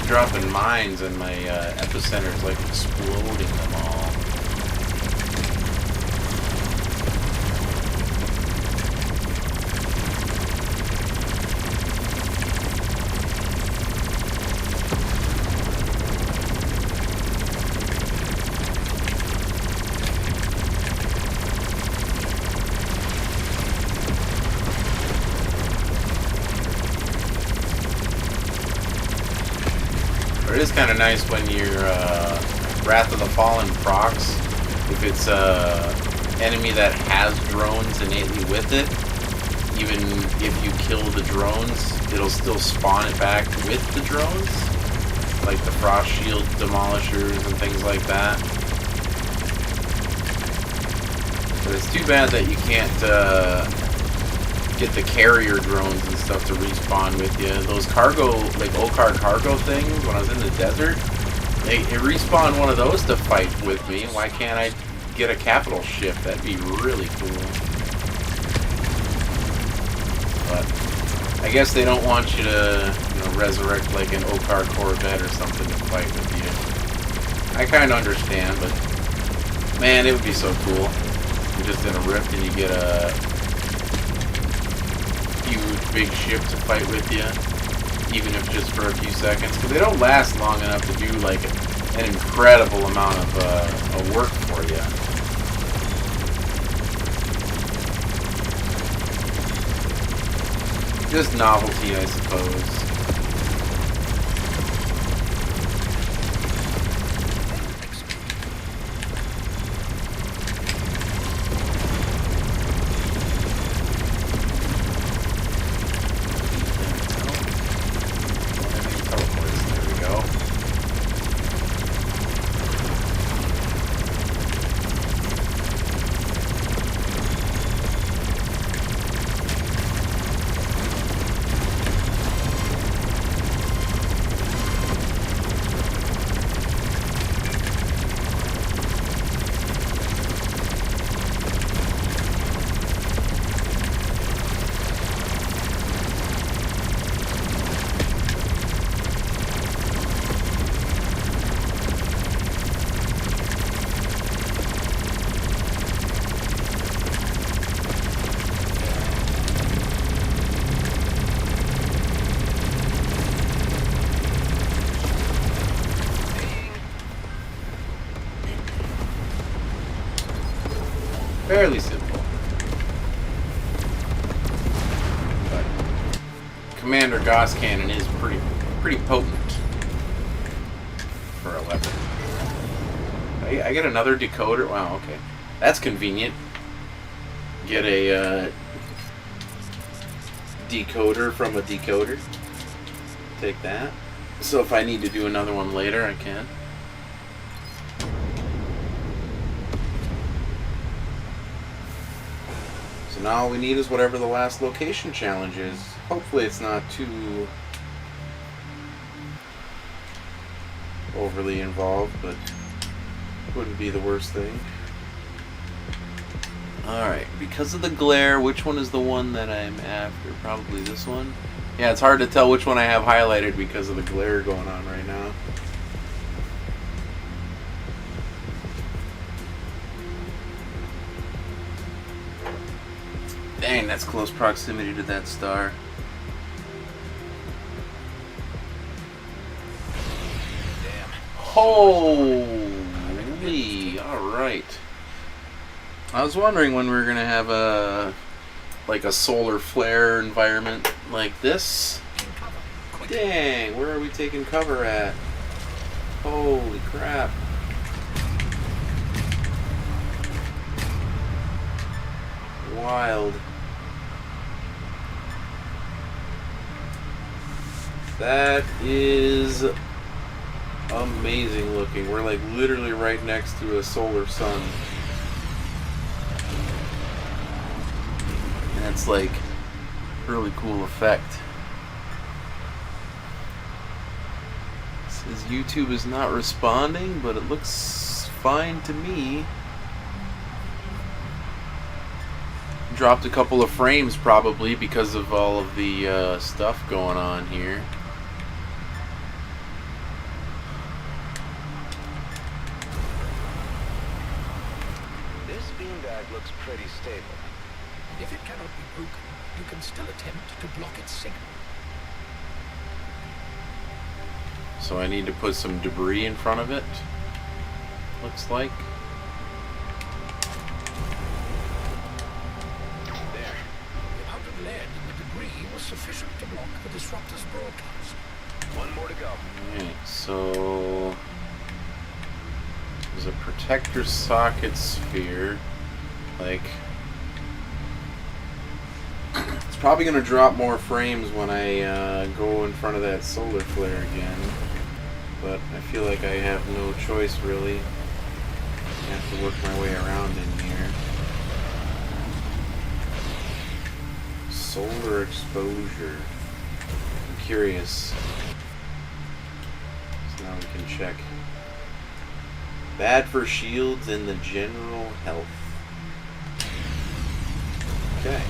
dropping mines and my epicenter is like exploding them all. It is kind of nice when your Wrath of the Fallen procs, if it's a enemy that has drones innately with it, even if you kill the drones, it'll still spawn it back with the drones, like the Frost Shield Demolishers and things like that. But it's too bad that you can't get the carrier drones and stuff to respawn with you. Those cargo, like Okar cargo things, when I was in the desert, it respawned one of those to fight with me. Why can't I get a capital ship? That'd be really cool. But I guess they don't want you to, you know, resurrect like an Okar Corvette or something to fight with you. I kind of understand, but man, it would be so cool. You're just in a rift and you get a huge big ship to fight with you, even if just for a few seconds, because they don't last long enough to do like an incredible amount of work for you. Just novelty, I suppose. Fairly simple. But Commander Gauss Cannon is pretty potent for a weapon. I get another decoder. Wow, okay. That's convenient. Get a decoder from a decoder. Take that. So if I need to do another one later, I can. So now all we need is whatever the last location challenge is. Hopefully it's not too overly involved, but wouldn't be the worst thing. Alright, because of the glare, which one is the one that I'm after? Probably this one. Yeah, it's hard to tell which one I have highlighted because of the glare going on right now. Dang, that's close proximity to that star. Damn. Holy, alright. I was wondering when we were gonna have a solar flare environment like this. Dang, where are we taking cover at? Holy crap. Wild. That is amazing looking. We're like literally right next to a solar sun. And it's like really cool effect. It says YouTube is not responding, but it looks fine to me. Dropped a couple of frames probably because of all of the stuff going on here. looks pretty stable. If it cannot be broken, you can still attempt to block its signal. So I need to put some debris in front of it, looks like. There. The amount of lead in the debris was sufficient to block the disruptor's broadcast. One more to go. Alright, so there's a protector socket sphere. Like, it's probably going to drop more frames when I go in front of that solar flare again. But I feel like I have no choice, really. I have to work my way around in here. Solar exposure. I'm curious. So now we can check. Bad for shields and the general health. Okay.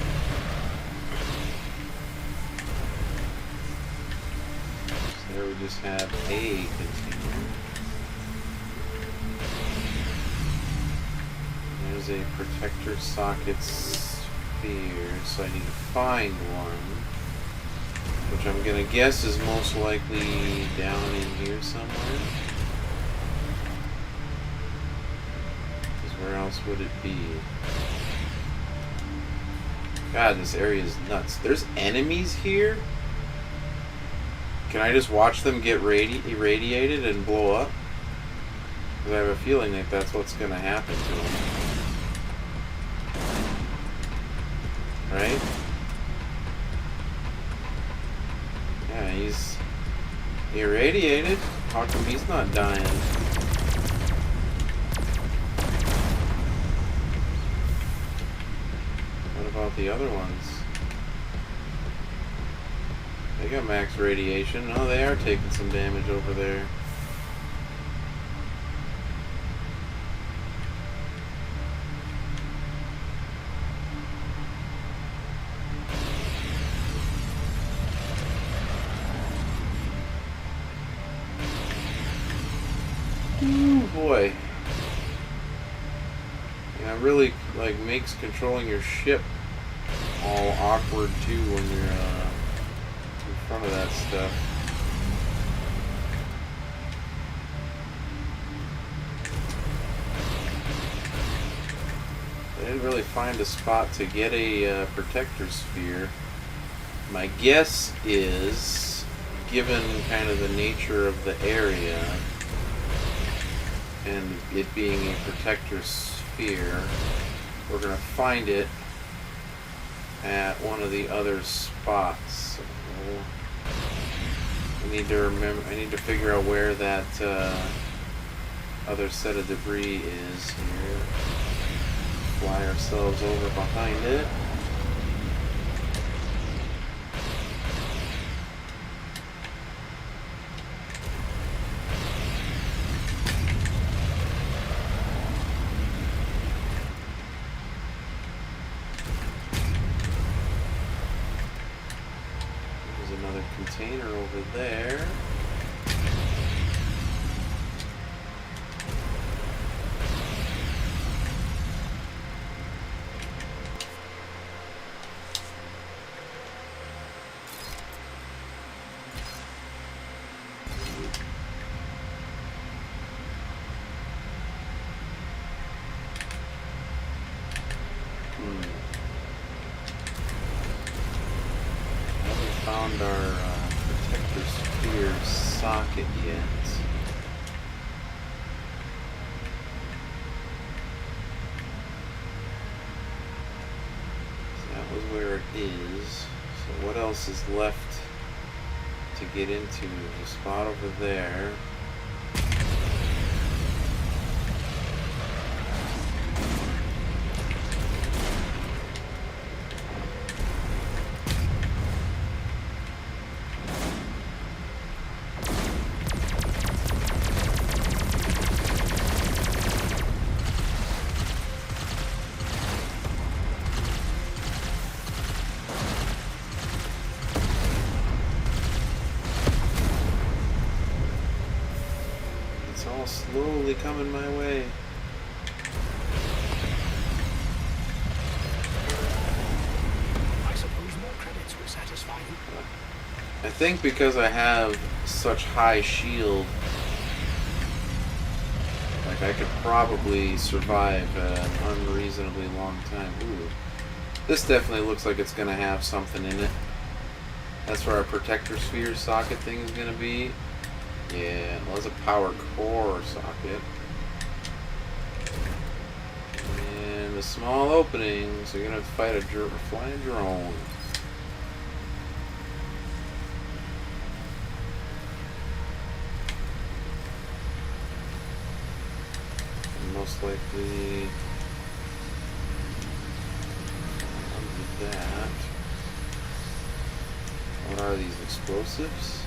So there we just have a container. There's a protector socket sphere, so I need to find one. Which I'm gonna guess is most likely down in here somewhere. Because where else would it be? God, this area is nuts. There's enemies here? Can I just watch them get irradiated and blow up? Because I have a feeling that that's what's going to happen to them. Right? Yeah, he's irradiated. How come he's not dying? What about the other ones? They got max radiation. Oh, they are taking some damage over there. Ooh, boy. Yeah, it really like makes controlling your ship all awkward too when you're in front of that stuff. I didn't really find a spot to get a protector sphere. My guess is, given kind of the nature of the area and it being a protector sphere, we're going to find it at one of the other spots. So I need to remember. I need to figure out where that other set of debris is here. Fly ourselves over behind it. Container over there. Haven't found our protector sphere socket yet. So that was where it is. So what else is left to get into? There's a spot over there. It's all slowly coming my way. I think because I have such high shield, like I could probably survive an unreasonably long time. Ooh. This definitely looks like it's gonna have something in it. That's where our protector sphere socket thing is gonna be. Yeah, well, that's a power core socket. And a small opening, so you're gonna have to fight a flying drone. And most likely, I'll do that. What are these explosives?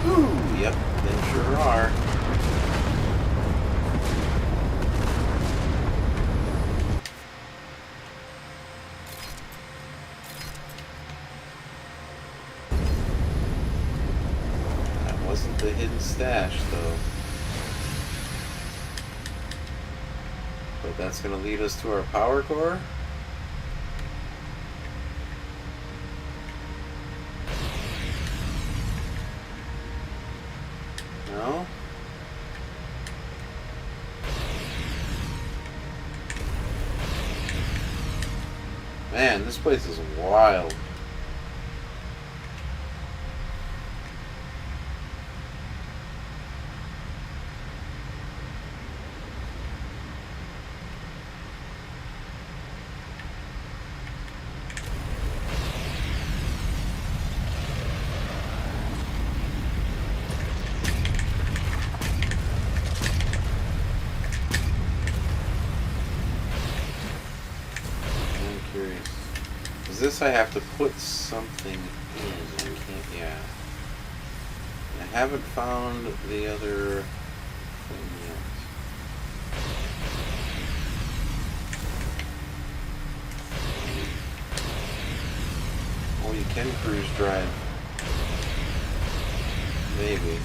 Ooh, yep, they sure are. That wasn't the hidden stash, though. But that's going to lead us to our power core. No? Man, this place is wild. This I have to put something in. I can't, yeah. I haven't found the other thing yet. Oh, you can cruise drive. Maybe.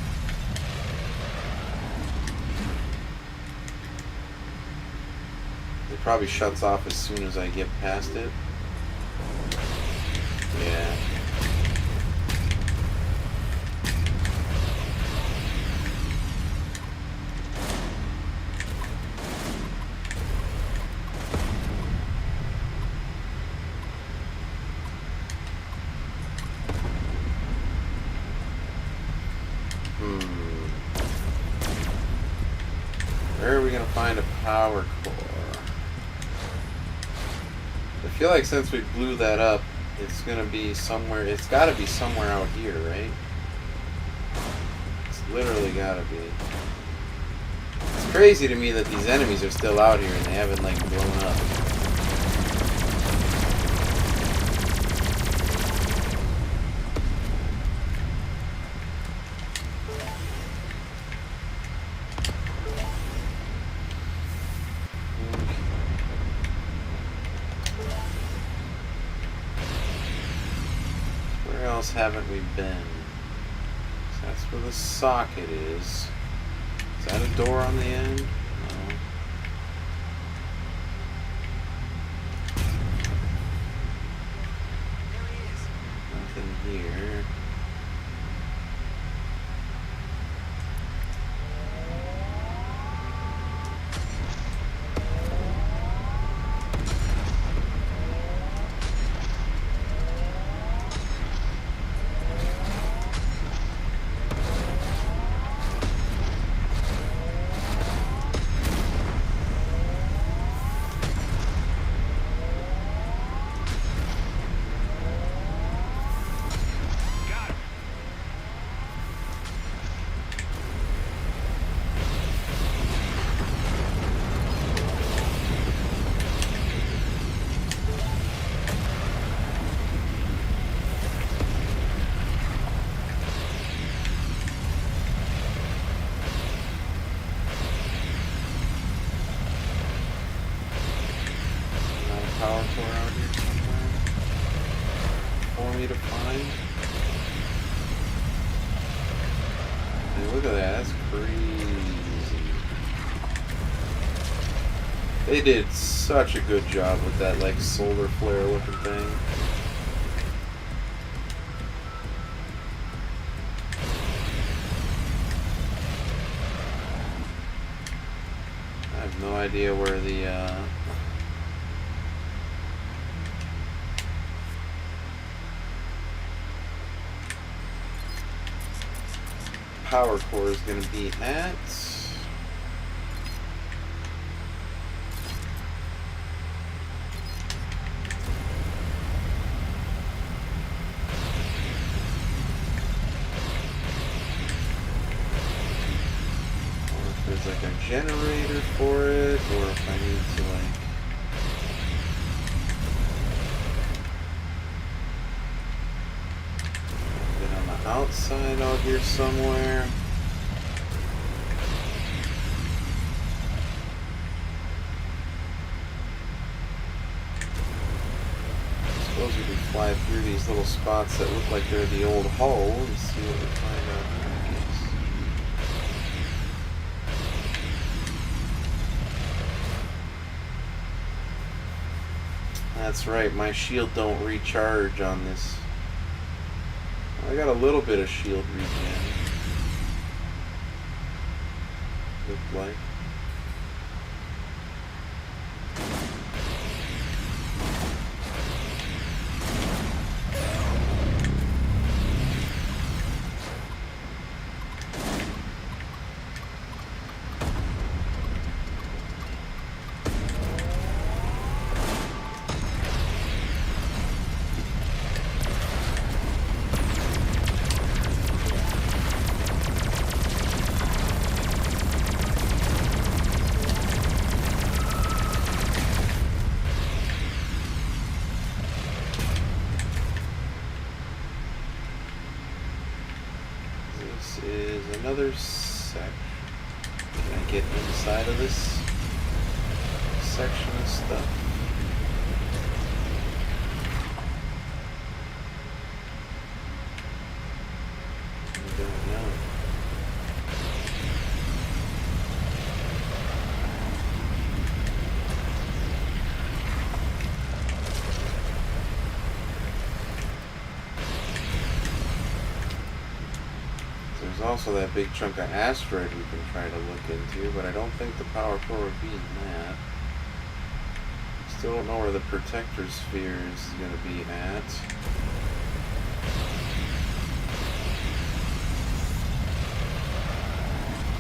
It probably shuts off as soon as I get past it. Yeah. Where are we gonna find a power core? I feel like since we blew that up, it's gonna be somewhere. It's gotta be somewhere out here, right? It's literally gotta be. It's crazy to me that these enemies are still out here and they haven't like blown up. Where else haven't we been? So that's where the socket is. Is that a door on the end? No. Nothing here. Power core out here somewhere for me to find. Hey, look at that, that's crazy. They did such a good job with that, like, solar flare looking thing. I have no idea where the, power core is going to be at. Or if there's like a generator for it, or if I need to like get on the outside out here somewhere. Suppose we can fly through these little spots that look like they're the old hull and see what we find out there, I guess. That's right, my shield don't recharge on this. I got a little bit of shield regen. Looked like. Is another sec. Can I get inside of this section of stuff? I don't know. There's also that big chunk of asteroid we can try to look into, but I don't think the power core would be in that. Still don't know where the protector sphere is going to be at.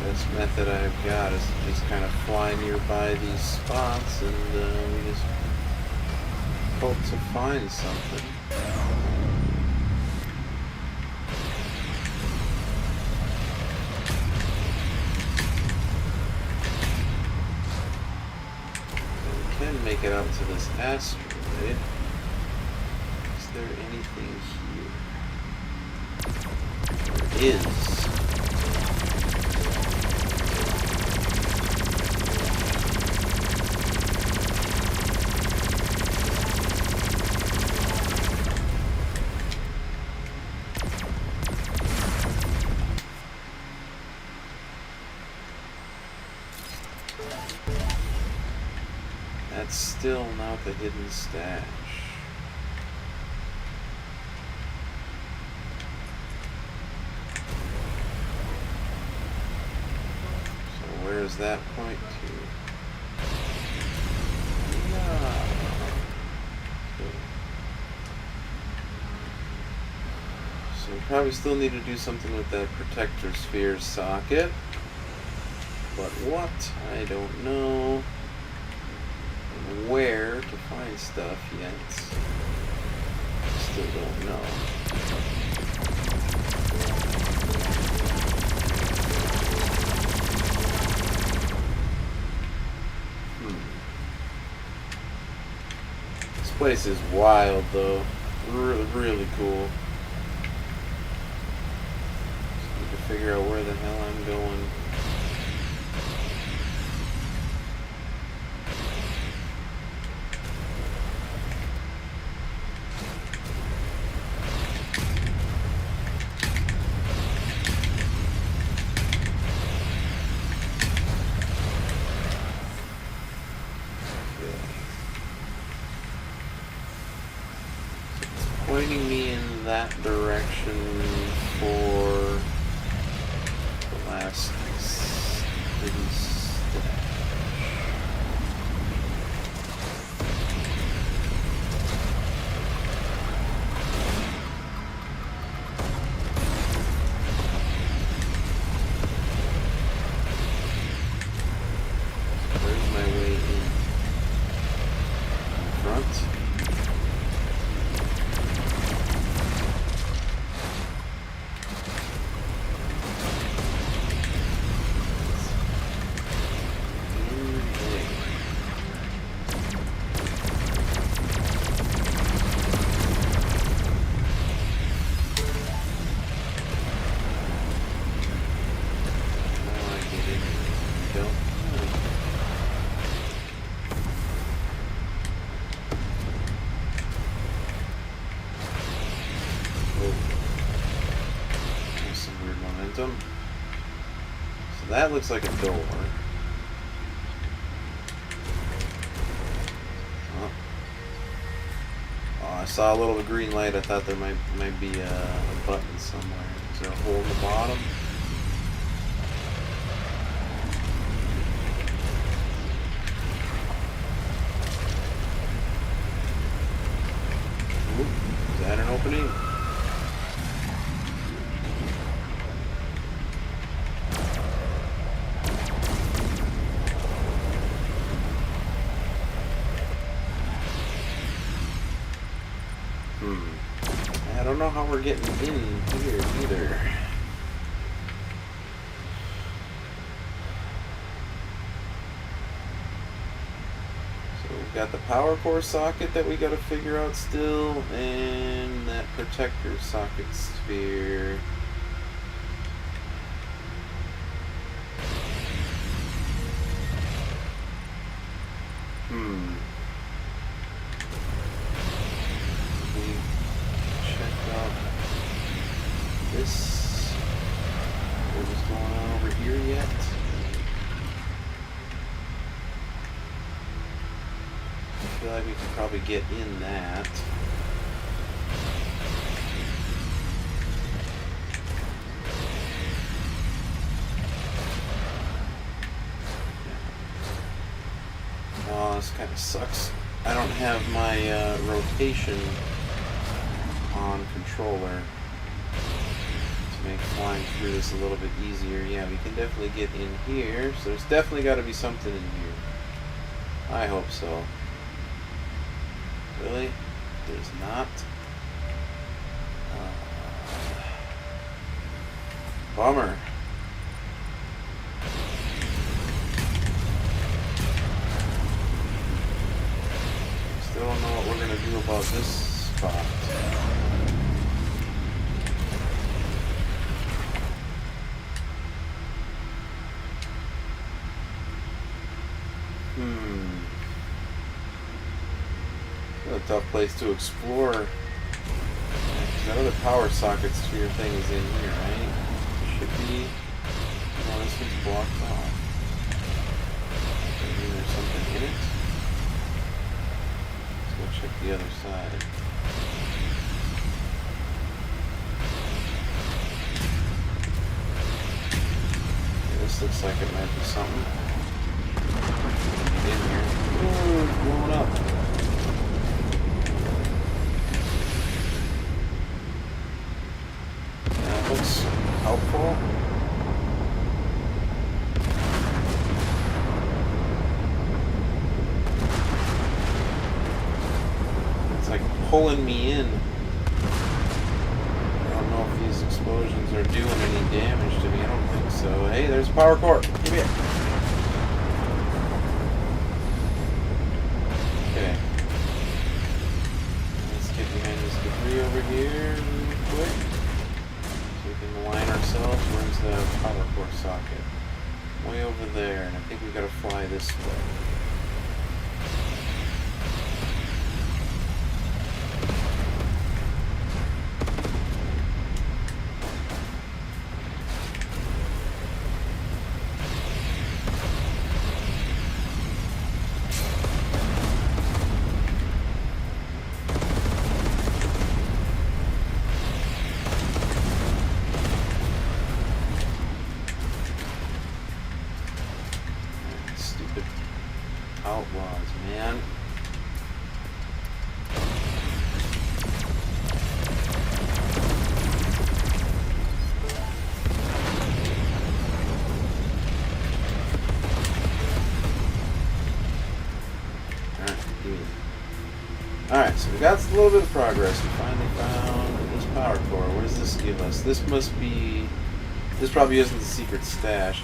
Best method I've got is to just kind of fly nearby these spots and we just hope to find something. Make it out to this asteroid. Is there anything here? There is. That's still not the hidden stash. So where's that point to? Yeah. So we probably still need to do something with that protector sphere socket. But what? I don't know where to find stuff yet. Still don't know. This place is wild though. Really, really cool. Just need to figure out where the hell I'm going. pointing me in that direction for the last hidden stash. Where's my way in? Front? So that looks like a door. Oh, I saw a little green light. I thought there might be a button somewhere. Is there a hole in the bottom? Ooh, is that an opening? I don't know how we're getting in here either. So we've got the power core socket that we got to figure out still, and that protector socket sphere. This, what was going on over here yet? I feel like we could probably get in that. Oh, this kind of sucks. I don't have my rotation on controller. Make flying through this a little bit easier. Yeah, we can definitely get in here. So there's definitely got to be something in here. I hope so. Really? There's not? Bummer. Still don't know what we're going to do about this spot. A tough place to explore. That other power socket sphere thing is in here, right? Should be. Oh, this one's blocked off. Maybe there's something in it. Let's go check the other side. Yeah, this looks like it might be something. Get in here. Ooh, it's blowing up. Looks helpful. It's like pulling me in. I don't know if these explosions are doing any damage to me. I don't think so. Hey, there's a power core. Give me it. Okay. Let's get behind this debris over here real quick. We can align ourselves. Where's the power core socket? Way over there, and I think we gotta fly this way. outlaws, man. Alright, so we got a little bit of progress. We finally found this power core. What does this give us? This must be... This probably isn't the secret stash.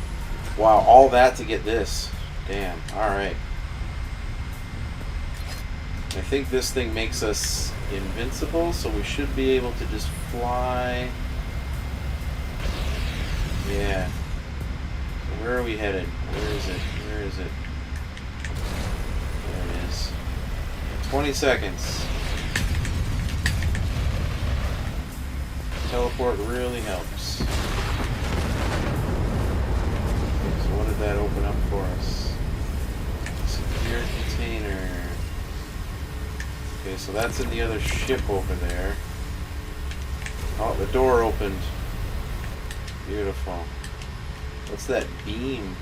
Wow, all that to get this. Damn, alright. I think this thing makes us invincible, so we should be able to just fly. Yeah. So where are we headed? Where is it? Where is it? There it is. 20 seconds. Teleport really helps. Okay, so what did that open up for us? Secure container. Okay, so that's in the other ship over there. Oh, the door opened. Beautiful. What's that beam?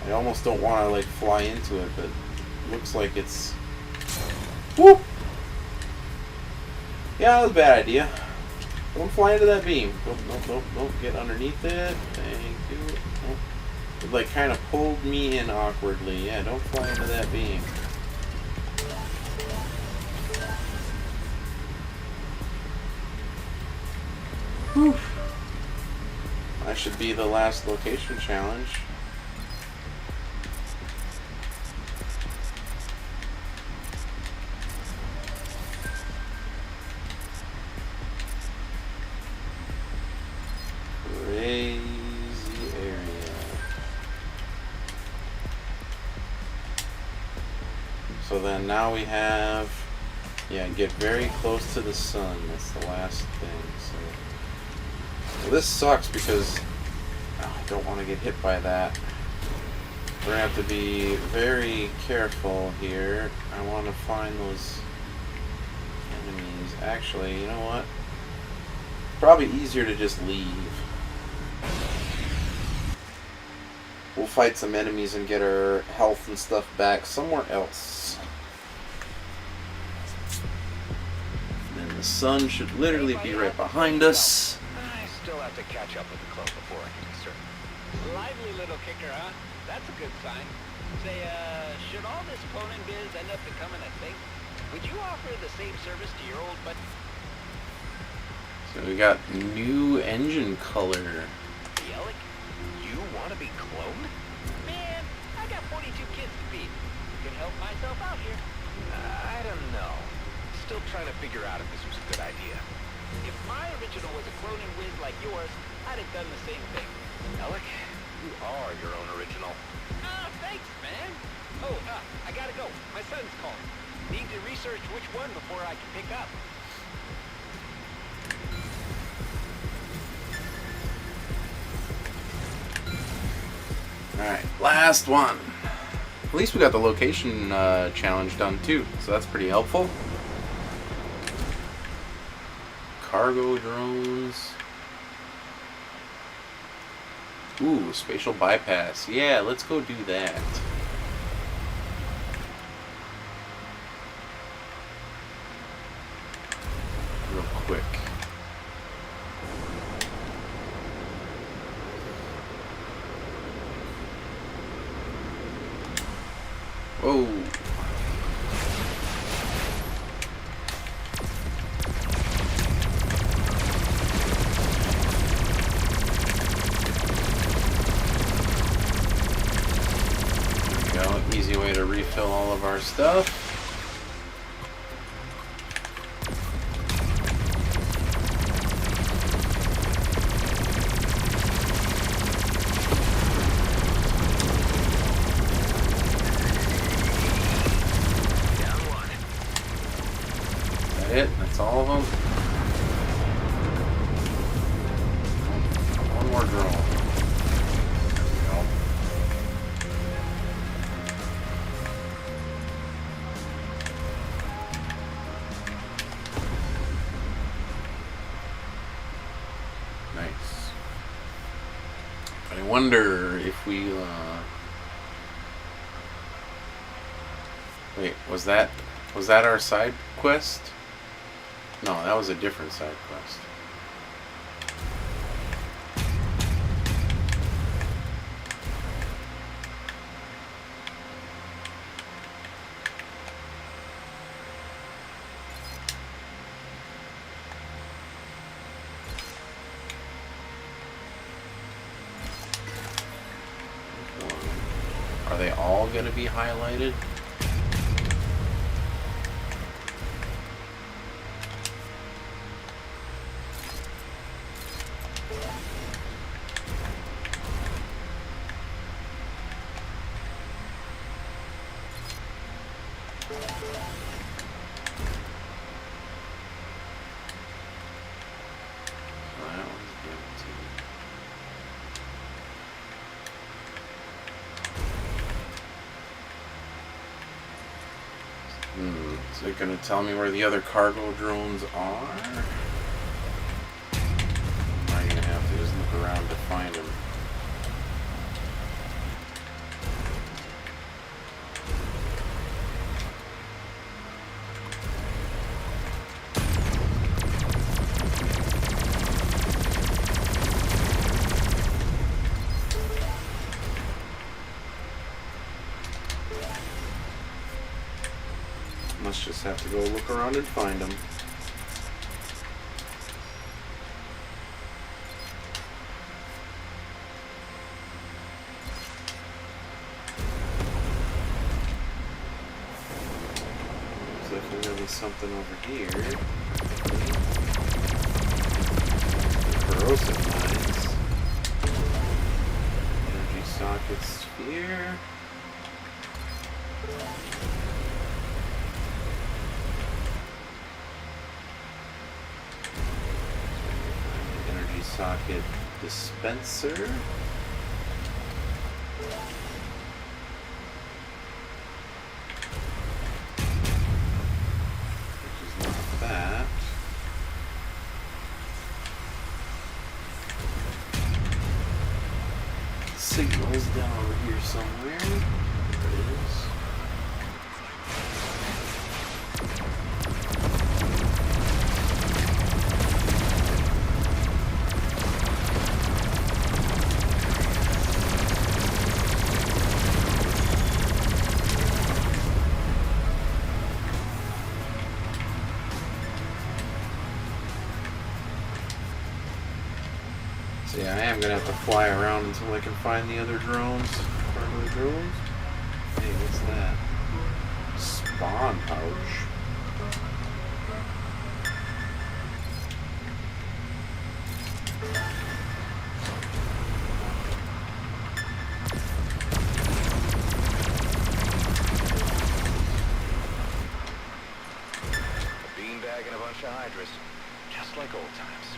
I almost don't want to like fly into it, but it looks like it's... Whoop! Yeah, that was a bad idea. Don't fly into that beam. Don't get underneath it. Thank you. Nope. It like kind of pulled me in awkwardly. Yeah, don't fly into that beam. Whew. That should be the last location challenge. Crazy area. So then now we have, yeah, get very close to the sun. That's the last thing. So this sucks because I don't want to get hit by that. We're going to have to be very careful here. I want to find those enemies. Actually, you know what? Probably easier to just leave. We'll fight some enemies and get our health and stuff back somewhere else. And then the sun should literally be right behind us. I still have to catch up with the clone before I can be certain. Lively little kicker, huh? That's a good sign. Say, should all this cloning biz end up becoming a thing, would you offer the same service to your old buddy? So we got new engine color. Alec, you want to be cloned? Man, I got 42 kids to feed. Can help myself out here. I don't know. Still trying to figure out if this was a good idea. If my original was a cloning whiz like yours, I'd have done the same thing. Alec, you are your own original. Thanks, man. Oh, I gotta go. My son's calling. Need to research which one before I can pick up. Alright, last one. At least we got the location challenge done too, so that's pretty helpful. Cargo drones. Ooh, spatial bypass. Yeah, let's go do that. Real quick. Whoa. Easy way to refill all of our stuff. Down one. Is that it? That's all of them? One more drone. I wonder if we Wait, was that our side quest? No, that was a different side quest. Are they all going to be highlighted? Is it going to tell me where the other cargo drones are? Or am I going to have to just look around to find them? Must just have to go look around and find them. Looks like there's gonna be something over here. Corrosive mines. Energy socket sphere. Socket dispenser. Which is not that. Signal's down over here somewhere. There it is. So yeah, I am gonna have to fly around until I can find the other drones. Cargo drones? Hey, what's that? Spawn pouch. A beanbag and a bunch of hydras. Just like old times.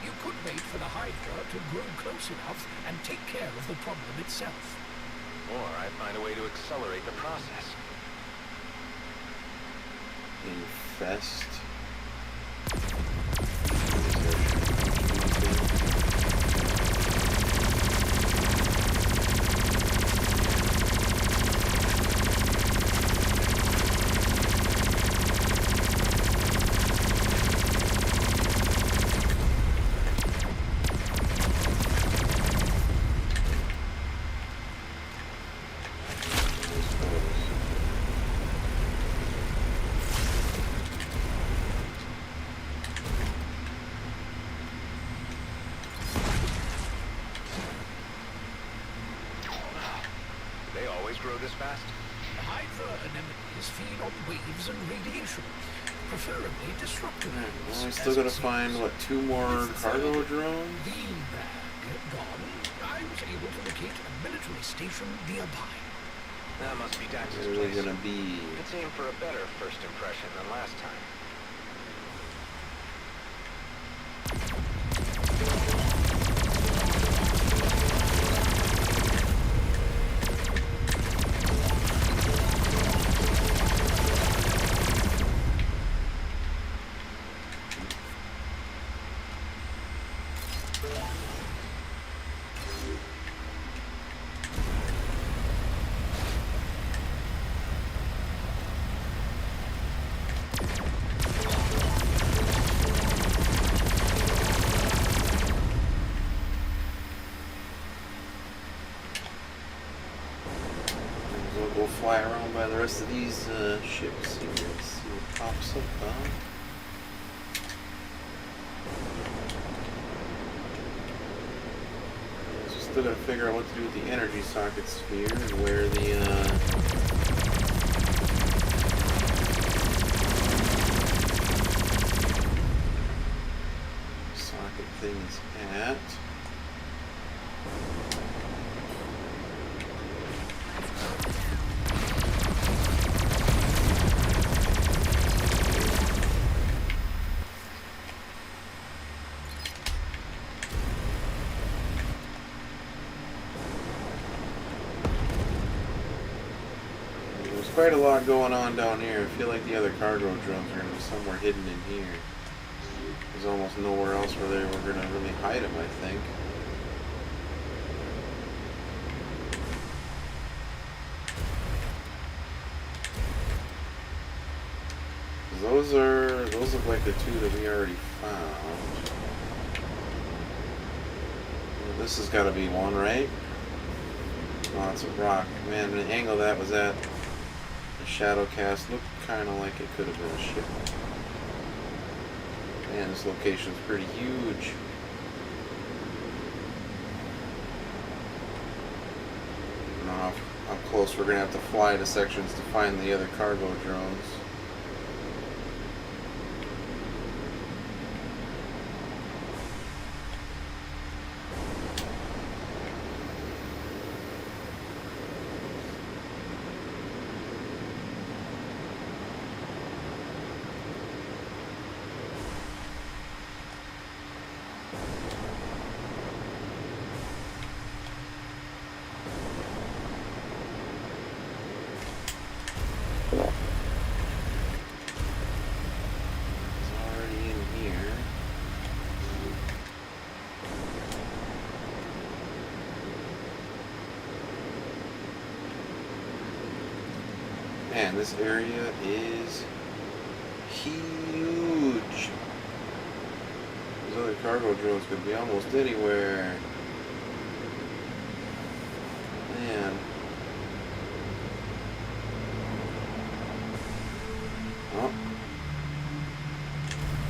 You could wait for the Hydra to grow close enough and take care of the problem itself. Or I'd find a way to accelerate the process. Infest. Grow this fast? The Hydra anemones feed on waves and radiation, preferably disruptive. Well, I still gotta find, what, 2 more cargo drones? Beanbag gone. I was able to locate a military station nearby. That must be Dax's Where are place. they gonna be? Let's aim for a better first impression than last time. we'll go fly around by the rest of these ships here. Let's see what pops up, huh? So still gotta figure out what to do with the energy socket sphere and where the socket thing is at. Quite a lot going on down here. I feel like the other cargo drones are going to be somewhere hidden in here. There's almost nowhere else where they were going to really hide them, I think. Those look like the two that we already found. Well, this has got to be one, right? Oh, it's a rock. Man, the angle that was at. The shadow cast looked kind of like it could have been a ship. Man, this location's pretty huge. I don't know how close we're going to have to fly to sections to find the other cargo drones. Man, this area is huge. Those other cargo drones could be almost anywhere. Man. Oh.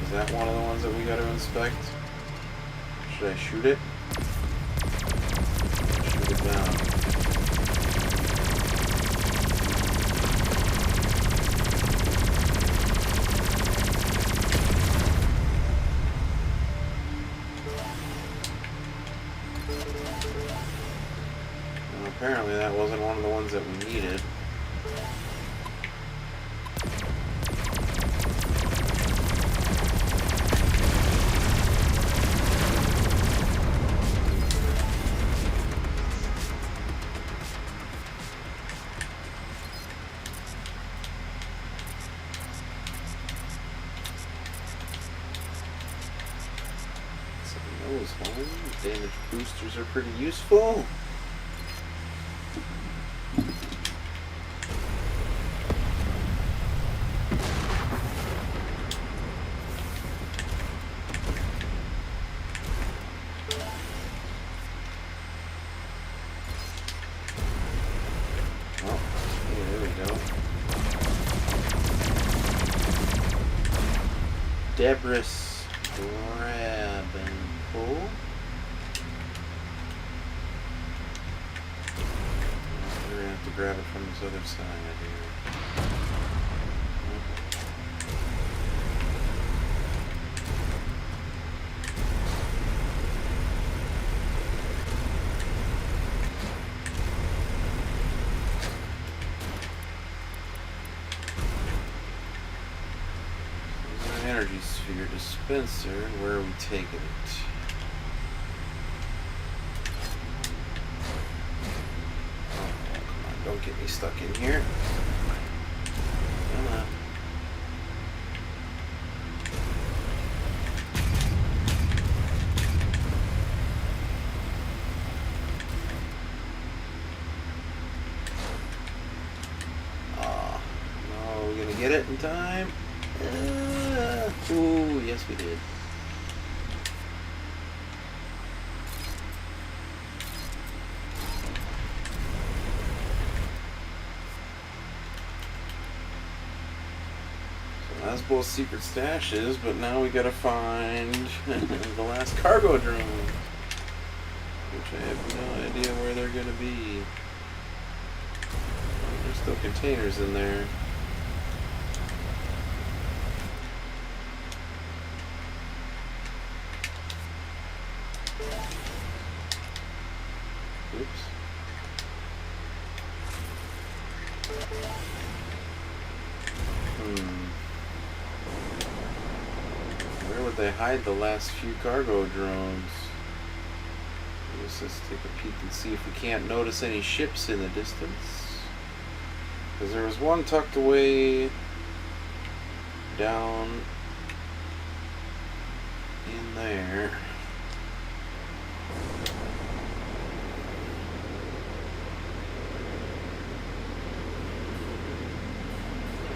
Is that one of the ones that we gotta inspect? Should I shoot it? Shoot it down. Apparently that wasn't one of the ones that we needed. So those damage boosters are pretty useful. Debris grab and pull. We're gonna have to grab it from this other side here. Energy sphere dispenser, and where are we taking it? Oh, come on, don't get me stuck in here. Come on. Oh, no, are we gonna get it in time? Ooh, yes we did. Asbo's secret stash is, but now we gotta find the last cargo drone. Which I have no idea where they're gonna be. There's still containers in there. Oops. Where would they hide the last few cargo drones? Let's take a peek and see if we can't notice any ships in the distance. Because there was one tucked away down in there.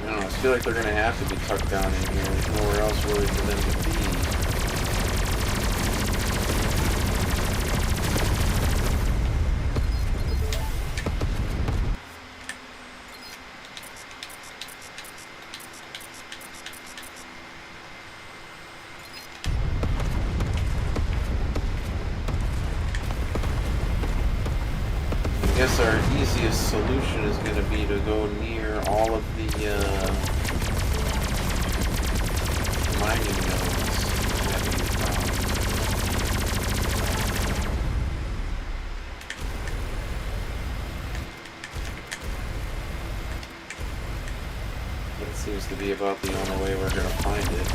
I don't know, I feel like they're going to have to be tucked down in here. There's nowhere else really for them to be. I guess our easiest solution is going to be to go near all of the mining nodes that we found. That seems to be about the only way we're going to find it.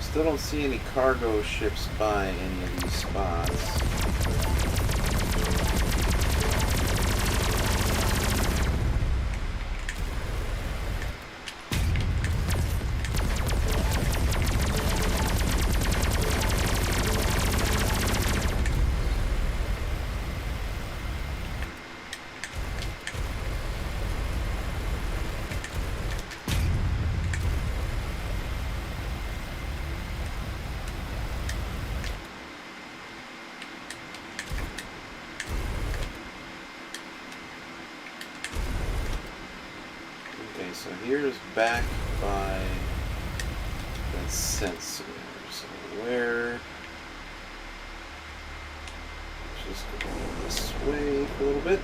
Still don't see any cargo ships by any of these spots. So here's back by that sensor. So where? Let's just go this way for a little bit.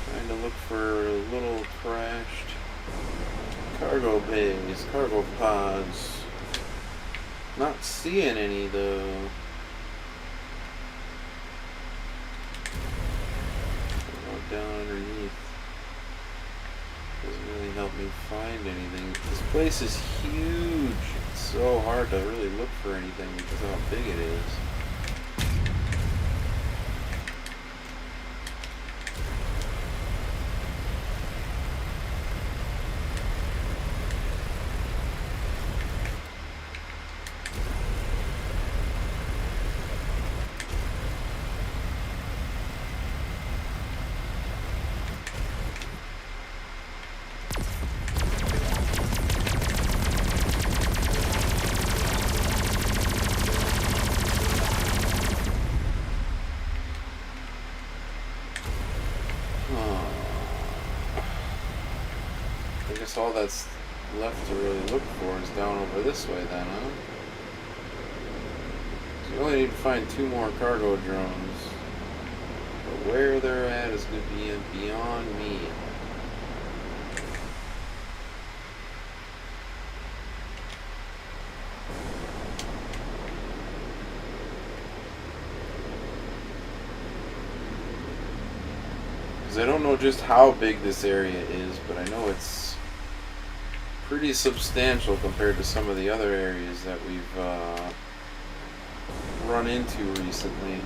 Trying to look for little crashed cargo bays, cargo pods. Not seeing any though. Down underneath doesn't really help me find anything. This place is huge. It's so hard to really look for anything because of how big it is. I guess all that's left to really look for is down over this way then, huh? So you only need to find 2 more cargo drones. But where they're at is going to be beyond me. Because I don't know just how big this area is, but I know it's pretty substantial compared to some of the other areas that we've run into recently.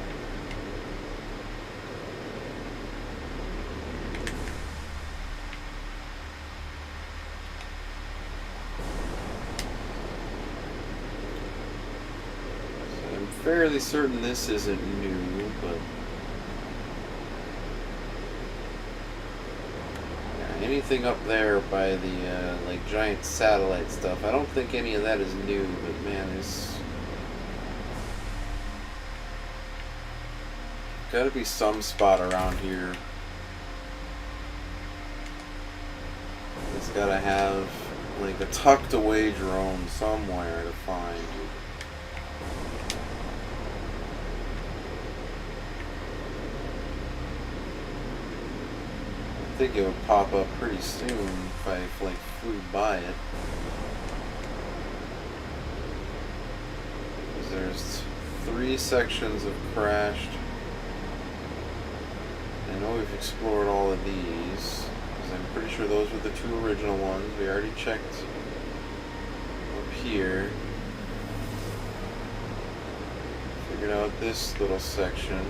So I'm fairly certain this isn't new, but anything up there by the like giant satellite stuff, I don't think any of that is new, but man, there's gotta be some spot around here that's gotta have like a tucked away drone somewhere to find. I think it would pop up pretty soon if I like flew by it. There's 3 sections of crashed. I know we've explored all of these, because I'm pretty sure those were the 2 original ones. We already checked up here. Figured out this little section.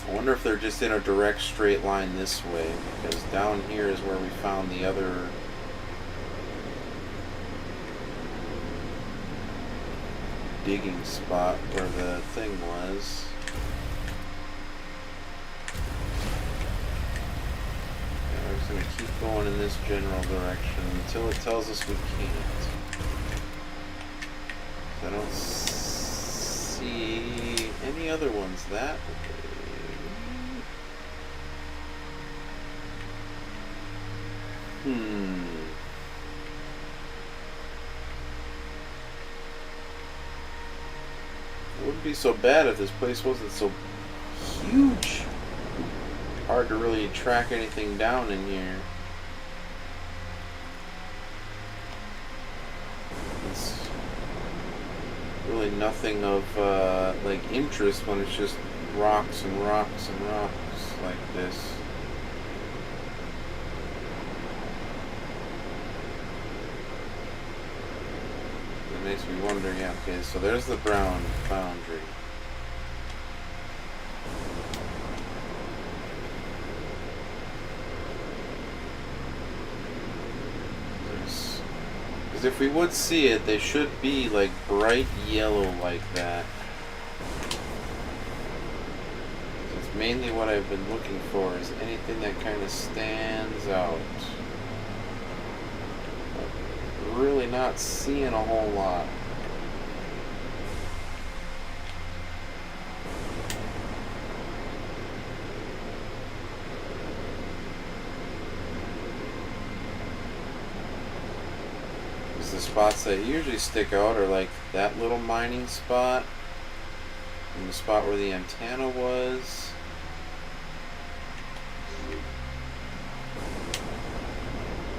I wonder if they're just in a direct straight line this way, because down here is where we found the other digging spot where the thing was. Yeah, we're just going to keep going in this general direction until it tells us we can't. I don't see any other ones that way. It wouldn't be so bad if this place wasn't so huge. Hard to really track anything down in here. It's really nothing of like interest when it's just rocks and rocks and rocks like this. Makes me wonder, yeah, okay, so there's the brown boundary. Because if we would see it, they should be like bright yellow like that. That's mainly what I've been looking for, is anything that kind of stands out. Really not seeing a whole lot. Because the spots that usually stick out are like that little mining spot and the spot where the antenna was.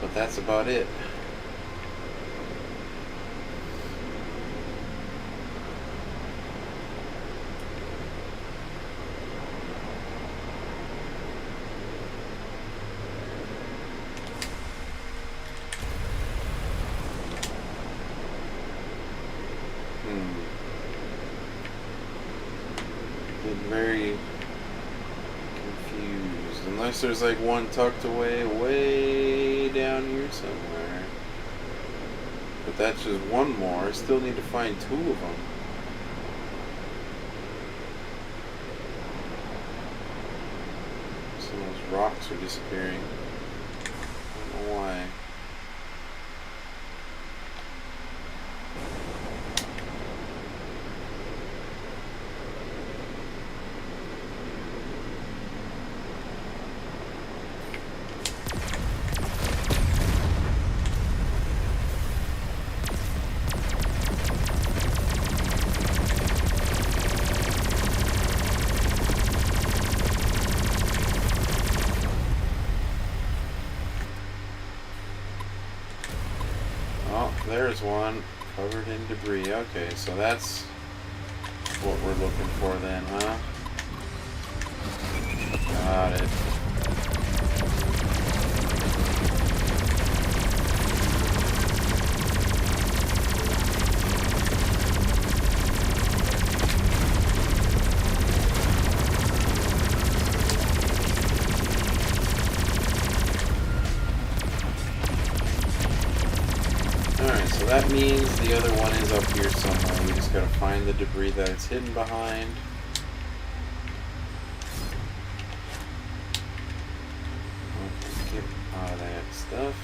But that's about it. Very confused. Unless there's like one tucked away way down here somewhere. But that's just one more. I still need to find 2 of them. Some of those rocks are disappearing. I don't know why. There's one covered in debris. Okay, so that's what we're looking for then, huh? Got it. that means the other one is up here somewhere. We just gotta find the debris that it's hidden behind. Okay, get out of that stuff.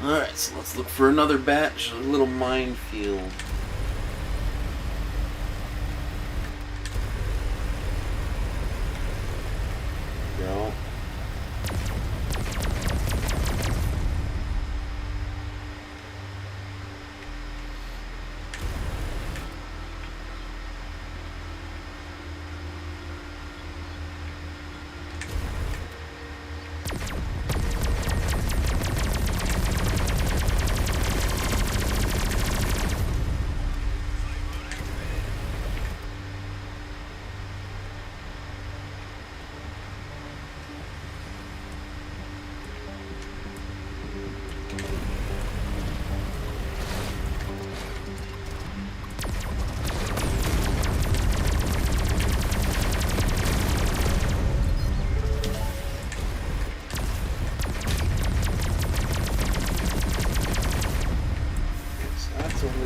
Alright, so let's look for another batch, a little minefield. There we go.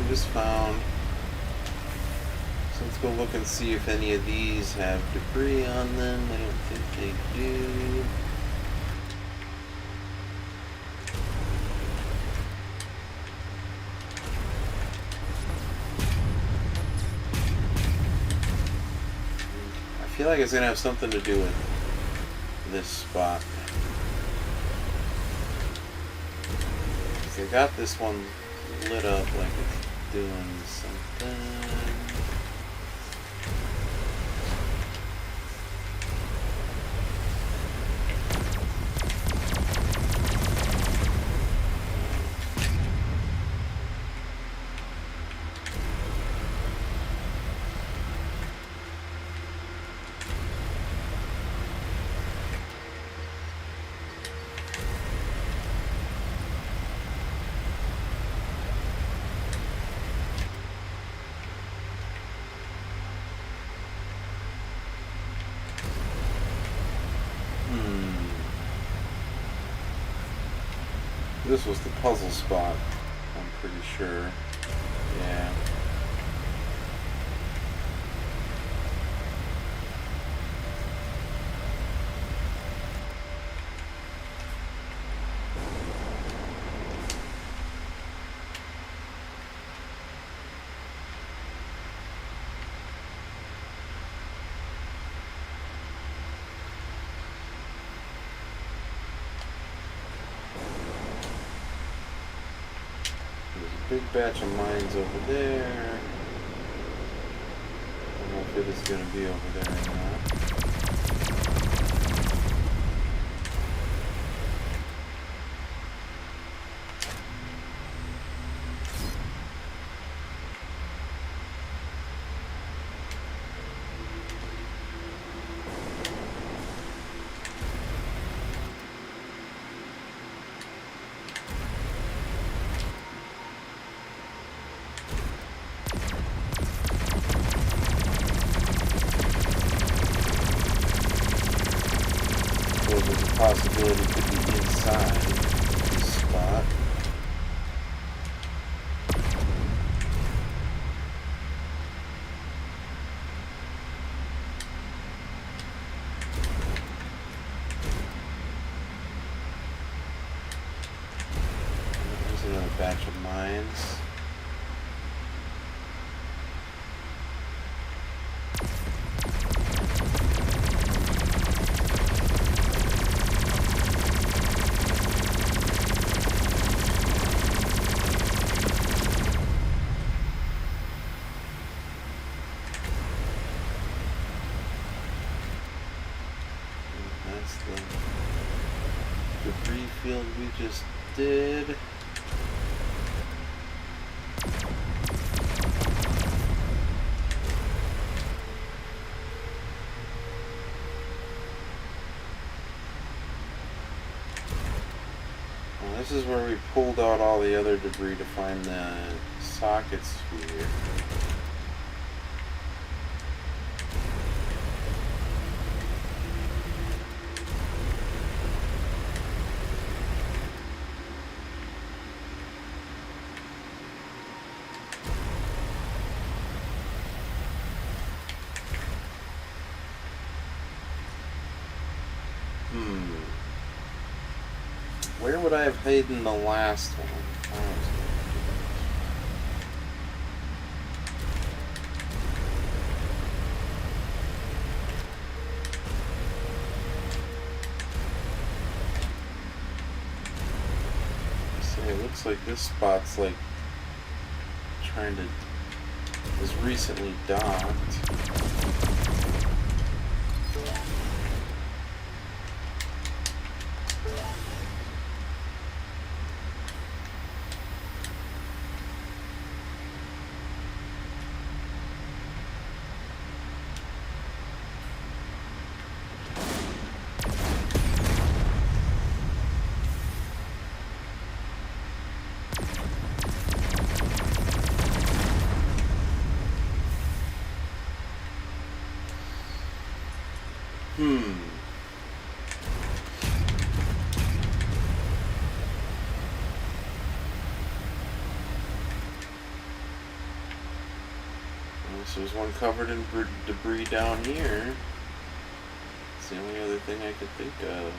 Just found. So let's go look and see if any of these have debris on them. I don't think they do. I feel like it's gonna have something to do with this spot. I got this one lit up like it's doing something. This was the puzzle spot, I'm pretty sure. Yeah. Big batch of mines over there. I don't know if it is going to be over there or not. Possibility could be inside this spot. There's another batch of mines. Debris field we just did. Well, This is where we pulled out all the other debris to find the socket sphere. Where would I have hidden the last one? See, it looks like this spot's like trying to was recently docked. So there's one covered in debris down here. It's the only other thing I could think of.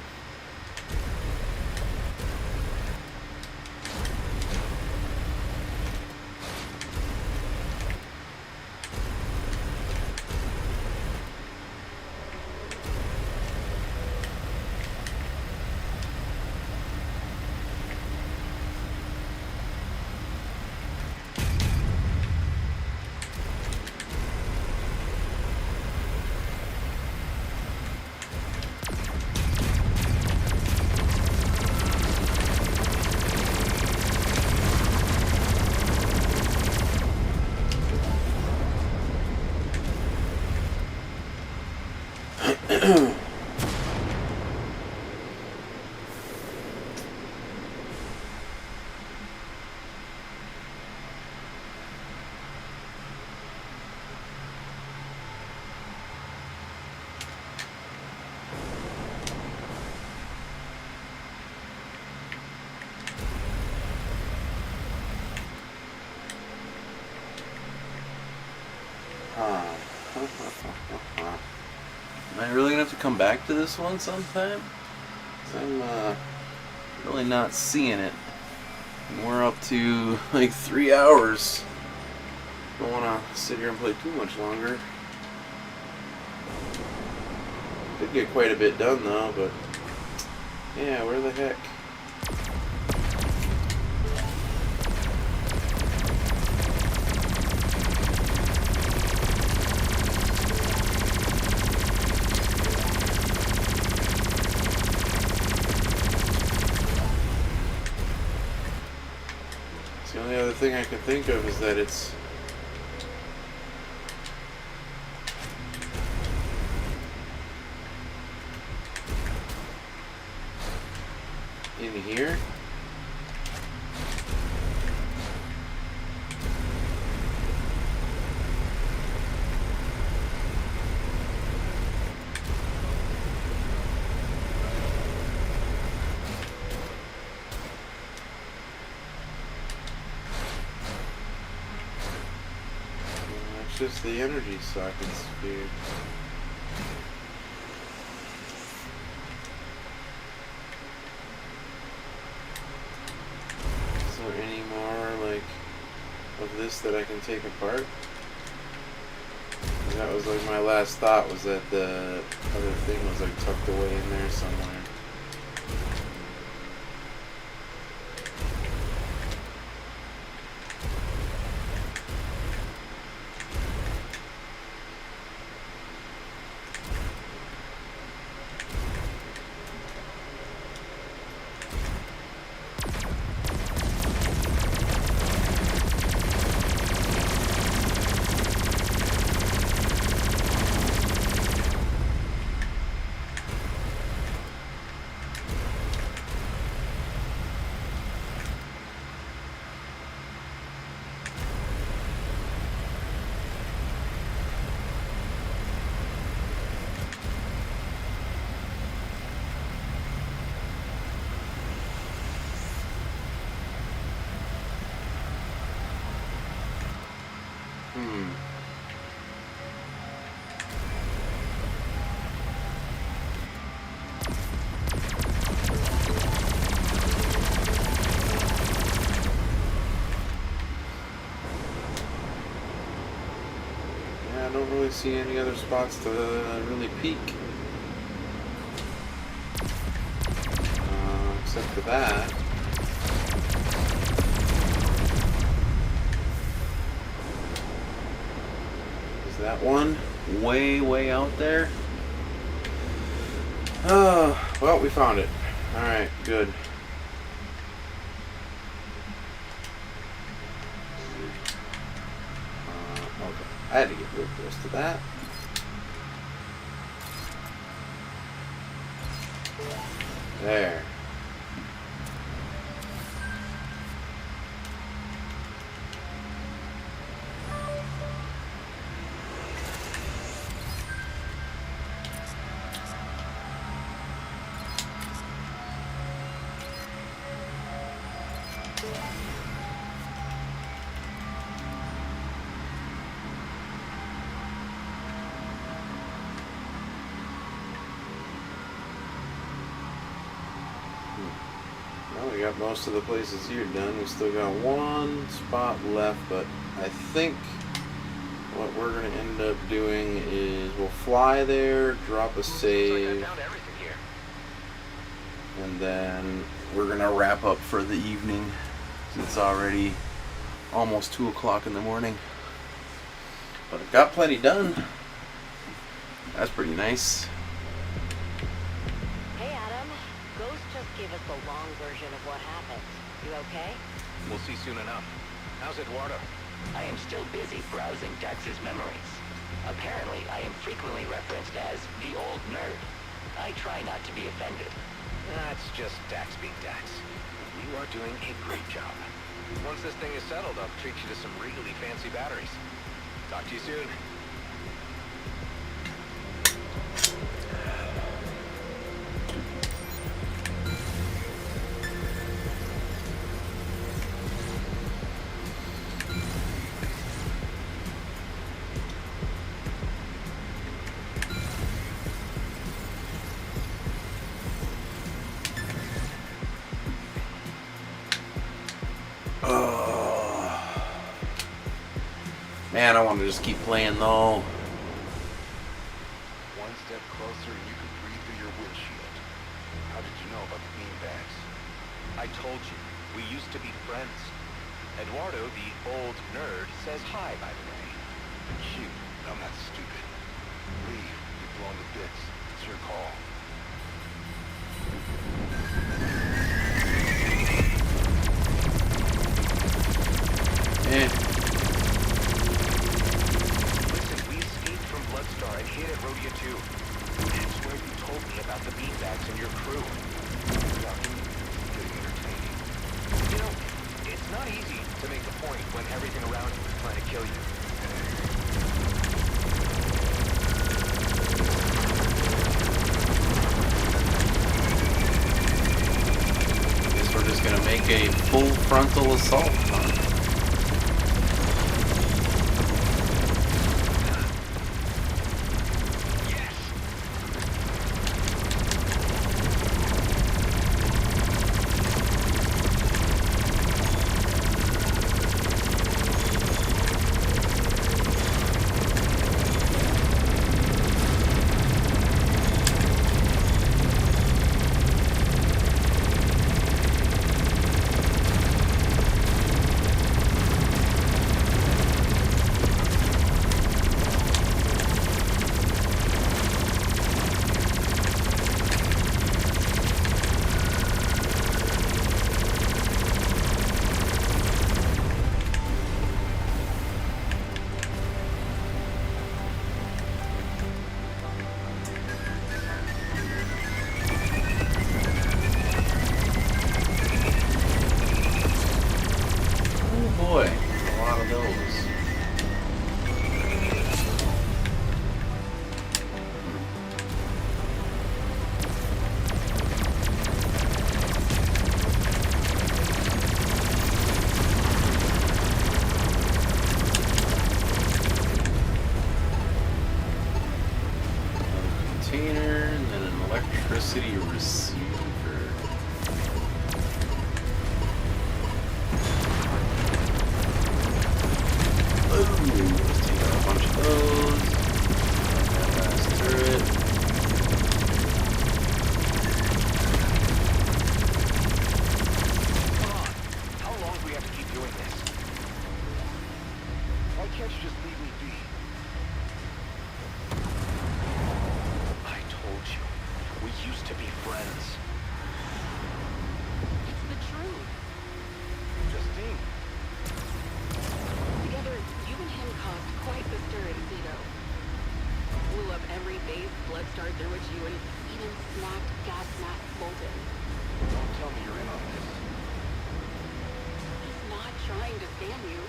Am I really gonna have to come back to this one sometime? I'm really not seeing it. And we're up to like 3 hours. Don't wanna sit here and play too much longer. Did get quite a bit done though, but yeah, where the heck? The only other thing I can think of is that it's in here. Just the energy socket sphere. Is there any more like of this that I can take apart? And that was like my last thought, was that the other thing was like tucked away in there somewhere. really see any other spots to really peek. Except for that. Is that one way out there? Oh, well, we found it. Alright, good. Okay, I had to get real close to that. There. Well, we got most of the places here done. We still got one spot left, but I think what we're going to end up doing is we'll fly there, drop a save, and then we're going to wrap up for the evening. It's already almost 2 o'clock in the morning. But I've got plenty done. That's pretty nice. Hey, Adam. Ghost just gave us the long version of what happened. You okay? We'll see soon enough. How's Eduardo? I am still busy browsing Dax's memories. Apparently, I am frequently referenced as the old nerd. I try not to be offended. That's just Dax being Dax. You are doing a great job. Once this thing is settled, I'll treat you to some really fancy batteries. Talk to you soon. Man, I want to just keep playing though. One step closer and you could breathe through your windshield. How did you know about the beanbags? I told you, we used to be friends. Eduardo, the old nerd, says hi, by the way. Cute. I'm not stupid. Leave. You're blown to bits. It's your call. Listen, we escaped from Bloodstar and hid at Rhodia 2. That's where you told me about the beanbags and your crew. Getting entertaining. You know, it's not easy to make a point when everything around you is trying to kill you. Guess we're just gonna make a full frontal assault, huh? Boy, a lot of those. A container and then an electricity receiver. Let's take out a bunch of those. on you.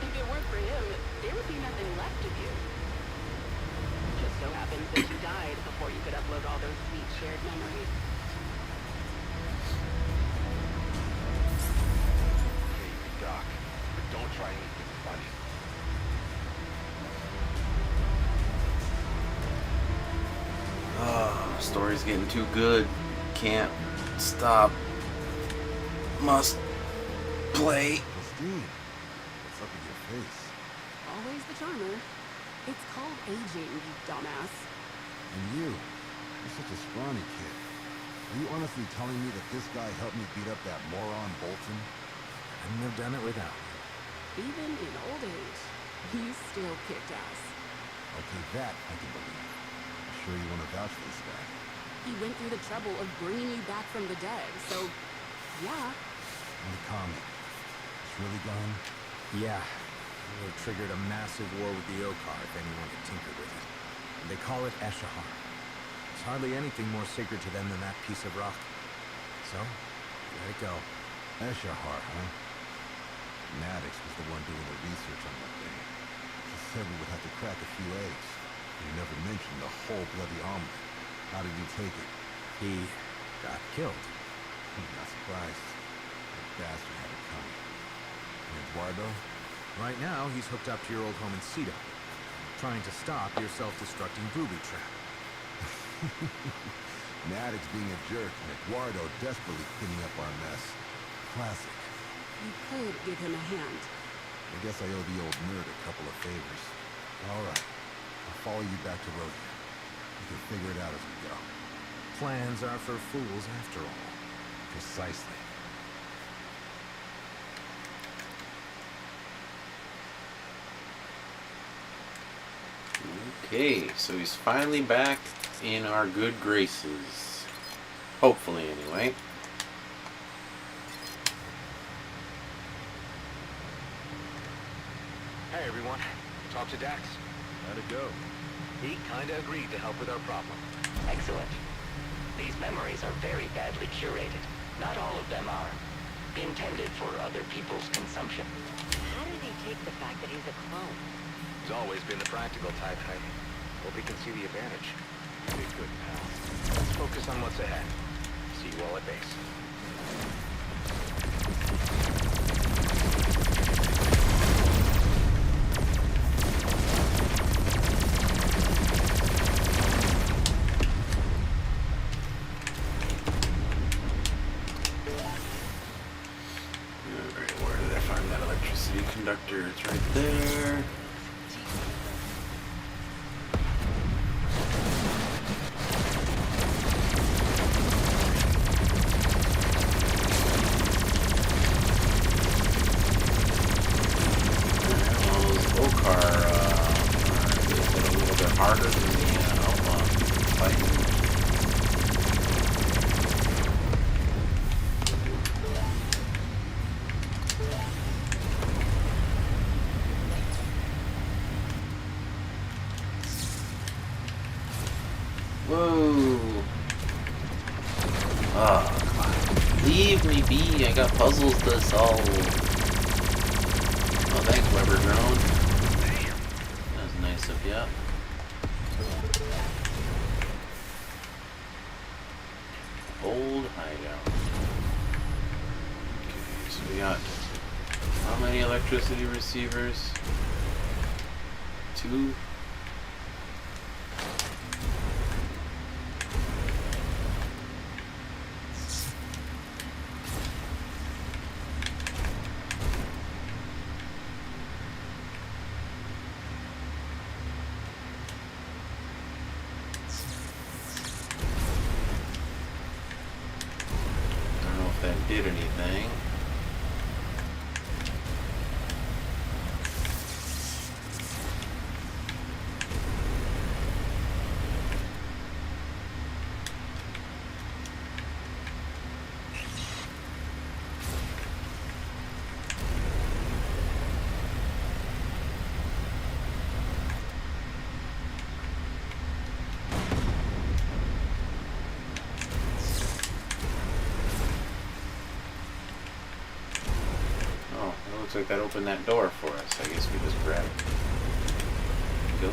If it weren't for him, there would be nothing left of you. Just so happens that you died before you could upload all those sweet shared memories. Hey, Doc, but don't try anything funny. Oh, story's getting too good. Can't stop. Must play. Christine, what's up with your face? Always the charmer. It's called aging, you dumbass. And you're such a scrawny kid. Are you honestly telling me that this guy helped me beat up that moron Bolton? Couldn't have done it without you. Even in old age, he still kicked ass. Okay, that I can believe. You sure you want to vouch for this guy? He went through the trouble of bringing you back from the dead, so yeah. And the comet. It's really gone? Yeah. It would have triggered a massive war with the Okar if anyone had tinkered with it. They call it Eshahar. There's hardly anything more sacred to them than that piece of rock. So, let it go. Eshahar, huh? Maddox was the one doing the research on that thing. He said we would have to crack a few eggs. He never mentioned the whole bloody omelet. How did he take it? He got killed. I'm not surprised. That bastard had it coming. And Eduardo? Right now, he's hooked up to your old home in Cedo, trying to stop your self-destructing booby trap. Maddox being a jerk and Eduardo desperately cleaning up our mess. Classic. You could give him a hand. I guess I owe the old nerd a couple of favors. All right. I'll follow you back to Rodia. We can figure it out as we go. Plans are for fools after all. Precisely. Okay, so he's finally back in our good graces. Hopefully, anyway. Hey, everyone. Talk to Dax. How'd it go? He kinda agreed to help with our problem. Excellent. These memories are very badly curated. Not all of them are intended for other people's consumption. How did he take the fact that he's a clone? He's always been the practical type. I hope he can see the advantage. Be good, pal. Let's focus on what's ahead. See you all at base. Alright, where did I find that electricity conductor? It's right there. Harder than the outlaw fighting. Whoa! Oh, come on. Leave me be. I got puzzles to solve. Oh, thanks, Weber Drone. That was nice of you. Old hideout. Okay, so we got how many electricity receivers? 2. That did anything. looks like that opened that door for us. I guess we just grab it. Go.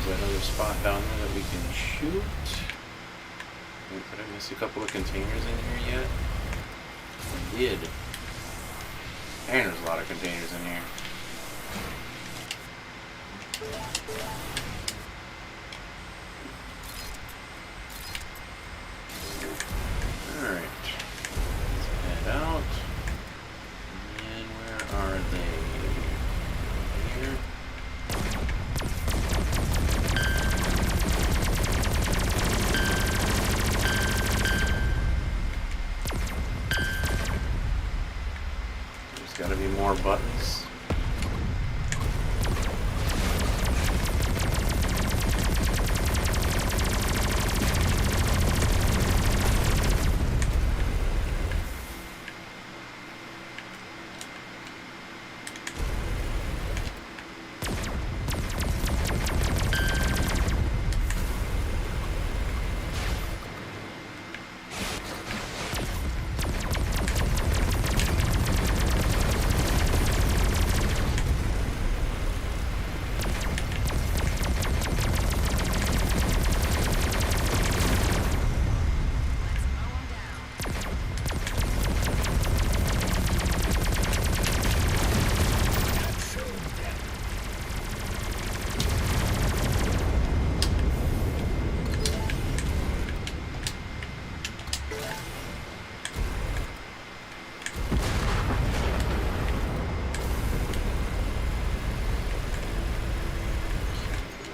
Another spot down there that we can shoot. Wait, did I miss a couple of containers in here yet? I did. And there's a lot of containers in here. Alright. Let's head out. And where are they? Here. Gotta be more buttons.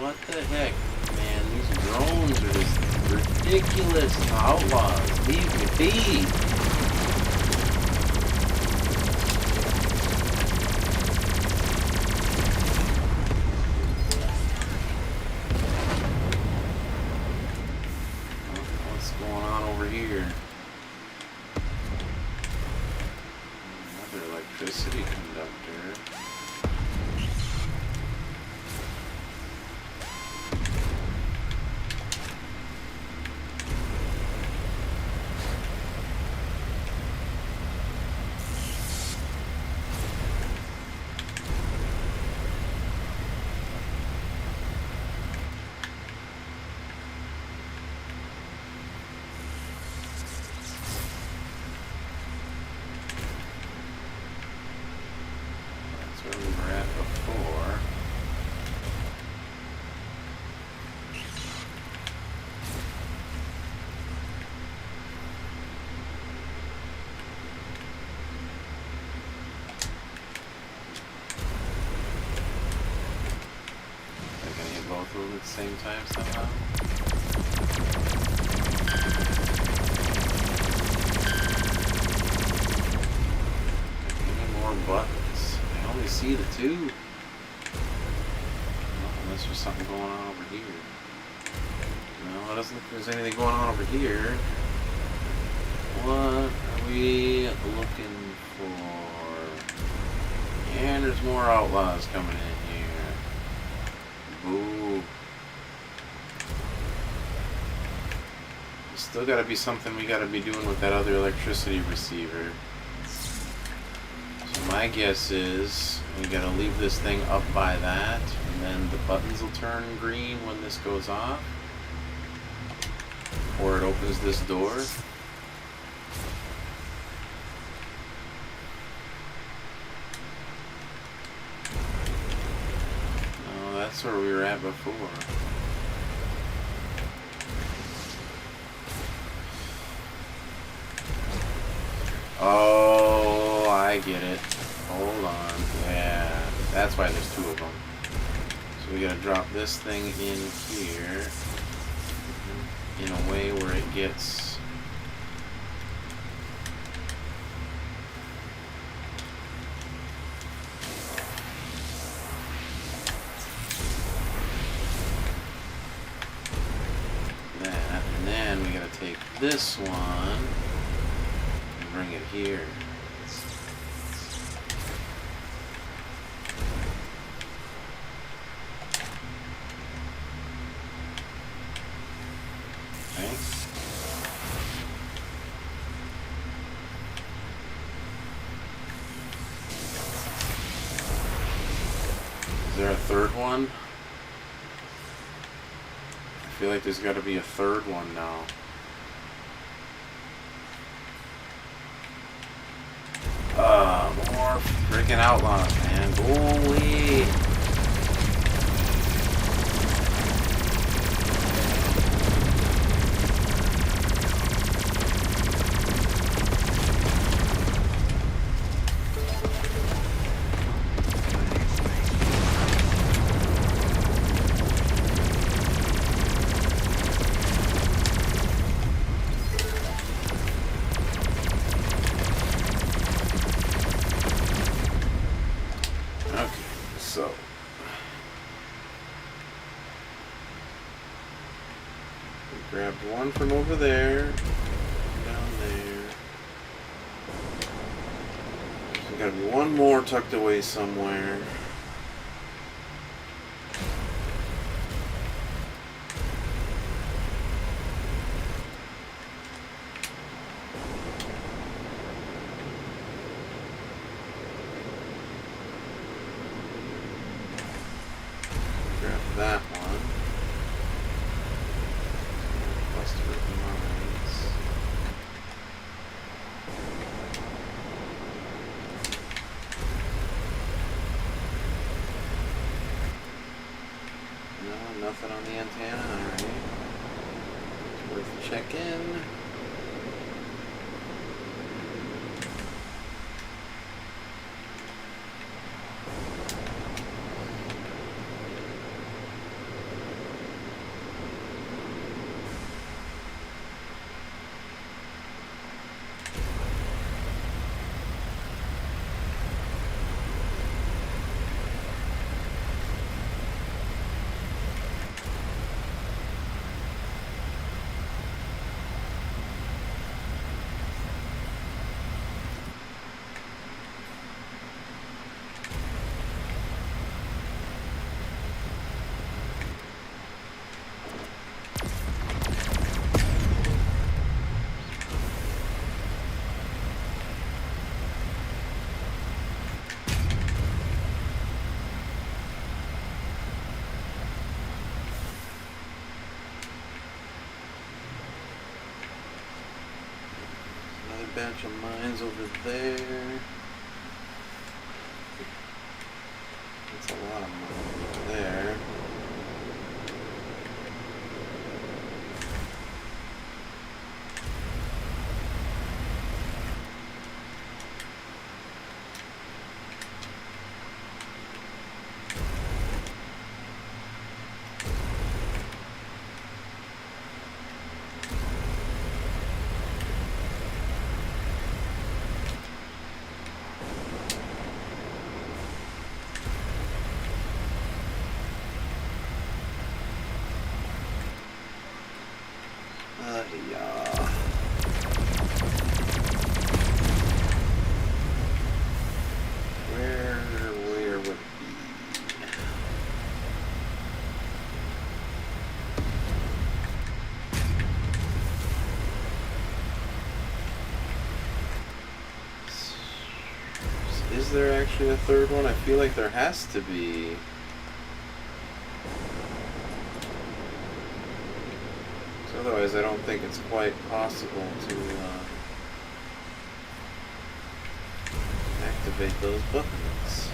What the heck, man? These drones are just ridiculous. Outlaws, leave me be. What's going on over here? Another electricity conductor. Where we were at before. Am I gonna hit both of them at the same time somehow? Any more buttons? I only see the two. Well, unless there's something going on over here. No, it doesn't look like there's anything going on over here. What are we looking for? And there's more outlaws coming in here. Boo. There's still gotta be something we gotta be doing with that other electricity receiver. My guess is we gotta leave this thing up by that, and then the buttons will turn green when this goes off, or it opens this door. Oh, that's where we were at before. Oh, I get it. Hold on. Yeah, that's why there's two of them. So we gotta drop this thing in here in a way where it gets... that, and then we gotta take this one and bring it here. Okay. Is there a third one? I feel like there's got to be a third one now. More freaking outlaws, man. Go away. So, we grabbed one from over there, down there. There's gotta be one more tucked away somewhere. That one. Cluster of mines. No, nothing on the antenna, alright. It's worth a check-in. Batch of mines over there. That's a lot of mines over there. Yeah. Where would it be? Is there actually a third one? I feel like there has to be. Otherwise, I don't think it's quite possible to activate those buttons.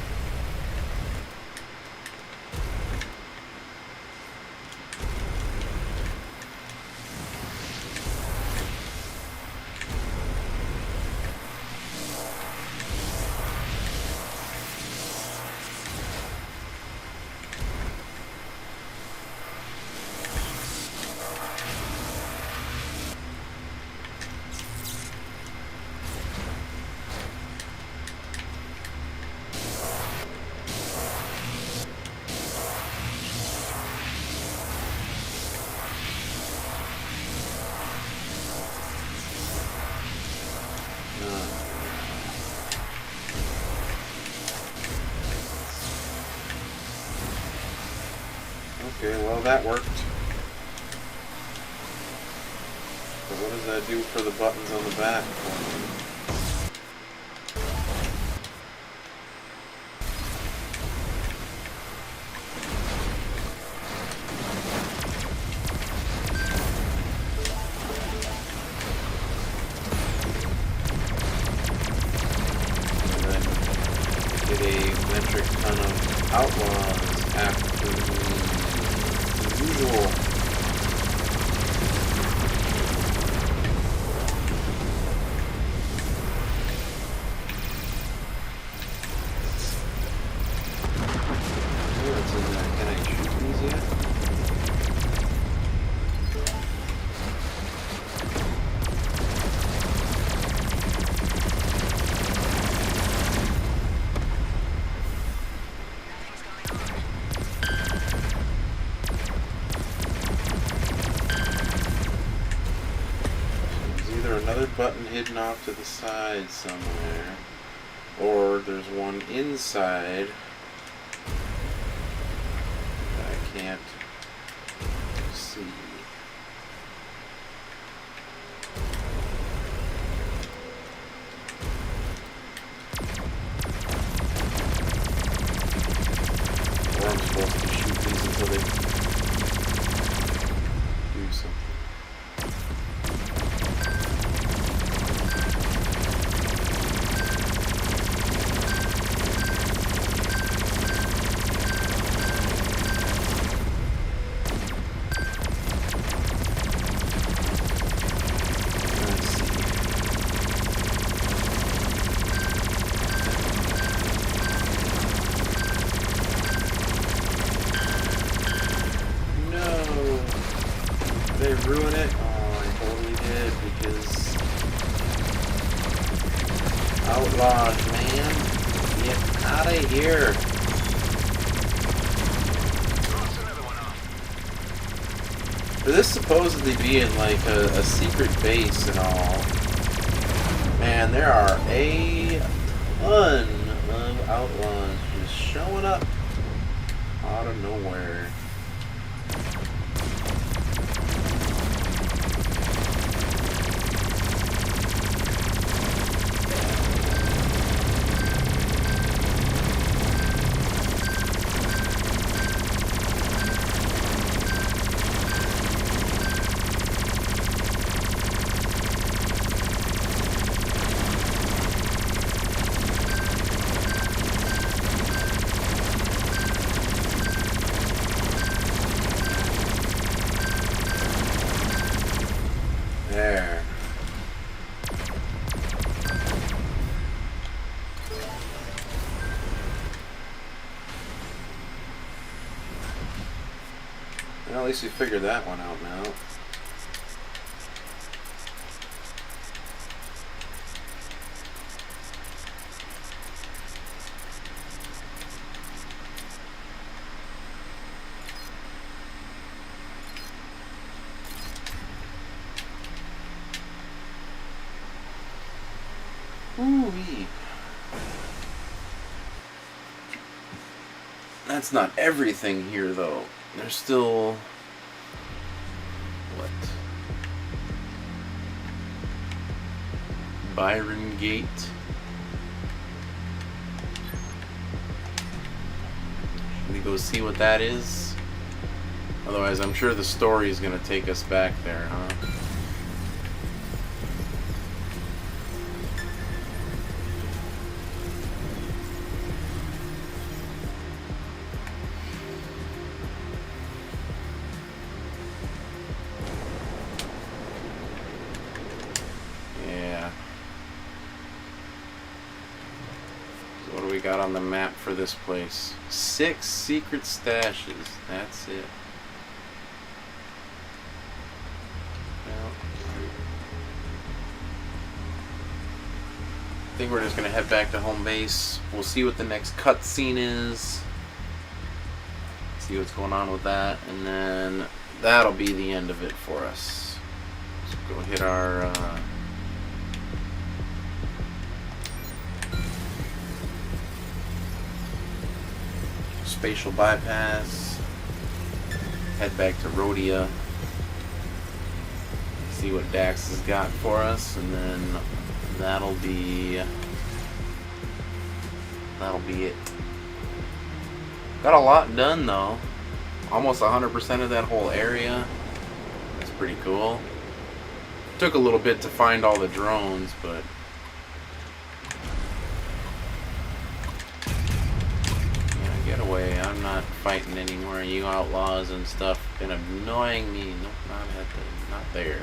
Okay, well that worked. But what does that do for the buttons on the back? And then get a metric ton of outlaws after the usual. Another button hidden off to the side somewhere, or there's one inside that I can't see. Or I'm supposed to shoot these until they do something. Did I ruin it? Oh, I totally did, because outlaws, man, get out of here. For this supposedly being like a secret base and all, man, there are a ton of outlaws just showing up out of nowhere. There. Well, at least we figured that one out now. Ooh-wee. That's not everything here, though. There's still... what? Byron Gate. Should we go see what that is? Otherwise, I'm sure the story is going to take us back there, huh? Got on the map for this place. 6 secret stashes. That's it. Well, I think we're just gonna head back to home base. We'll see what the next cutscene is. See what's going on with that, and then that'll be the end of it for us. Let's go hit our spatial bypass. head back to Rhodia, see what Dax has got for us, and then that'll be it. Got a lot done though. Almost 100% of that whole area. That's pretty cool. Took a little bit to find all the drones, but yeah, get away. I'm not fighting anymore. You outlaws and stuff been annoying me. Nope, not there.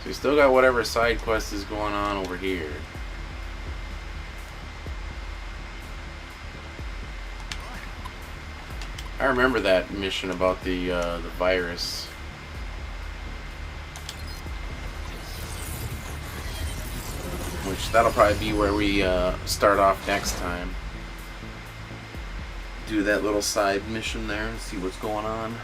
So we still got whatever side quest is going on over here. I remember that mission about the virus. Which that'll probably be where we start off next time. Do that little side mission there and see what's going on.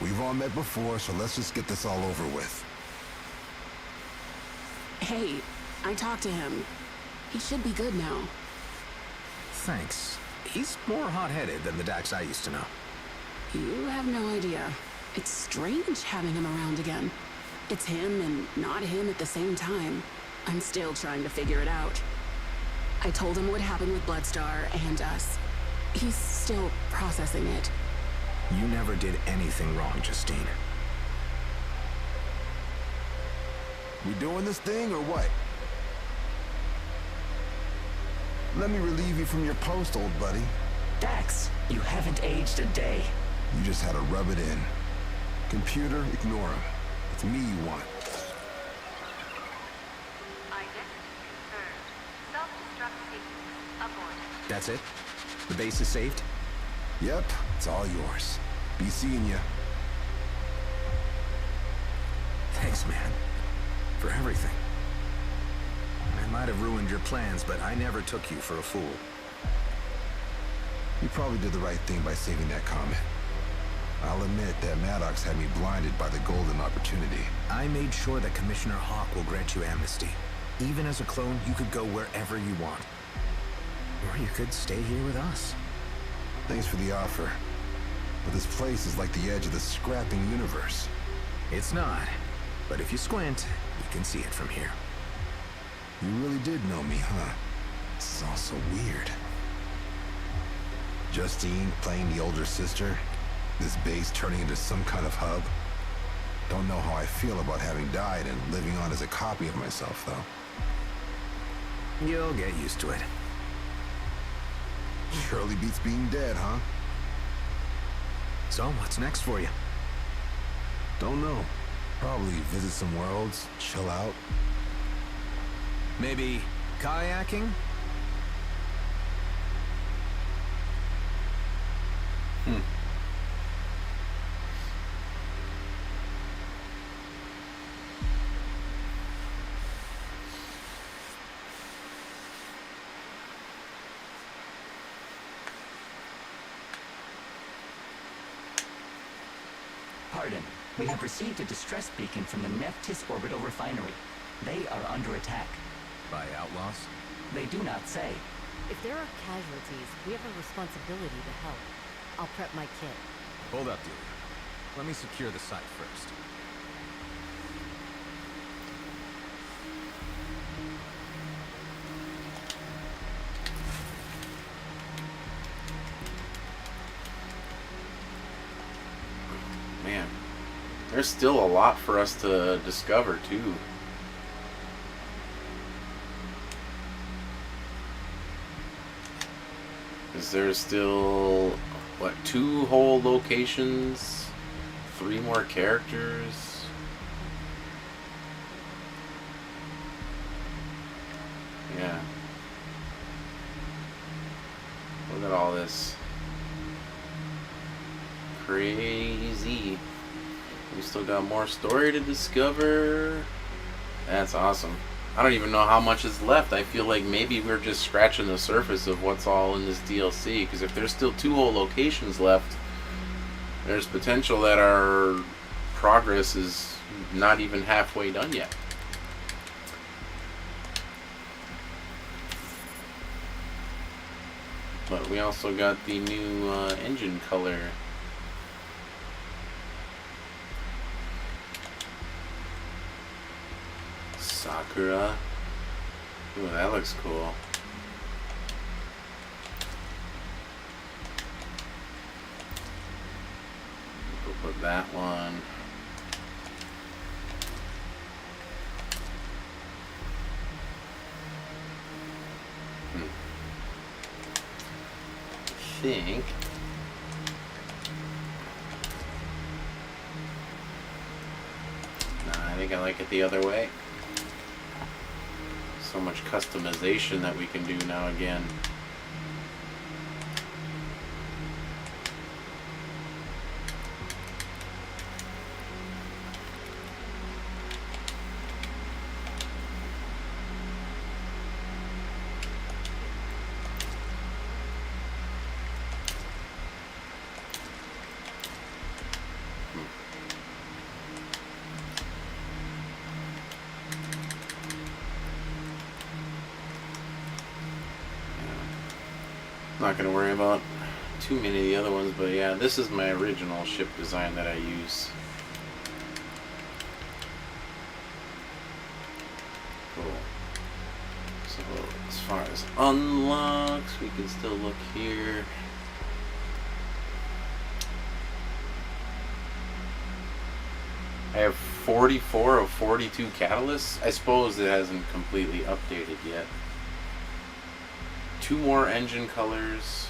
We've all met before, so let's just get this all over with. Hey, I talked to him. He should be good now. Thanks. He's more hot-headed than the Dax I used to know. You have no idea. It's strange having him around again. It's him and not him at the same time. I'm still trying to figure it out. I told him what happened with Bloodstar and us. He's still processing it. You never did anything wrong, Justine. We doing this thing or what? Let me relieve you from your post, old buddy. Dax, you haven't aged a day. You just had to rub it in. Computer, ignore him. It's me you want. That's it? The base is saved? Yep, it's all yours. Be seeing ya. Thanks, man. For everything. I might have ruined your plans, but I never took you for a fool. You probably did the right thing by saving that comment. I'll admit that Maddox had me blinded by the golden opportunity. I made sure that Commissioner Hawk will grant you amnesty. Even as a clone, you could go wherever you want. Or you could stay here with us. Thanks for the offer. But this place is like the edge of the scrapping universe. It's not. But if you squint, you can see it from here. You really did know me, huh? This is all so weird. Justine playing the older sister? This base turning into some kind of hub? Don't know how I feel about having died and living on as a copy of myself, though. You'll get used to it. Surely beats being dead, huh? So, what's next for you? Don't know. Probably visit some worlds, chill out. Maybe kayaking? Pardon, we have received a distress beacon from the Nephtis orbital refinery. They are under attack. By outlaws? They do not say. If there are casualties, we have a responsibility to help. I'll prep my kit. Hold up, Delia. Let me secure the site first. Man, there's still a lot for us to discover, too. Is there still, what, 2 whole locations? 3 more characters? Yeah. Look at all this. crazy. We still got more story to discover. That's awesome. I don't even know how much is left. I feel like maybe we're just scratching the surface of what's all in this DLC, because if there's still 2 whole locations left, there's potential that our progress is not even halfway done yet. But we also got the new engine color. Sakura. Ooh, that looks cool. We'll put that one. I think I think I like it the other way. So much customization that we can do now again. Not going to worry about too many of the other ones, but yeah, this is my original ship design that I use. Cool. So as far as unlocks, we can still look here. I have 44 of 42 catalysts. I suppose it hasn't completely updated yet. 2 more engine colors.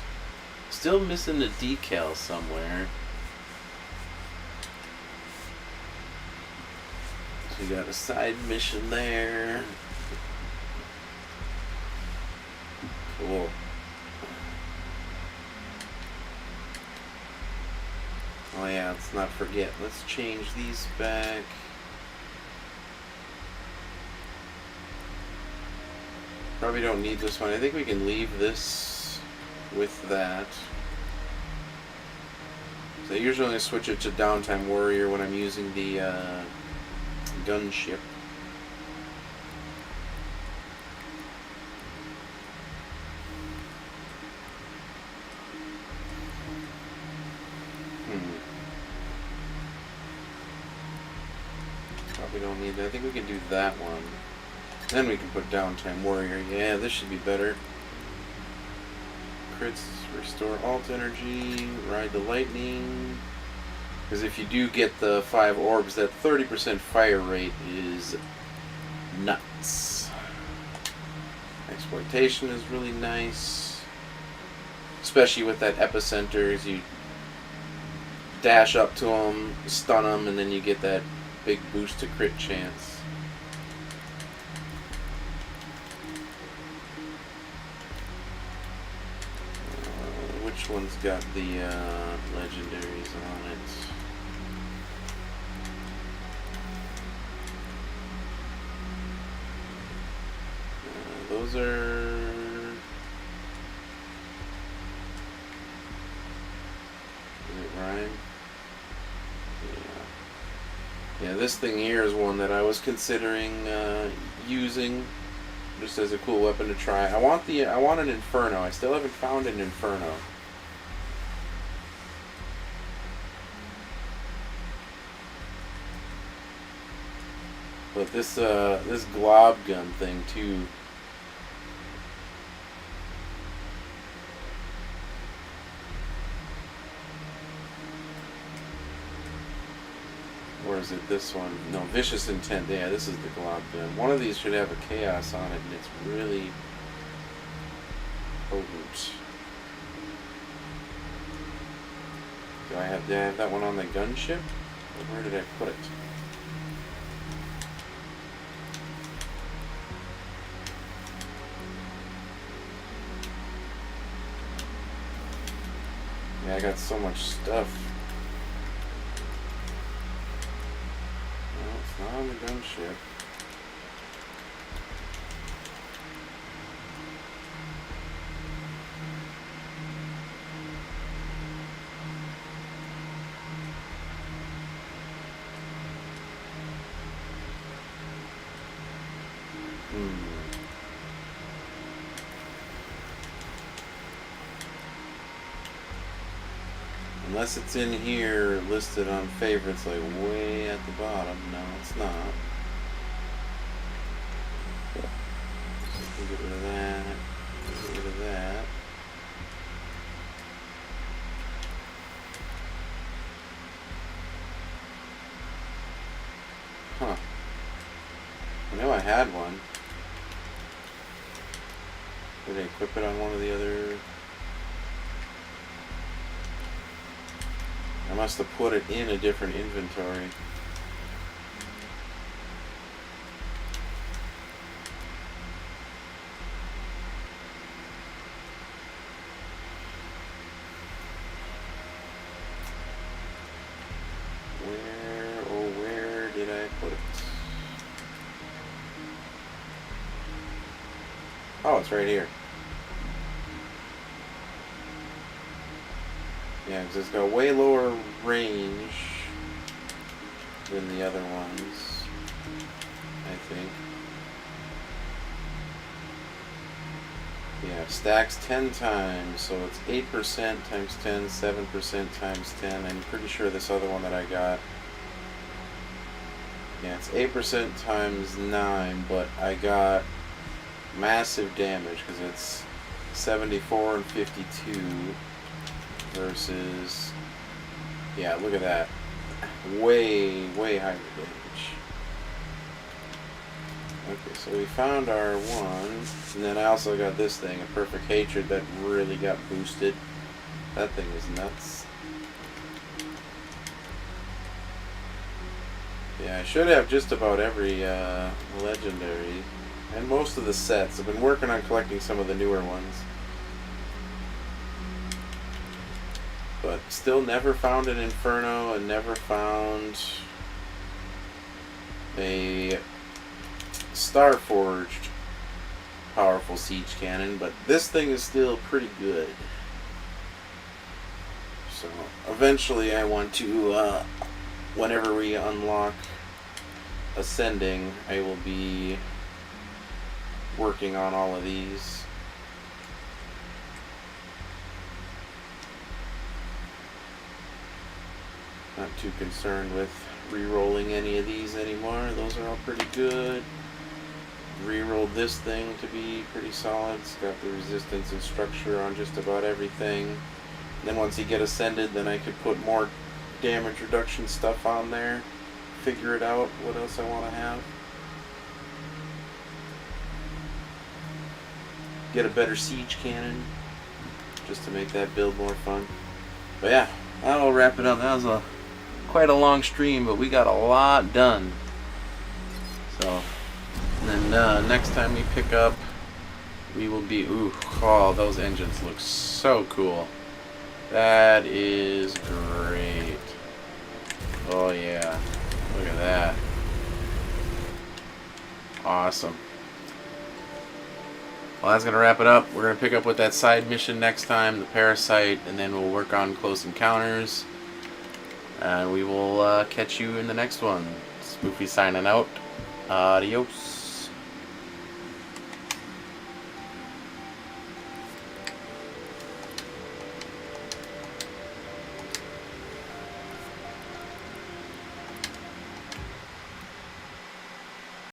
Still missing the decal somewhere. So we got a side mission there. Cool. Oh yeah, let's not forget. Let's change these back. Probably don't need this one. I think we can leave this with that. So I usually only switch it to Downtime Warrior when I'm using the gunship. Probably don't need that. I think we can do that one. Then we can put Downtime Warrior. Yeah, this should be better. Crits, restore alt energy, ride the lightning. Because if you do get the 5 orbs, that 30% fire rate is nuts. Exploitation is really nice. Especially with that epicenter, as you dash up to them, stun them, and then you get that big boost to crit chance. Which one's got the legendaries on it? Those are... Is it Rhyme? Yeah. Yeah, this thing here is one that I was considering using just as a cool weapon to try. I want an Inferno. I still haven't found an Inferno. But this this glob gun thing too. Or is it this one? No, Vicious Intent. Yeah, this is the glob gun. One of these should have a chaos on it, and it's really potent. Did I have that one on the gunship? Or where did I put it? Yeah, I got so much stuff. the gunship. Unless it's in here listed on favorites, like way at the bottom. No, it's not. Get rid of that. Get rid of that. Huh. I know I had one. Did I equip it on one of the other? I must have put it in a different inventory. Where did I put it? Oh, it's right here. Yeah, because it's got way lower range than the other ones, I think. Yeah, stacks 10 times, so it's 8% times 10, 7% times 10. I'm pretty sure this other one that I got, yeah, it's 8% times 9, but I got massive damage because it's 74 and 52 versus, yeah, look at that, way higher damage. Okay, so we found our one, and then I also got this thing, a Perfect Hatred, that really got boosted. That thing is nuts. Yeah, I should have just about every legendary, and most of the sets. I've been working on collecting some of the newer ones. But still never found an Inferno, and never found a Starforged powerful siege cannon, but this thing is still pretty good. So eventually I want to, whenever we unlock Ascending, I will be working on all of these. Not too concerned with re-rolling any of these anymore. Those are all pretty good. Re-rolled this thing to be pretty solid. It's got the resistance and structure on just about everything. And then once you get Ascended, then I could put more damage reduction stuff on there. Figure it out, what else I want to have. Get a better siege cannon, just to make that build more fun. But yeah, I'll wrap it up. That was quite a long stream, but we got a lot done. So, and then next time we pick up, we will be, oh, those engines look so cool. That is great. Oh yeah, look at that. Awesome. Well, that's going to wrap it up. We're going to pick up with that side mission next time, the Parasite, and then we'll work on Close Encounters. And we will catch you in the next one. Spoofy signing out. Adios.